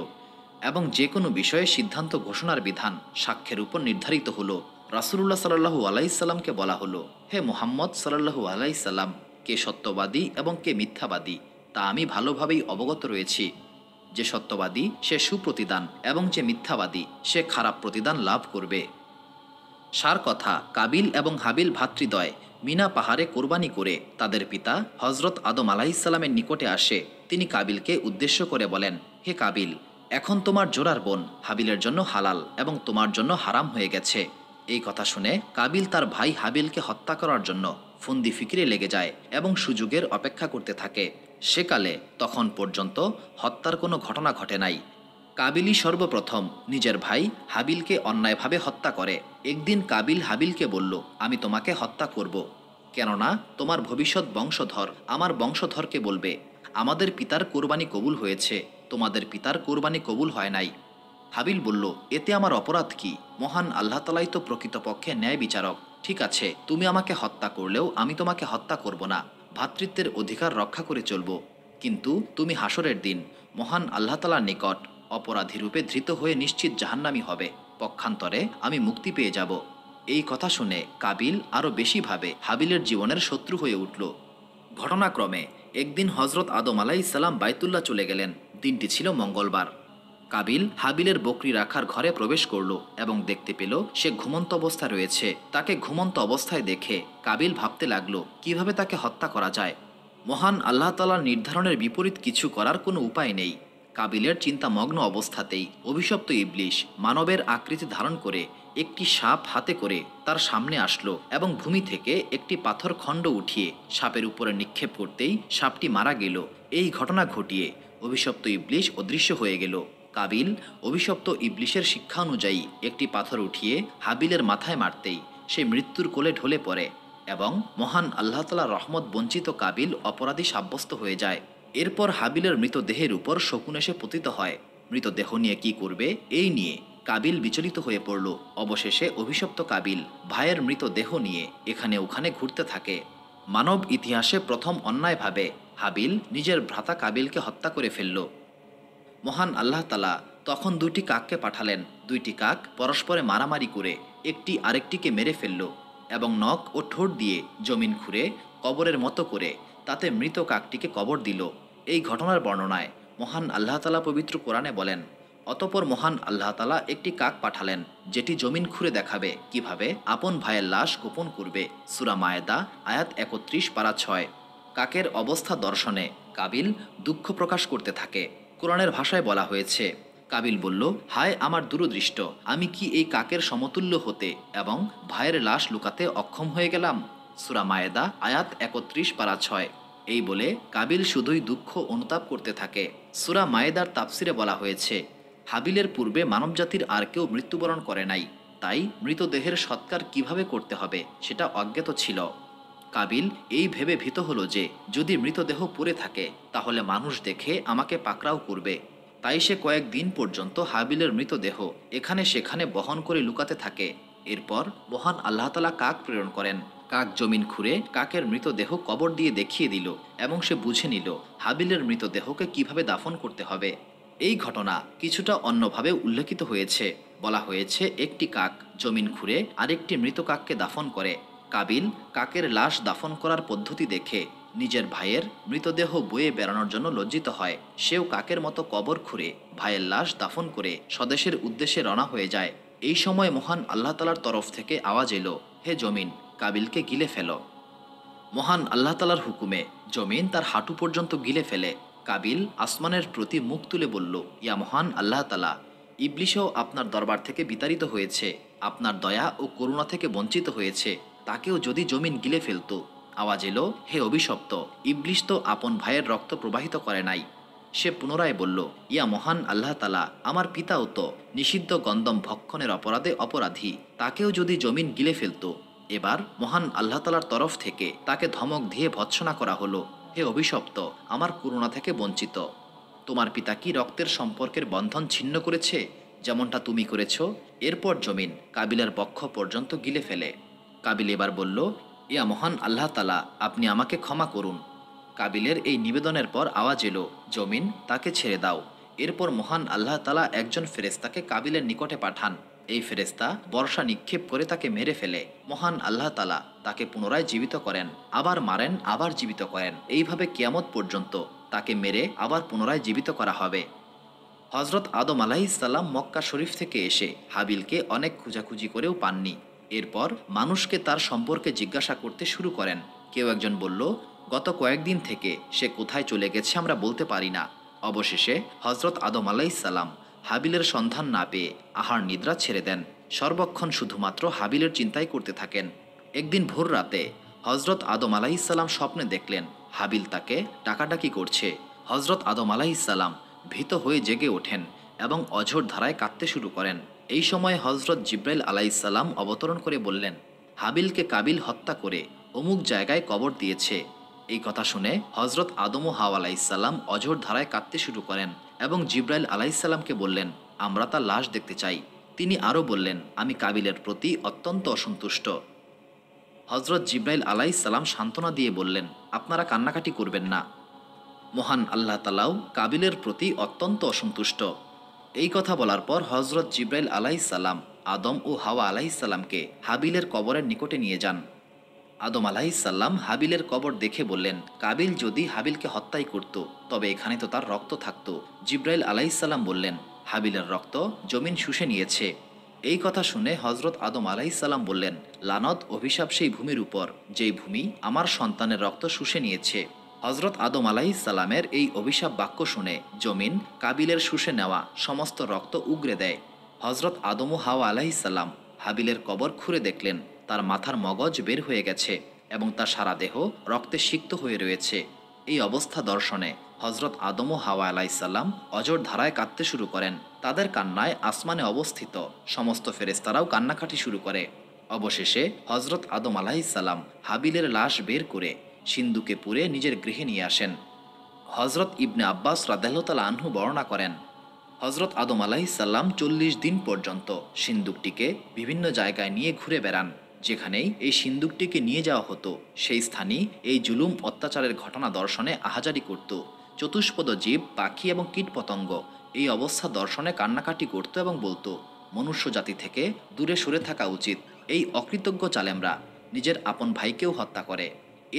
এবং যে কোনো বিষয়ে সিদ্ধান্ত ঘোষণার বিধান সাক্ষ্যের উপর নির্ধারিত হলো। রাসূলুল্লাহ সাল্লাল্লাহু আলাইসাল্লামকে বলা হলো, হে মুহাম্মদ সাল্লাল্লাহু আলাইসাল্লাম, কে সত্যবাদী এবং কে মিথ্যাবাদী তা আমি ভালোভাবেই অবগত রয়েছি। যে সত্যবাদী সে সুপ্রতিদান এবং যে মিথ্যাবাদী সে খারাপ প্রতিদান লাভ করবে। সার কথা, কাবিল এবং হাবিল ভাতৃদ্বয় মিনা পাহাড়ে কোরবানি করে তাদের পিতা হজরত আদম আলাইসাল্লামের নিকটে আসে। তিনি কাবিলকে উদ্দেশ্য করে বলেন, হে কাবিল, এখন তোমার জোড়ার বোন হাবিলের জন্য হালাল এবং তোমার জন্য হারাম হয়ে গেছে। এই কথা শুনে কাবিল তার ভাই হাবিলকে হত্যা করার জন্য ফন্দি ফিকিরে লেগে যায় এবং সুযোগের অপেক্ষা করতে থাকে। সেকালে তখন পর্যন্ত হত্যার কোনো ঘটনা ঘটে নাই। কাবিলই সর্বপ্রথম নিজের ভাই হাবিলকে অন্যায়ভাবে হত্যা করে। একদিন কাবিল হাবিলকে বলল, আমি তোমাকে হত্যা করব, কেননা তোমার ভবিষ্যৎ বংশধর আমার বংশধরকে বলবে, আমাদের পিতার কোরবানি কবুল হয়েছে, তোমাদের পিতার কোরবানি কবুল হয় নাই। হাবিল বলল, এতে আমার অপরাধ কি? মহান আল্লাহ তালাই তো প্রকৃতপক্ষে ন্যায় বিচারক। ঠিক আছে, তুমি আমাকে হত্যা করলেও আমি তোমাকে হত্যা করব না, ভ্রাতৃত্বের অধিকার রক্ষা করে চলব। কিন্তু তুমি হাসরের দিন মহান আল্লাহ তালার নিকট অপরাধী রূপে ধৃত হয়ে নিশ্চিত জাহান্নামী হবে, পক্ষান্তরে আমি মুক্তি পেয়ে যাব। এই কথা শুনে কাবিল আরও বেশি ভাবে হাবিলের জীবনের শত্রু হয়ে উঠল। ঘটনাক্রমে একদিন হজরত আদম আলাইসাল্লাম বাইতুল্লাহ চলে গেলেন। দিনটি ছিল মঙ্গলবার। কাবিল হাবিলের বকরি রাখার ঘরে প্রবেশ করল এবং দেখতে পেল সে ঘুমন্ত অবস্থায় রয়েছে। তাকে ঘুমন্ত অবস্থায় দেখে কাবিল ভাবতে লাগলো কিভাবে তাকে হত্যা করা যায়। মহান আল্লাহ তাআলার নির্ধারণের বিপরীত কিছু করার কোনো উপায় নেই। কাবিলের চিন্তামগ্ন অবস্থাতেই অভিশপ্ত ইবলিশ মানবের আকৃতি ধারণ করে একটি সাপ হাতে করে তার সামনে আসলো এবং ভূমি থেকে একটি পাথর খণ্ড উঠিয়ে সাপের উপরে নিক্ষেপ করতেই সাপটি মারা গেল। এই ঘটনা ঘটিয়ে অভিশপ্ত ইবলিশ অদৃশ্য হয়ে গেল। কাবিল অভিশপ্ত ইবলিশের শিক্ষা অনুযায়ী একটি পাথর উঠিয়ে হাবিলের মাথায় মারতেই সে মৃত্যুর কোলে ঢলে পড়ে এবং মহান আল্লাহ তাআলার রহমত বঞ্চিত কাবিল অপরাধী সাব্যস্ত হয়ে যায়। এরপর হাবিলের মৃতদেহের উপর শকুন এসে পতিত হয়। মৃতদেহ নিয়ে কি করবে এই নিয়ে কাবিল বিচলিত হয়ে পড়ল। অবশেষে অভিশপ্ত কাবিল ভাইয়ের মৃতদেহ নিয়ে এখানে ওখানে ঘুরতে থাকে। মানব ইতিহাসে প্রথম অন্যায়ভাবে হাবিল নিজের ভ্রাতা কাবিলকে হত্যা করে ফেলল। মহান আল্লাহ তাআলা তখন দুটি কাককে পাঠালেন। দুইটি কাক পরস্পরে মারামারি করে একটি আরেকটিকে মেরে ফেলল এবং নখ ও ঠোঁট দিয়ে জমিন খুঁড়ে কবরের মতো করে তাতে মৃত কাকটিকে কবর দিল। এই ঘটনার বর্ণনায় মহান আল্লাহ তাআলা পবিত্র কোরআনে বলেন, অতপর মহান আল্লাহ তাআলা একটি কাক পাঠালেন যেটি জমিন খুঁড়ে দেখাবে কিভাবে আপন ভাইয়ের লাশ গোপন করবে। সূরা মায়েদা আয়াত ৩১ পারা ৬। কাকের অবস্থা দর্শনে কাবিল দুঃখ প্রকাশ করতে থাকে। কোরআনের ভাষায় বলা হয়েছে, কাবিল বলল, হায় আমার দূরদৃষ্ট, আমি কি এই কাকের সমতুল্য হতে এবং ভাইয়ের লাশ লুকাতে অক্ষম হয়ে গেলাম। সূরা মায়েদা আয়াত ৩১ পারা ৬। এই বলে কাবিল শুধুই দুঃখ অনুতাপ করতে থাকে। সূরা মায়েদার তাফসিরে বলা হয়েছে, হাবিলের পূর্বে মানবজাতির আর কেউ মৃত্যুবরণ করে নাই, তাই মৃতদেহের সৎকার কিভাবে করতে হবে সেটা অজ্ঞাত ছিল। কাবিল এই ভেবে ভীত হলো যে যদি মৃতদেহ পড়ে থাকে তাহলে মানুষ দেখে আমাকে পাকড়াও করবে। তাই সে কয়েকদিন পর্যন্ত হাবিলের মৃতদেহ এখানে সেখানে বহন করে লুকাতে থাকে। এরপর মহান আল্লাহ তাআলা কাক প্রেরণ করেন। কাক জমিন খুঁড়ে কাকের মৃতদেহ কবর দিয়ে দেখিয়ে দিল এবং সে বুঝে নিল হাবিলের মৃতদেহকে কিভাবে দাফন করতে হবে। এই ঘটনা কিছুটা অন্যভাবে উল্লেখিত হয়েছে। বলা হয়েছে, একটি কাক জমিন খুঁড়ে আরেকটি মৃত কাককে দাফন করে। কাবিল কাকের লাশ দাফন করার পদ্ধতি দেখে নিজের ভাইয়ের মৃতদেহ বয়ে বেড়ানোর জন্য লজ্জিত হয়। সেও কাকের মতো কবর খুঁড়ে ভাইয়ের লাশ দাফন করে স্বদেশের উদ্দেশ্যে রওনা হয়ে যায়। এই সময় মহান আল্লাহ তাআলার তরফ থেকে আওয়াজ এলো, হে জমিন, কাবিলকে গিলে ফেলো। মহান আল্লাহ তাআলার হুকুমে জমিন তার হাঁটু পর্যন্ত গিলে ফেলে। কাবিল আসমানের প্রতি মুখ তুলে বলল, ইয়া মহান আল্লাহ তাআলা, ইবলিশও আপনার দরবার থেকে বিতাড়িত হয়েছে, আপনার দয়া ও করুণা থেকে বঞ্চিত হয়েছে, তাকেও যদি জমিন গিলে ফেলত। আওয়াজ এলো, হে অভিশপ্ত, ইবলিশ তো আপন ভাইয়ের রক্ত প্রবাহিত করে নাই। সে পুনরায় বলল, ইয়া মহান আল্লাহ তাআলা, আমার পিতাও তো নিষিদ্ধ গন্ধম ভক্ষণের অপরাধে অপরাধী, তাকেও যদি জমিন গিলে ফেলত। এবার মহান আল্লাহ তাআলার তরফ থেকে তাকে ধমক দিয়ে ভৎসনা করা হলো, হে অভিশপ্ত, আমার করুণা থেকে বঞ্চিত, তোমার পিতা কি রক্তের সম্পর্কের বন্ধন ছিন্ন করেছে যেমনটা তুমি করেছ? এরপর জমিন কাবিলের বক্ষ পর্যন্ত গিলে ফেলে। কাবিল এবার বলল, ইয়া মহান আল্লাহ তাআলা, আপনি আমাকে ক্ষমা করুন। কাবিলের এই নিবেদনের পর আওয়াজ এলো, জমিন তাকে ছেড়ে দাও। এরপর মহান আল্লাহ তাআলা একজন ফেরেশতাকে কাবিলের নিকটে পাঠান। এই ফেরেশতা বর্ষা নিক্ষেপ করে তাকে মেরে ফেলে। মহান আল্লাহ তাআলা তাকে পুনরায় জীবিত করেন, আবার মারেন, আবার জীবিত করেন। এইভাবে কিয়ামত পর্যন্ত তাকে মেরে আবার পুনরায় জীবিত করা হবে। হজরত আদম আলাইহিসসালাম মক্কা শরীফ থেকে এসে হাবিলকে অনেক খোঁজাখুঁজি করেও পাননি। এরপর মানুষকে তার সম্পর্কে জিজ্ঞাসা করতে শুরু করেন। কেউ একজন বলল, গত কয়েকদিন থেকে সে কোথায় চলে গেছে আমরা বলতে পারি না। অবশেষে হজরত আদম আলাইহিসসালাম হাবিলের সন্ধান না পেয়ে আহার নিদ্রা ছেড়ে দেন। সর্বক্ষণ শুধুমাত্র হাবিলের চিন্তাই করতে থাকেন। একদিন ভোর রাতে হজরত আদম আলাইহিসসালাম স্বপ্নে দেখলেন হাবিল তাকে ডাকাডাকি করছে। হজরত আদম আলাইহিসসালাম ভীত হয়ে জেগে ওঠেন এবং অঝোর ধারায় কাঁদতে শুরু করেন। এই সময় হজরত জিব্রাইল আলাইহিসসালাম অবতরণ করে বললেন, হাবিলকে কাবিল হত্যা করে অমুক জায়গায় কবর দিয়েছে। এই কথা শুনে হজরত আদম ও হাওয়া আলাইসাল্লাম অঝোর ধারায় কাঁদতে শুরু করেন এবং জিব্রাইল আলাইসাল্লামকে বললেন, আমরা তার লাশ দেখতে চাই। তিনি আরও বললেন, আমি কাবিলের প্রতি অত্যন্ত অসন্তুষ্ট। হজরত জিব্রাইল আলাইসাল্লাম সান্ত্বনা দিয়ে বললেন, আপনারা কান্নাকাটি করবেন না, মহান আল্লাহ তালাও কাবিলের প্রতি অত্যন্ত অসন্তুষ্ট। এই কথা বলার পর হজরত জিব্রাইল আলাইসাল্লাম আদম ও হাওয়া আলাইসাল্লামকে হাবিলের কবরের নিকটে নিয়ে যান। আদম আলাইসাল্লাম হাবিলের কবর দেখে বললেন, কাবিল যদি হাবিলকে হত্যাই করত তবে এখানে তো তার রক্ত থাকত। জিব্রাইল আলাইসাল্লাম বললেন, হাবিলের রক্ত জমিন শুষে নিয়েছে। এই কথা শুনে হজরত আদম আলাইসাল্লাম বললেন, লানত অভিশাপ সেই ভূমির উপর যেই ভূমি আমার সন্তানের রক্ত শুষে নিয়েছে। হজরত আদম আলাইসাল্লামের এই অভিশাপ বাক্য শুনে জমিন কাবিলের শুষে নেওয়া সমস্ত রক্ত উগরে দেয়। হজরত আদম ও হাওয়া আলাইসাল্লাম হাবিলের কবর খুঁড়ে দেখলেন তার মাথার মগজ বের হয়ে গেছে এবং তার সারা দেহ রক্তে সিক্ত হয়ে রয়েছে। এই অবস্থা দর্শনে হজরত আদম ও হাওয়া আলাইসাল্লাম অজর ধারায় কাঁদতে শুরু করেন। তাদের কান্নায় আসমানে অবস্থিত সমস্ত ফেরেশতারাও কান্নাকাটি শুরু করে। অবশেষে হজরত আদম আলাইসাল্লাম হাবিলের লাশ বের করে সিন্দুকে পুরে নিজের গৃহে নিয়ে আসেন। হজরত ইবনে আব্বাস রাদিয়াল্লাহু তাআলা আনহু বর্ণনা করেন, হজরত আদম আলাইসাল্লাম 40 দিন পর্যন্ত সিন্দুকটিকে বিভিন্ন জায়গায় নিয়ে ঘুরে বেড়ান। যেখানেই এই সিন্দুকটিকে নিয়ে যাওয়া হতো সেই স্থানই এই জুলুম অত্যাচারের ঘটনা দর্শনে আহাজারি করত। চতুষ্পদ জীব, পাখি এবং কীটপতঙ্গ এই অবস্থা দর্শনে কান্নাকাটি করত এবং বলতো, মনুষ্য জাতি থেকে দূরে সরে থাকা উচিত। এই অকৃতজ্ঞ জালেমরা নিজের আপন ভাইকেও হত্যা করে।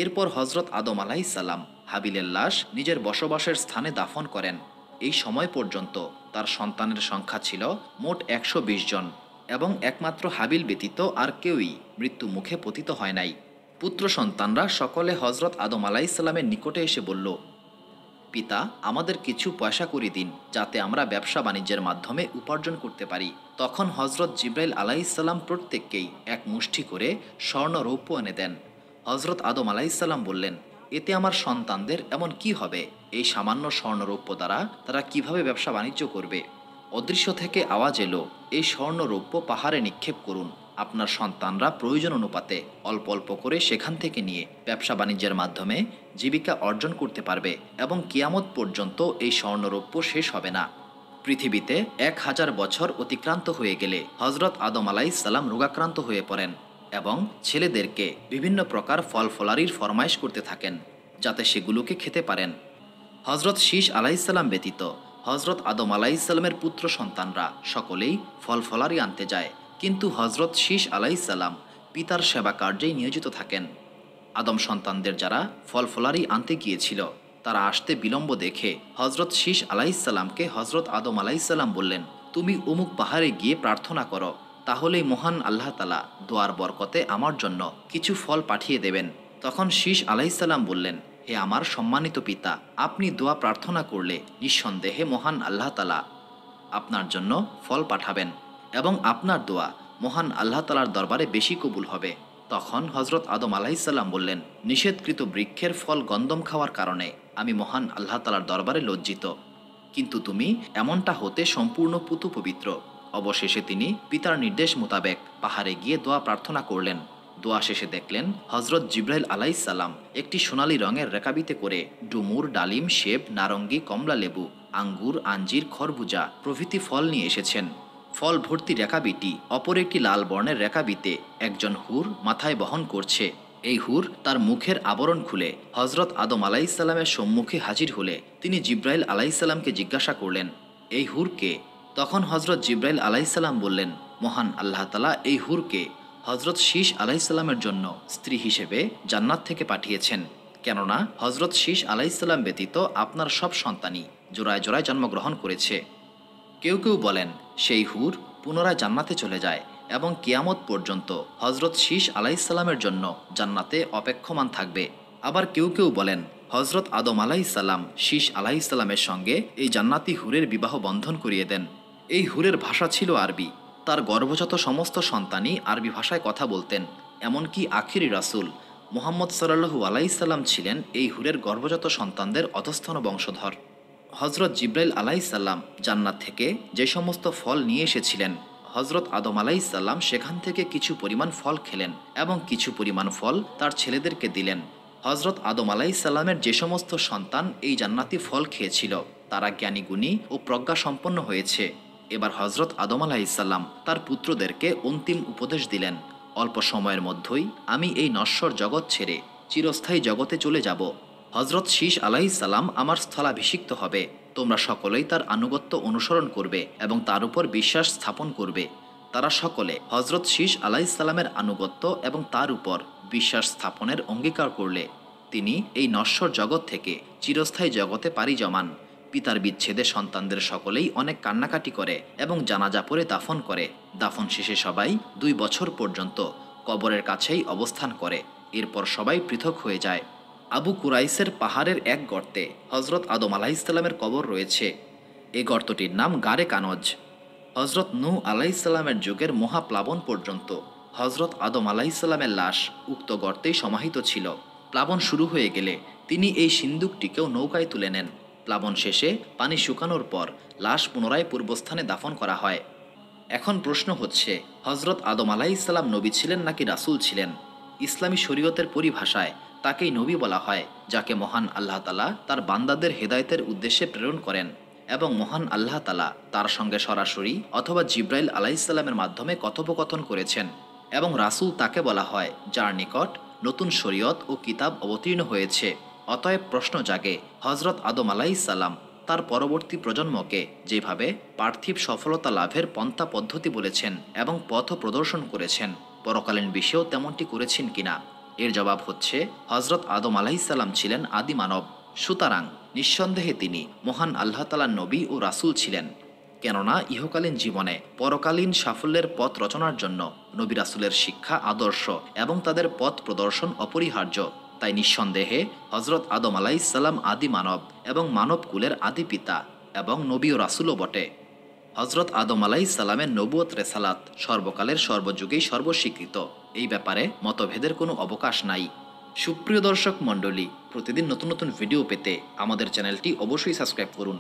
এরপর হজরত আদম আলাইসাল্লাম হাবিলের লাশ নিজের বসবাসের স্থানে দাফন করেন। এই সময় পর্যন্ত তার সন্তানের সংখ্যা ছিল মোট 120 জন এবং একমাত্র হাবিল ব্যতীত আর কেউই মৃত্যু মুখে পতিত হয় নাই। পুত্র সন্তানরা সকলে হজরত আদম আলাইসাল্লামের নিকটে এসে বলল, পিতা, আমাদের কিছু পয়সা করে দিন যাতে আমরা ব্যবসা বাণিজ্যের মাধ্যমে উপার্জন করতে পারি। তখন হজরত জিব্রাইল আলাইসাল্লাম প্রত্যেককেই এক মুষ্টি করে স্বর্ণ রৌপ্য এনে দেন। হজরত আদম আলাইসাল্লাম বললেন, এতে আমার সন্তানদের এমন কি হবে? এই সামান্য স্বর্ণরৌপ্য দ্বারা তারা কিভাবে ব্যবসা বাণিজ্য করবে? অদৃশ্য থেকে আওয়াজ এলো, এই স্বর্ণরৌপ্য পাহাড়ে নিক্ষেপ করুন। আপনার সন্তানরা প্রয়োজন অনুপাতে অল্প অল্প করে সেখান থেকে নিয়ে ব্যবসা বাণিজ্যের মাধ্যমে জীবিকা অর্জন করতে পারবে এবং কিয়ামত পর্যন্ত এই স্বর্ণরৌপ্য শেষ হবে না। পৃথিবীতে 1000 বছর অতিক্রান্ত হয়ে গেলে হজরত আদম আলাইসাল্লাম রোগাক্রান্ত হয়ে পড়েন এবং ছেলেদেরকে বিভিন্ন প্রকার ফল ফলারির ফরমাইশ করতে থাকেন যাতে সেগুলোকে খেতে পারেন। হজরত শীষ আলাইসাল্লাম ব্যতীত হজরত আদম আলাইসাল্লামের পুত্র সন্তানরা সকলেই ফল ফলারি আনতে যায়, কিন্তু হজরত শীষ আলাইসাল্লাম পিতার সেবা কার্যেই নিয়োজিত থাকেন। আদম সন্তানদের যারা ফল ফলারি আনতে গিয়েছিল তারা আসতে বিলম্ব দেখে হজরত শীষ আলাইসাল্লামকে হজরত আদম আলাইসাল্লাম বললেন, তুমি অমুক পাহাড়ে গিয়ে প্রার্থনা করো, তাহলেই মহান আল্লাহ তালা দোয়ার বরকতে আমার জন্য কিছু ফল পাঠিয়ে দেবেন। তখন শীষ আলাইসাল্লাম বললেন, হে আমার সম্মানিত পিতা, আপনি দোয়া প্রার্থনা করলে নিঃসন্দেহে মহান আল্লাহ তালা আপনার জন্য ফল পাঠাবেন এবং আপনার দোয়া মহান আল্লাহ তালার দরবারে বেশি কবুল হবে। তখন হজরত আদম আলাইসাল্লাম বললেন, নিষেধকৃত বৃক্ষের ফল গন্ধম খাওয়ার কারণে আমি মহান আল্লাহ তালার দরবারে লজ্জিত, কিন্তু তুমি এমনটা হতে সম্পূর্ণ পুতু পবিত্র। অবশেষে তিনি পিতার নির্দেশ মোতাবেক পাহাড়ে গিয়ে দোয়া প্রার্থনা করলেন। দোয়া শেষে দেখলেন হজরত জিব্রাইল আলাইসাল্লাম একটি সোনালী রঙের রেকাবিতে করে ডুমুর, ডালিম, সেব, নারঙ্গি, কমলা লেবু, আঙ্গুর, আঞ্জির, খরবুজা প্রভৃতি ফল নিয়ে এসেছেন। ফল ভর্তি রেকাবিটি অপর একটি লাল বর্ণের রেকাবিতে একজন হুর মাথায় বহন করছে। এই হুর তার মুখের আবরণ খুলে হজরত আদম আলাইসাল্লামের সম্মুখে হাজির হলে তিনি জিব্রাইল আলাইসাল্লামকে জিজ্ঞাসা করলেন, এই হুরকে? তখন হজরত জিব্রাইল আলাইসাল্লাম বললেন, মহান আল্লাহ তালা এই হুরকে হজরত শীষ আলাইসাল্লামের জন্য স্ত্রী হিসেবে জান্নাত থেকে পাঠিয়েছেন, কেননা হজরত শীষ আলাইসাল্লাম ব্যতীত আপনার সব সন্তানই জোড়ায় জোড়ায় জন্মগ্রহণ করেছে। কেউ কেউ বলেন সেই হুর পুনরায় জান্নাতে চলে যায় এবং কিয়ামত পর্যন্ত হজরত শীষ আলাইসাল্লামের জন্য জান্নাতে অপেক্ষমান থাকবে। আবার কেউ কেউ বলেন হজরত আদম আলাইসাল্লাম শীষ আলাইসাল্লামের সঙ্গে এই জান্নাতি হুরের বিবাহ বন্ধন করিয়ে দেন। এই হুরের ভাষা ছিল আরবি। তার গর্ভজাত সমস্ত সন্তানই আরবি ভাষায় কথা বলতেন। এমনকি আখিরি রাসূল মুহাম্মদ সাল্লাল্লাহু আলাইসাল্লাম ছিলেন এই হুরের গর্ভজাত সন্তানদের অধস্তন বংশধর। হজরত জিব্রাইল আলাইসাল্লাম জান্নাত থেকে যে সমস্ত ফল নিয়ে এসেছিলেন, হজরত আদম আলাইসাল্লাম সেখান থেকে কিছু পরিমাণ ফল খেলেন এবং কিছু পরিমাণ ফল তার ছেলেদেরকে দিলেন। হজরত আদম আলাইসাল্লামের যে সমস্ত সন্তান এই জান্নাতি ফল খেয়েছিল তারা জ্ঞানী গুণী ও প্রজ্ঞা সম্পন্ন হয়েছে। এবার হজরত আদম আলাইসাল্লাম তার পুত্রদেরকে অন্তিম উপদেশ দিলেন, অল্প সময়ের মধ্যেই আমি এই নশ্বর জগৎ ছেড়ে চিরস্থায়ী জগতে চলে যাব। হজরত শীষ আলাইসাল্লাম আমার স্থলাভিষিক্ত হবে। তোমরা সকলেই তার আনুগত্য অনুসরণ করবে এবং তার উপর বিশ্বাস স্থাপন করবে। তারা সকলে হজরত শীষ আলাইসাল্লামের আনুগত্য এবং তার উপর বিশ্বাস স্থাপনের অঙ্গীকার করলে তিনি এই নশ্বর জগৎ থেকে চিরস্থায়ী জগতে পাড়ি জমান। পিতার বিচ্ছেদে সন্তানদের সকলেই অনেক কান্নাকাটি করে এবং জানাজা পড়ে দাফন করে। দাফন শেষে সবাই 2 বছর পর্যন্ত কবরের কাছেই অবস্থান করে। এরপর সবাই পৃথক হয়ে যায়। আবু কুরাইসের পাহাড়ের এক গর্তে হজরত আদম আলাইসাল্লামের কবর রয়েছে। এই গর্তটির নাম গারে কানজ। হজরত নূহ আলাইসাল্লামের যুগের মহাপ্লাবন পর্যন্ত হজরত আদম আলাইসাল্লামের লাশ উক্ত গর্তেই সমাহিত ছিল। প্লাবন শুরু হয়ে গেলে তিনি এই সিন্দুকটিকেও নৌকায় তুলে নেন। প্লাবন শেষে পানি শুকানোর পর লাশ পুনরায় পূর্বস্থানে দাফন করা হয়। এখন প্রশ্ন হচ্ছে, হজরত আদম আলাইসাল্লাম নবী ছিলেন নাকি রাসূল ছিলেন? ইসলামী শরীয়তের পরিভাষায় তাকেই নবী বলা হয়, যাকে মহান আল্লাহ তাআলা তার বান্দাদের হেদায়েতের উদ্দেশ্যে প্রেরণ করেন এবং মহান আল্লাহ তাআলা তার সঙ্গে সরাসরি অথবা জিব্রাইল আলাইসাল্লামের মাধ্যমে কথোপকথন করেছেন। এবং রাসূল তাকে বলা হয় যার নিকট নতুন শরীয়ত ও কিতাব অবতীর্ণ হয়েছে। অতএব প্রশ্ন জাগে, হজরত আদম আলাইসাল্লাম তার পরবর্তী প্রজন্মকে যেভাবে পার্থিব সফলতা লাভের পন্থা পদ্ধতি বলেছেন এবং পথ প্রদর্শন করেছেন, পরকালীন বিষয়েও তেমনটি করেছেন কিনা? এর জবাব হচ্ছে, হজরত আদম আলাইসাল্লাম ছিলেন আদি মানব। সুতরাং নিঃসন্দেহে তিনি মহান আল্লাহ তাআলার নবী ও রাসূল ছিলেন। কেননা ইহকালীন জীবনে পরকালীন সাফল্যের পথ রচনার জন্য নবী রাসূলের শিক্ষা, আদর্শ এবং তাদের পথ প্রদর্শন অপরিহার্য। তাই নিঃসন্দেহে হজরত আদম আলাইসাল্লাম আদি মানব এবং মানবকুলের আদি পিতা এবং নবী ও রাসূলও বটে। হজরত আদম আলাইসাল্লামের নবুয়ত রেসালাত সর্বকালের সর্বযুগেই সর্বস্বীকৃত। এই ব্যাপারে মতভেদের কোনো অবকাশ নাই। সুপ্রিয় দর্শক মণ্ডলী, প্রতিদিন নতুন নতুন ভিডিও পেতে আমাদের চ্যানেলটি অবশ্যই সাবস্ক্রাইব করুন।